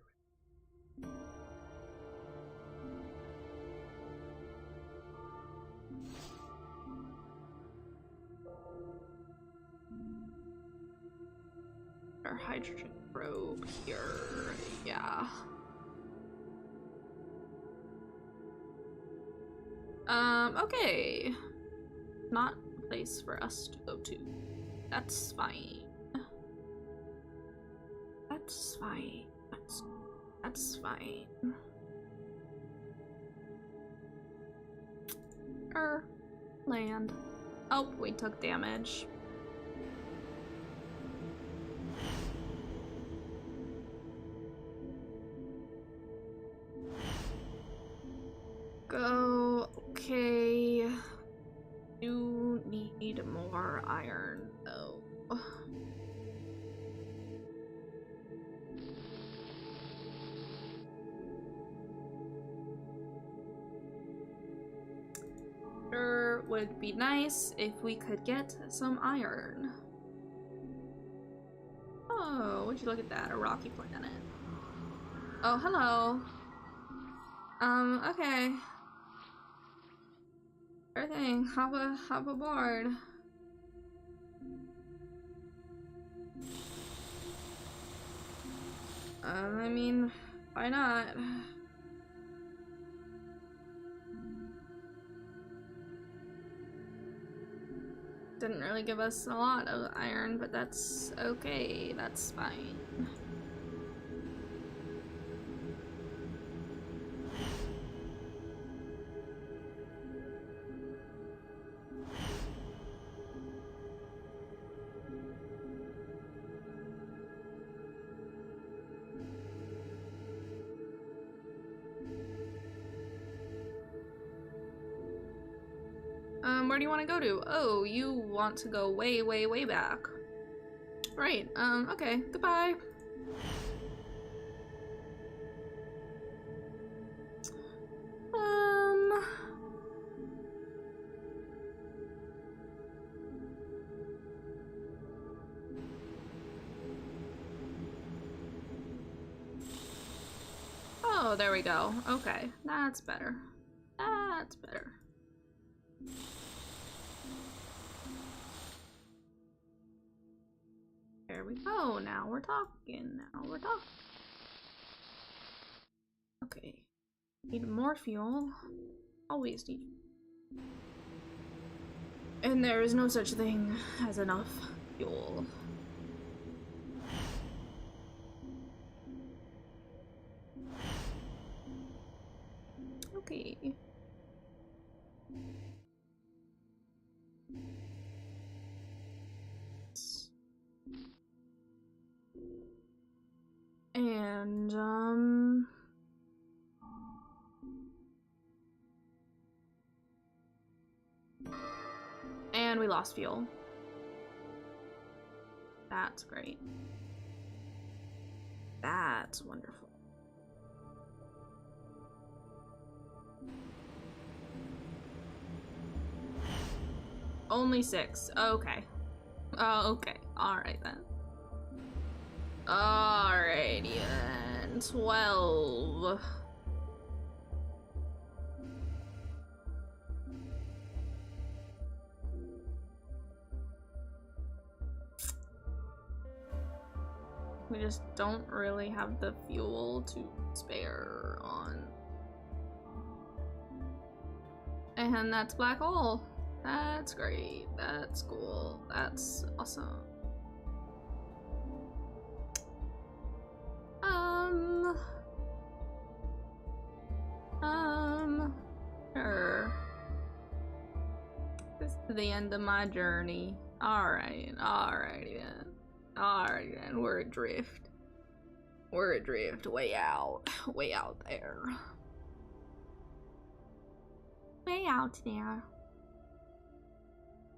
Our hydrogen probe here. Yeah. Okay. Not a place for us to go to. That's fine. That's fine. That's fine. Land. Oh, we took damage. Go. Okay. Do need more iron though. Sure would be nice if we could get some iron. Oh, would you look at that? A rocky planet. Oh, hello. Okay. Sure thing. Hop aboard. I mean, why not? Didn't really give us a lot of iron, but that's okay. That's fine. Where do you want to go to? Oh, you want to go way, way, way back. Right, okay, goodbye. Oh, there we go. Okay, that's better. That's better. There we go. Now we're talking. Okay. Need more fuel. Always need. And there is no such thing as enough fuel. Okay. And we lost fuel. That's great. That's wonderful. Only 6. Okay. Oh, okay. Alright then. Alrighty then. 12. We just don't really have the fuel to spare on. And that's black hole. That's great. That's cool. That's awesome. Sure. This is the end of my journey. Alrighty then. We're adrift. We're adrift, way out there. Way out there.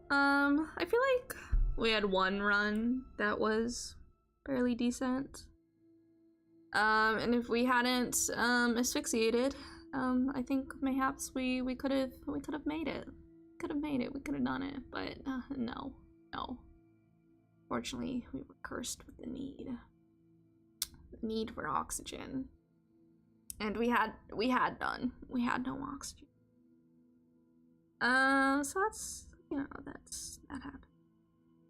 I feel like we had one run that was fairly decent. And if we hadn't asphyxiated, I think mayhaps we could have made it. We could have done it, but no. Fortunately, we were cursed with the need for oxygen, and we had no oxygen. So that's, you know, that happened.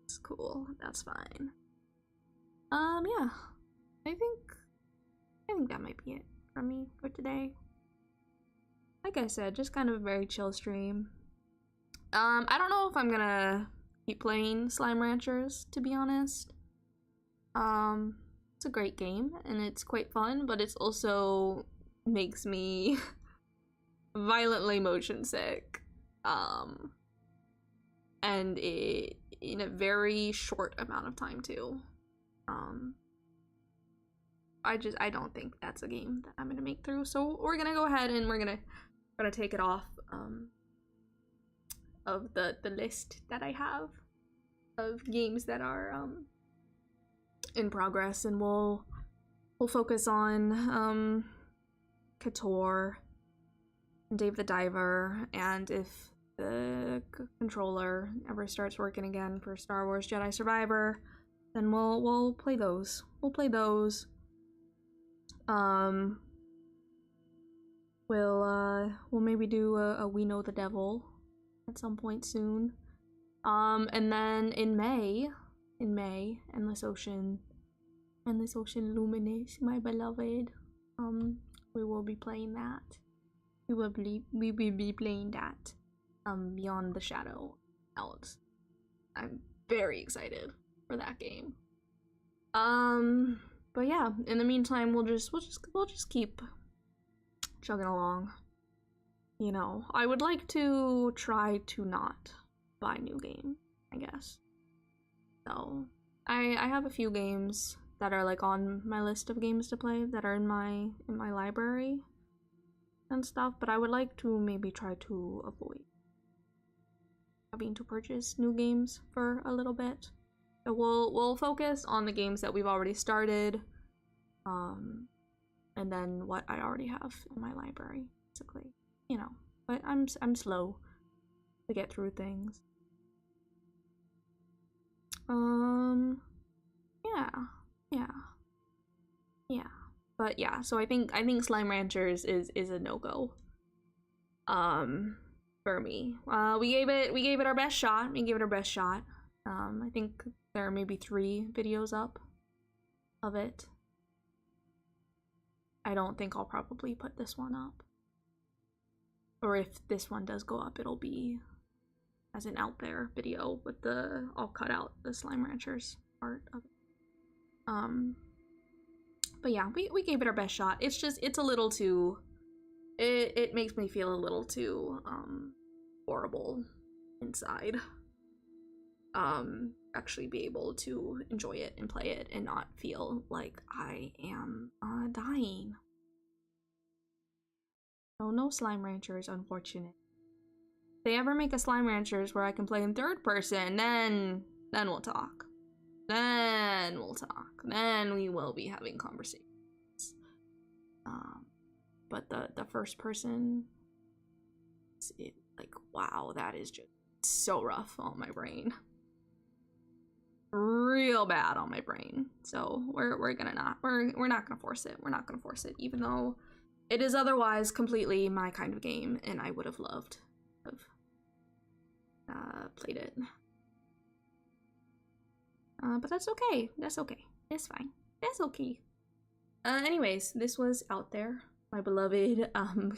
It's cool. That's fine. Yeah, I think that might be it for me for today. Like I said, just kind of a very chill stream. I don't know if I'm gonna keep playing Slime Ranchers, to be honest. It's a great game and it's quite fun, but it's also makes me violently motion sick. And it in a very short amount of time too. I don't think that's a game that I'm gonna make through. So we're gonna go ahead and we're gonna take it off of the list that I have of games that are in progress, and we'll focus on KOTOR, Dave the Diver, and if the controller ever starts working again for Star Wars Jedi Survivor, then we'll play those. We'll maybe do a We Know the Devil at some point soon. And then in May, Endless Ocean Luminous, my beloved. We will be playing that. We will be playing that. Beyond the Shadow Elves. I'm very excited for that game. But yeah, in the meantime, we'll just keep chugging along. You know, I would like to try to not buy new games, I guess. So I have a few games that are like on my list of games to play that are in my library and stuff, but I would like to maybe try to avoid having to purchase new games for a little bit. So we'll focus on the games that we've already started, and then what I already have in my library, basically. You know, but I'm slow to get through things. Yeah. But yeah, so I think Slime Ranchers is a no-go. For me. We gave it our best shot. I think there are maybe 3 videos up of it. I don't think I'll probably put this one up. Or if this one does go up, it'll be as an out there video with I'll cut out the Slime Ranchers part of it. But yeah, we gave it our best shot. It's a little too, it makes me feel a little too, horrible inside. Actually be able to enjoy it and play it and not feel like I am, dying. So no Slime Ranchers, unfortunate. If they ever make a Slime Ranchers where I can play in 3rd person, then we'll talk. Then we will be having conversations. But the first person, like, wow, that is just so rough on my brain. Real bad on my brain. So we're not gonna force it. We're not gonna force it, even though it is otherwise completely my kind of game, and I would have loved to have played it. But that's okay. That's okay. It's fine. That's okay. Anyways, this was Out There, my beloved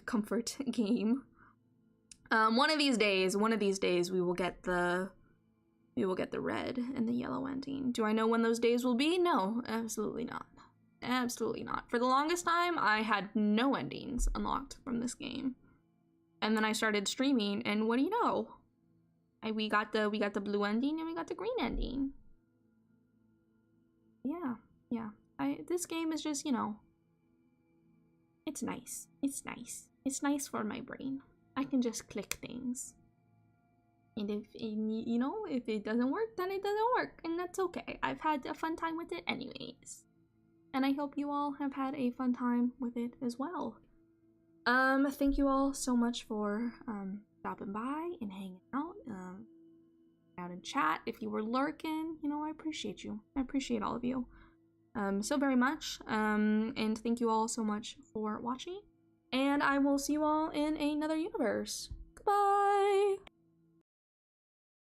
comfort game. One of these days, we will get the red and the yellow ending. Do I know when those days will be? No, absolutely not. Absolutely not. For the longest time, I had no endings unlocked from this game. And then I started streaming, and what do you know? We got the blue ending and we got the green ending. Yeah. This game is just, you know, it's nice. It's nice for my brain. I can just click things. And if it doesn't work, then it doesn't work, and that's okay. I've had a fun time with it anyways. And I hope you all have had a fun time with it as well. Thank you all so much for stopping by and hanging out. Out in chat. If you were lurking, you know, I appreciate you. I appreciate all of you. So very much. And thank you all so much for watching. And I will see you all in another universe. Goodbye!